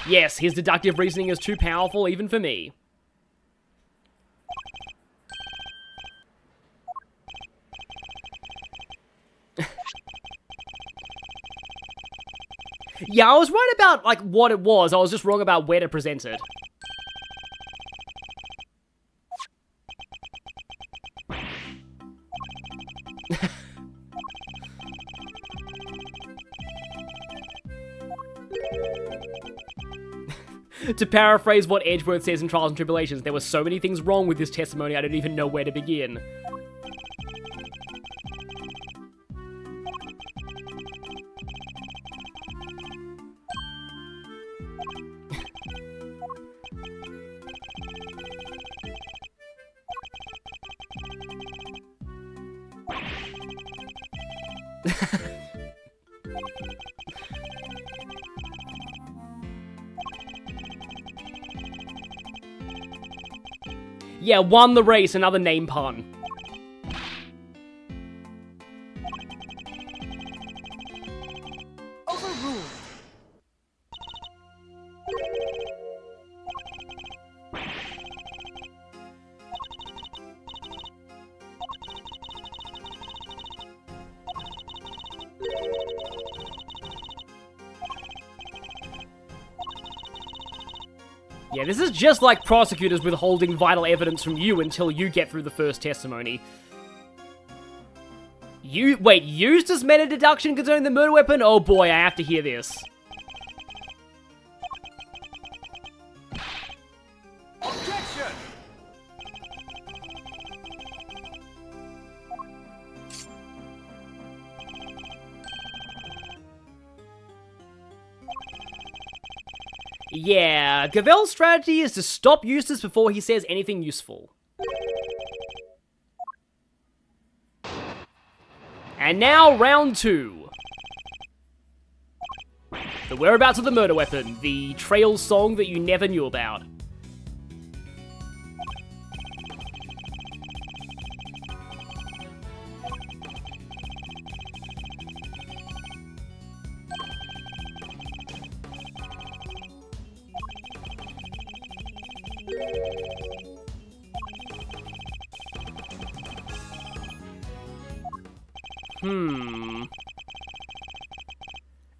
Yes, his deductive reasoning is too powerful even for me. Yeah, I was right about, like, what it was. I was just wrong about where to present it. To paraphrase what Edgeworth says in Trials and Tribulations, there were so many things wrong with this testimony I don't even know where to begin. Yeah, won the race, another name pun. Overruled. Yeah, this is just like prosecutors withholding vital evidence from you until you get through the first testimony. Wait, used as meta deduction concerning the murder weapon? Oh boy, I have to hear this. Objection! Yeah, Gavel's strategy is to stop Eustace before he says anything useful. And now, round 2. The whereabouts of the murder weapon, the trail song that you never knew about.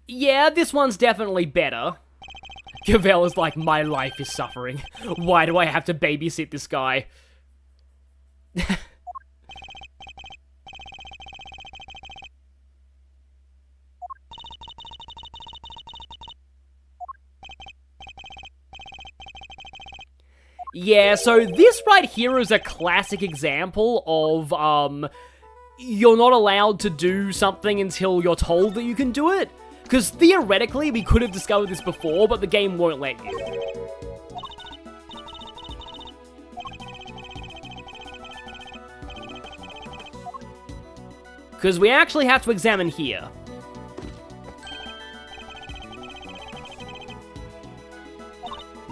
Yeah, this one's definitely better. Gavel is like, my life is suffering. Why do I have to babysit this guy? Yeah, so this right here is a classic example of, you're not allowed to do something until you're told that you can do it. Because theoretically, we could have discovered this before, but the game won't let you. Because we actually have to examine here.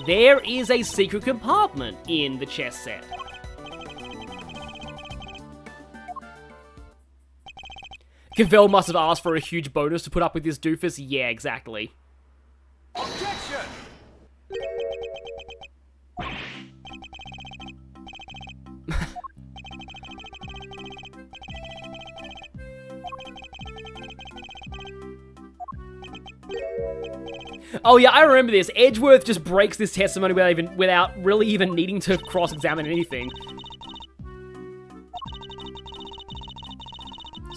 There is a secret compartment in the chess set. Gavel must have asked for a huge bonus to put up with this doofus. Yeah, exactly. Objection! Oh yeah, I remember this. Edgeworth just breaks this testimony without really even needing to cross-examine anything.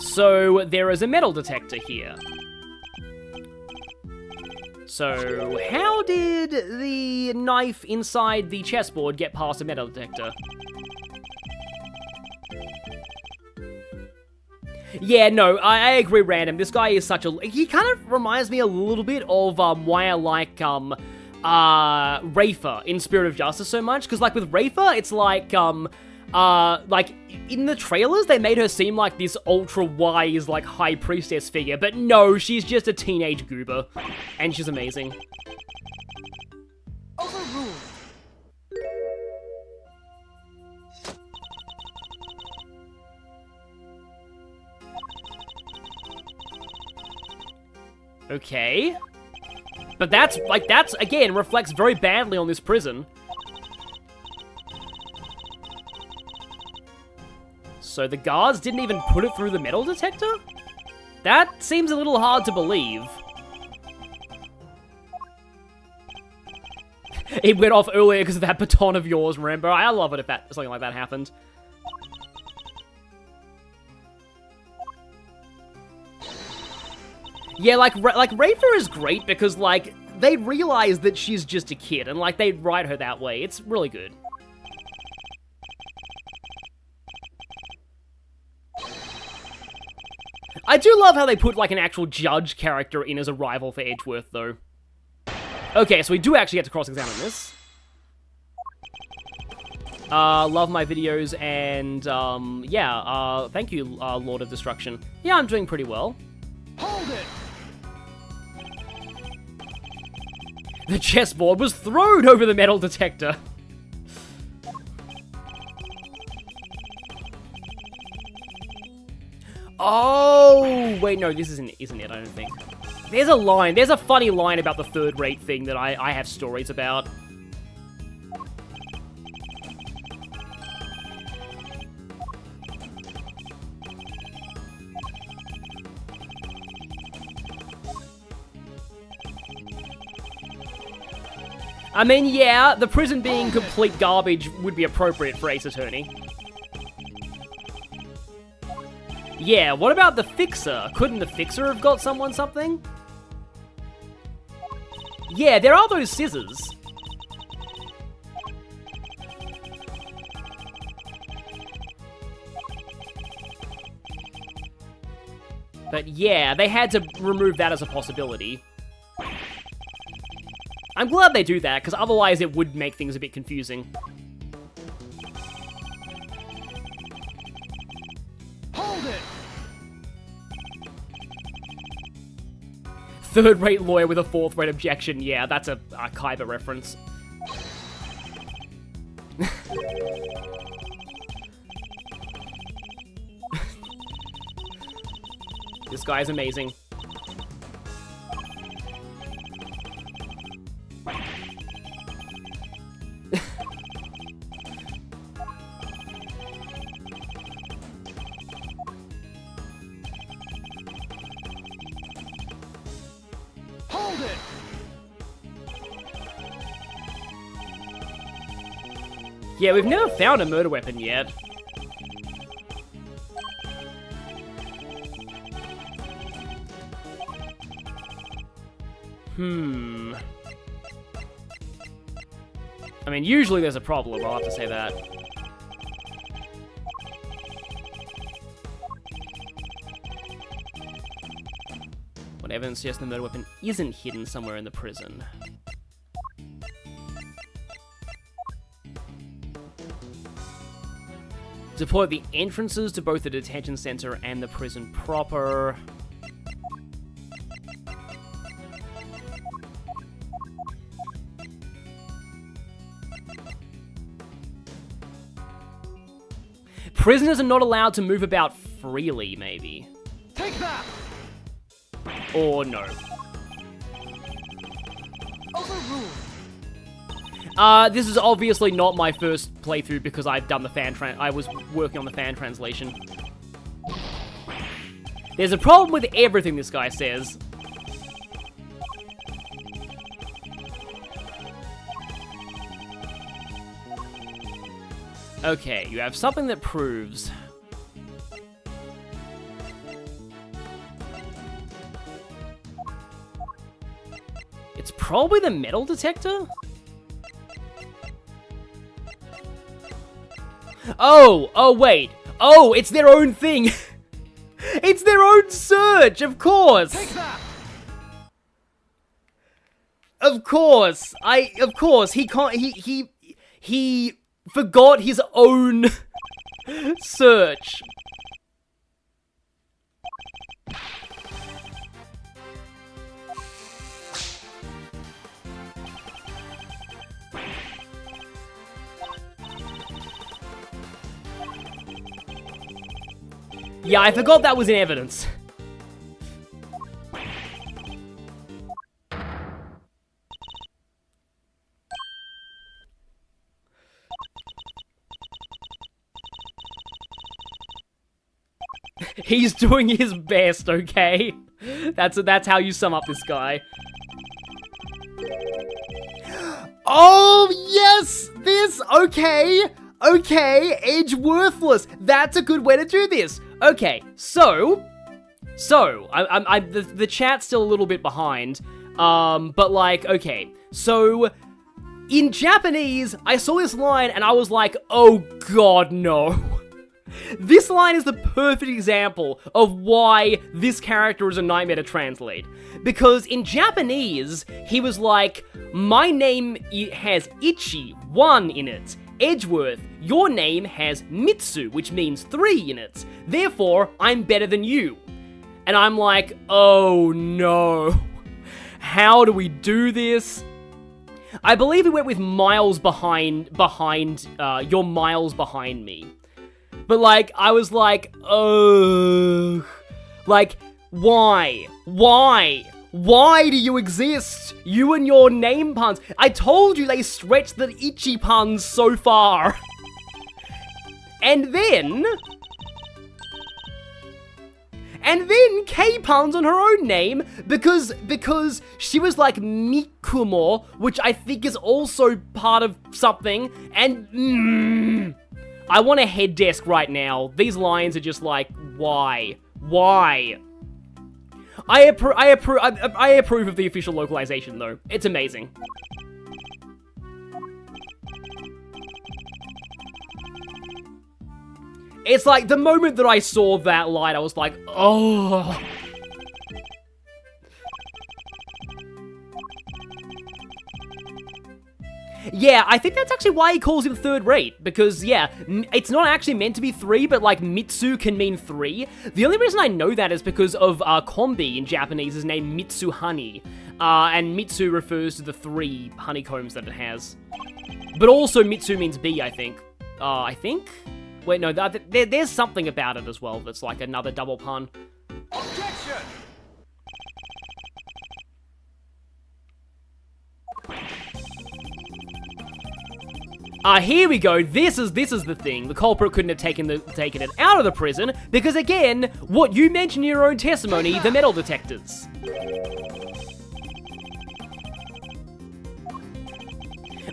So, there is a metal detector here. So, how did the knife inside the chessboard get past a metal detector? Yeah, no, I agree, Random. This guy is such a... He kind of reminds me a little bit of why I like Rafer in Spirit of Justice so much. Because, like, with Rafer, it's like, in the trailers, they made her seem like this ultra-wise, like, high priestess figure. But no, she's just a teenage goober. And she's amazing. Overruled. Okay. But that's, again, reflects very badly on this prison. So the guards didn't even put it through the metal detector? That seems a little hard to believe. It went off earlier because of that baton of yours, remember? I love it if something like that happened. Yeah, like Rafer is great because, like, they realize that she's just a kid, and, like, they write her that way. It's really good. I do love how they put, like, an actual judge character in as a rival for Edgeworth, though. Okay, so we do actually get to cross-examine this. Love my videos, and, yeah, thank you, Lord of Destruction. Yeah, I'm doing pretty well. Hold it! The chessboard was thrown over the metal detector. Oh, wait, no, this isn't it, I don't think. There's a line, there's a funny line about the third-rate thing that I have stories about. I mean, yeah, the prison being complete garbage would be appropriate for Ace Attorney. Yeah, what about the Fixer? Couldn't the Fixer have got someone something? Yeah, there are those scissors. But yeah, they had to remove that as a possibility. I'm glad they do that, because otherwise it would make things a bit confusing. Hold it! Third-rate lawyer with a fourth-rate objection. Yeah, that's a Kaiba reference. This guy is amazing. Hold it! Yeah, we've never found a murder weapon yet. I mean, usually there's a problem, I'll have to say that. What evidence suggests the murder weapon isn't hidden somewhere in the prison? Deploy the entrances to both the detention center and the prison proper. Prisoners are not allowed to move about freely, maybe. Take that! Or no. Overruled. This is obviously not my first playthrough because I've done the I was working on the fan translation. There's a problem with everything this guy says. Okay, you have something that proves... It's probably the metal detector? Oh, wait. Oh, it's their own thing. It's their own search, of course. Take that! Of course, he can't, he forgot his own search. Yeah, I forgot that was in evidence. He's doing his best, okay? That's how you sum up this guy. Oh, yes! This, okay! Okay, edge worthless. That's a good way to do this. Okay, so, the chat's still a little bit behind, but like, okay, so, in Japanese, I saw this line and I was like, oh god, no. This line is the perfect example of why this character is a nightmare to translate. Because in Japanese, he was like, my name has Ichi, 1 in it. Edgeworth, your name has Mitsu, which means 3 in it. Therefore, I'm better than you. And I'm like, oh no. How do we do this? I believe he went with miles behind, you're miles behind me. But like, I was like, ugh. Like, why? Why? Why do you exist? You and your name puns. I told you they stretched the Ichi puns so far. And then K puns on her own name because she was like Mikumo, which I think is also part of something, and I want a head desk right now. These lines are just like, why? Why? I approve of the official localization, though. It's amazing. It's like, the moment that I saw that line, I was like, oh. Yeah, I think that's actually why he calls him third rate, because, yeah, it's not actually meant to be 3, but, like, Mitsu can mean 3. The only reason I know that is because of Kombi in Japanese is named Mitsuhani, and Mitsu refers to the 3 honeycombs that it has. But also Mitsu means bee, I think. Wait, no, there's something about it as well that's like another double pun. Objection! Here we go. This is the thing. The culprit couldn't have taken it out of the prison because, again, what you mentioned in your own testimony, the metal detectors.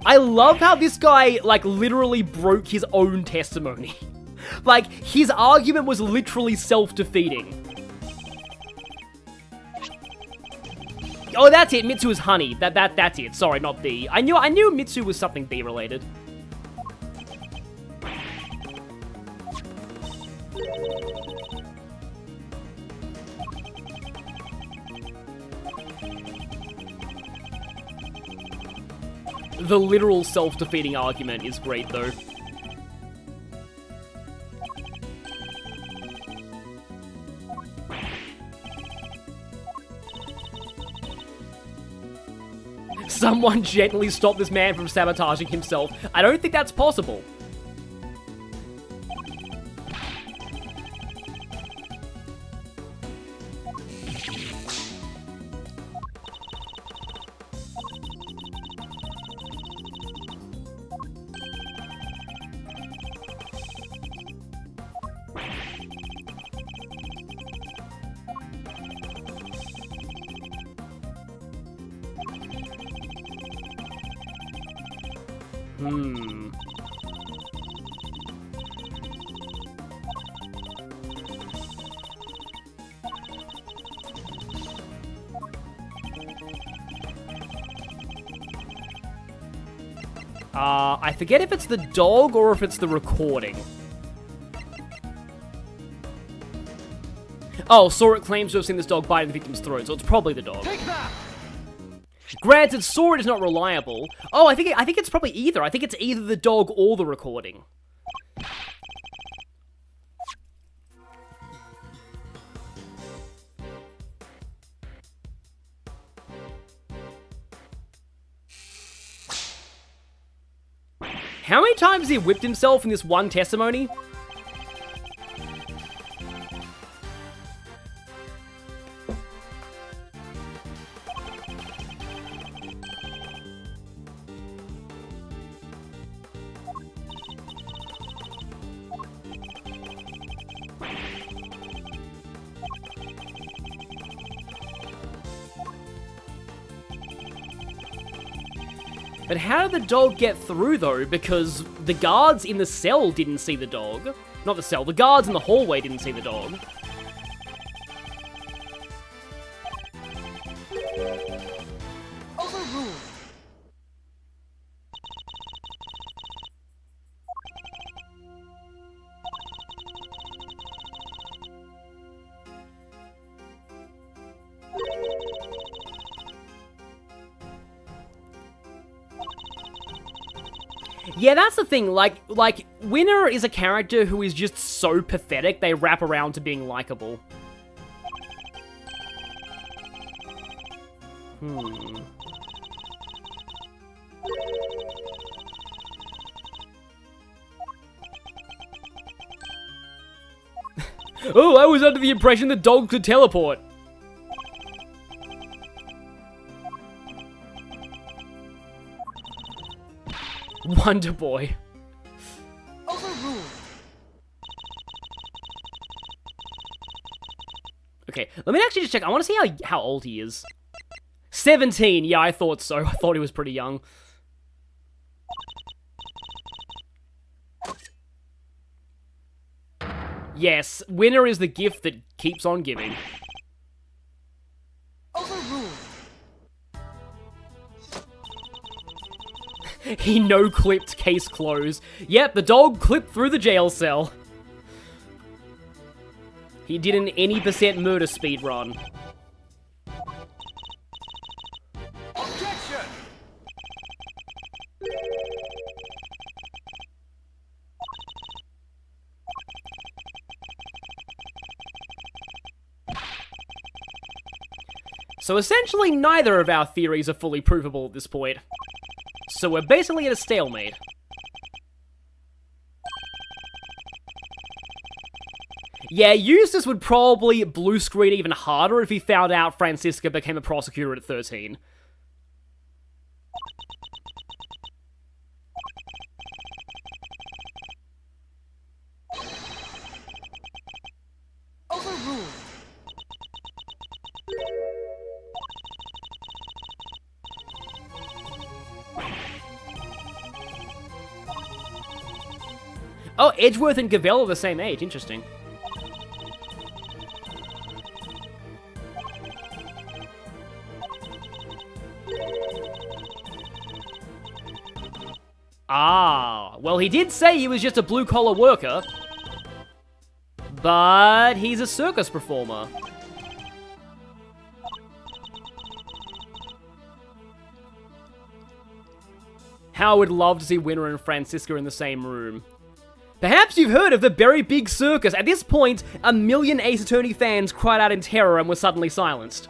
I love how this guy, like, literally broke his own testimony. Like, his argument was literally self-defeating. Oh, that's it. Mitsu is honey. That's it. Sorry, not bee. I knew Mitsu was something bee related. The literal self-defeating argument is great, though. Someone gently stop this man from sabotaging himself. I don't think that's possible. I forget if it's the dog or if it's the recording. Oh, Saw It claims to have seen this dog biting the victim's throat, so it's probably the dog. Take that! Granted, Saw It is not reliable. Oh, I think it's probably either. I think it's either the dog or the recording. How many times has he whipped himself in this one testimony? But how did the dog get through, though? Because the guards in the cell didn't see the dog. Not the cell, the guards in the hallway didn't see the dog. Overruled. Yeah, that's the thing, like, Winner is a character who is just so pathetic, they wrap around to being likable. Oh, I was under the impression the dog could teleport. Wonder Boy. Overruled. Okay, let me actually just check. I want to see how old he is. 17. Yeah, I thought so. I thought he was pretty young. Yes, Winner is the gift that keeps on giving. Overruled. He no-clipped, case closed. Yep, the dog clipped through the jail cell. He did an any % murder speed run. Objection! So essentially, neither of our theories are fully provable at this point. So we're basically at a stalemate. Yeah, Eustace would probably blue screen even harder if he found out Francisca became a prosecutor at 13. Overruled. Oh, Edgeworth and Gavel are the same age. Interesting. Ah, well, he did say he was just a blue-collar worker. But he's a circus performer. How I would love to see Winner and Francisca in the same room. Perhaps you've heard of the Very Big Circus. At this point, 1 million Ace Attorney fans cried out in terror and were suddenly silenced.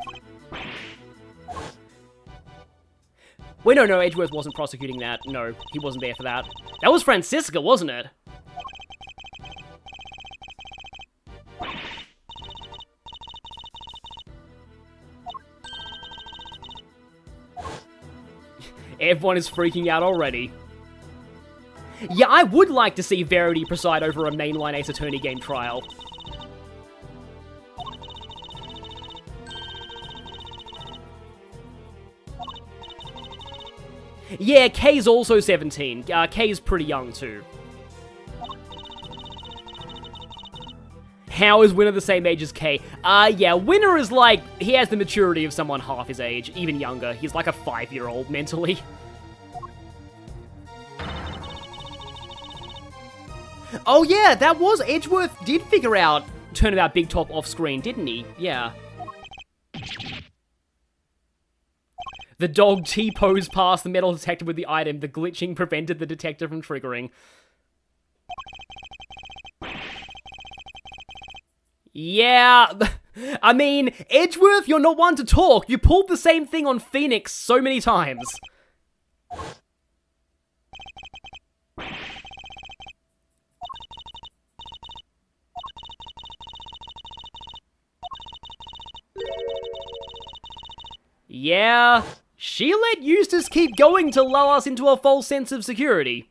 Wait, no, Edgeworth wasn't prosecuting that. No, he wasn't there for that. That was Francisca, wasn't it? Everyone is freaking out already. Yeah, I would like to see Verity preside over a mainline Ace Attorney game trial. Yeah, Kay's also 17. Kay's pretty young too. How is Winner the same age as Kay? Yeah, Winner is like, he has the maturity of someone half his age, even younger. He's like a 5-year-old mentally. Oh yeah, that was, Edgeworth did figure out Turnabout Big Top off screen, didn't he? Yeah. The dog T-posed past the metal detector with the item. The glitching prevented the detector from triggering. Yeah, I mean, Edgeworth, you're not one to talk. You pulled the same thing on Phoenix so many times. Yeah, she let Eustace keep going to lull us into a false sense of security.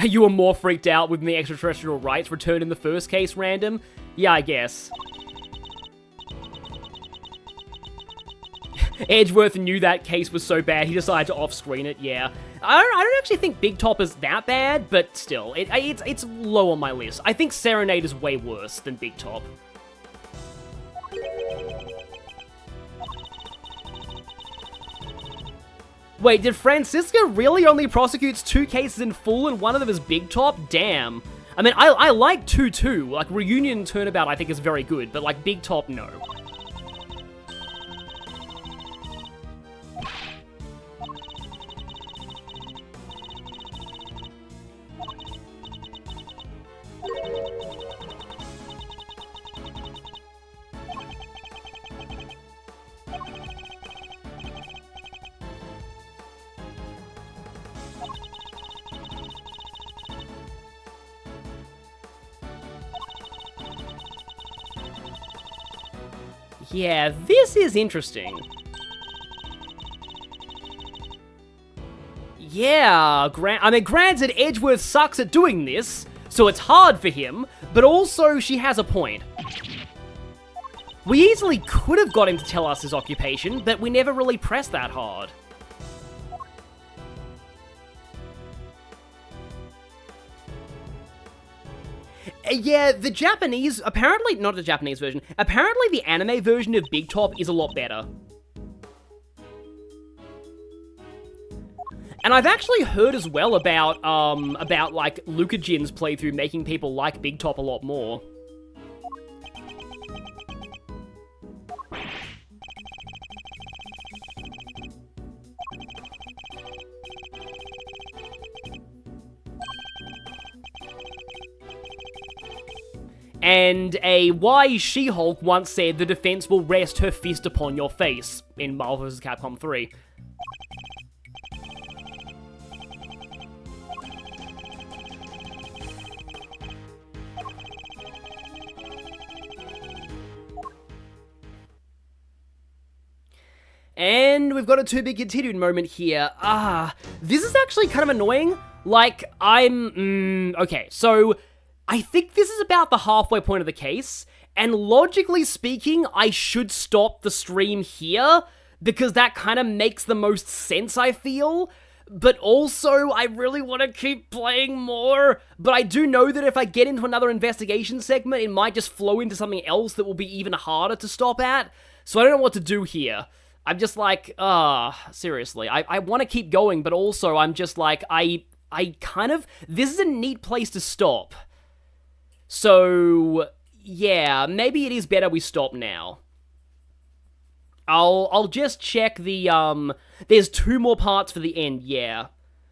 You were more freaked out when the extraterrestrial rights returned in the first case, Random? Yeah, I guess. Edgeworth knew that case was so bad, he decided to off-screen it, yeah. I don't actually think Big Top is that bad, but still, it's low on my list. I think Serenade is way worse than Big Top. Wait, did Francisca really only prosecutes 2 cases in full and one of them is Big Top? Damn. I mean, I like 2-2. Like, Reunion Turnabout I think is very good, but like, Big Top, no. Yeah, this is interesting. Yeah, I mean, granted, Edgeworth sucks at doing this, so it's hard for him, but also she has a point. We easily could have got him to tell us his occupation, but we never really pressed that hard. Yeah, the Japanese, apparently, not the Japanese version, apparently the anime version of Big Top is a lot better. And I've actually heard as well about like, Luca Jin's playthrough making people like Big Top a lot more. And a wise She-Hulk once said the defense will rest her fist upon your face in Marvel vs. Capcom 3. And we've got a to be continued moment here. This is actually kind of annoying. Like, okay, so I think this is about the halfway point of the case, and logically speaking, I should stop the stream here, because that kind of makes the most sense, I feel. But also, I really want to keep playing more, but I do know that if I get into another investigation segment, it might just flow into something else that will be even harder to stop at, so I don't know what to do here. I'm just like, seriously, I want to keep going, but also I'm just like, I kind of, this is a neat place to stop. So, yeah, maybe it is better we stop now. I'll just check the, there's 2 more parts for the end, yeah.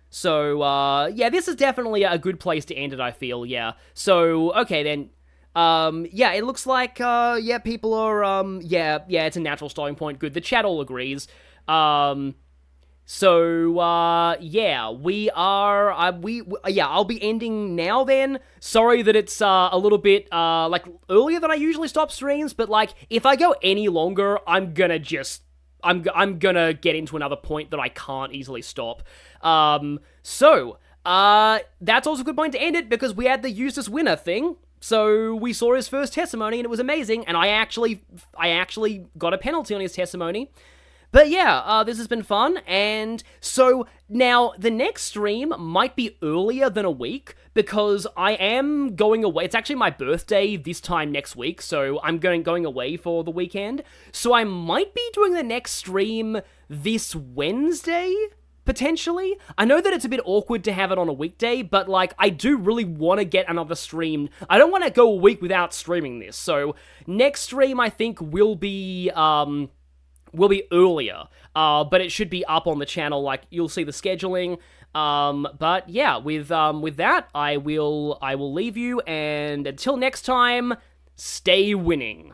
So, yeah, this is definitely a good place to end it, I feel, yeah. So, okay then, yeah, it looks like, yeah, people are, yeah, it's a natural starting point, good. The chat all agrees. So, yeah, we are, yeah, I'll be ending now then. Sorry that it's, a little bit, like, earlier than I usually stop streams, but, like, if I go any longer, I'm gonna just, I'm gonna get into another point that I can't easily stop. So, that's also a good point to end it, because we had the Eustace winner thing. So, we saw his first testimony, and it was amazing, and I actually got a penalty on his testimony. But yeah, this has been fun, and so now the next stream might be earlier than a week, because I am going away. It's actually my birthday this time next week, so I'm going away for the weekend. So I might be doing the next stream this Wednesday, potentially. I know that it's a bit awkward to have it on a weekday, but, like, I do really want to get another stream. I don't want to go a week without streaming this, so next stream, I think, will be earlier, but it should be up on the channel, like, you'll see the scheduling. But yeah, with that, I will leave you, and until next time, stay winning.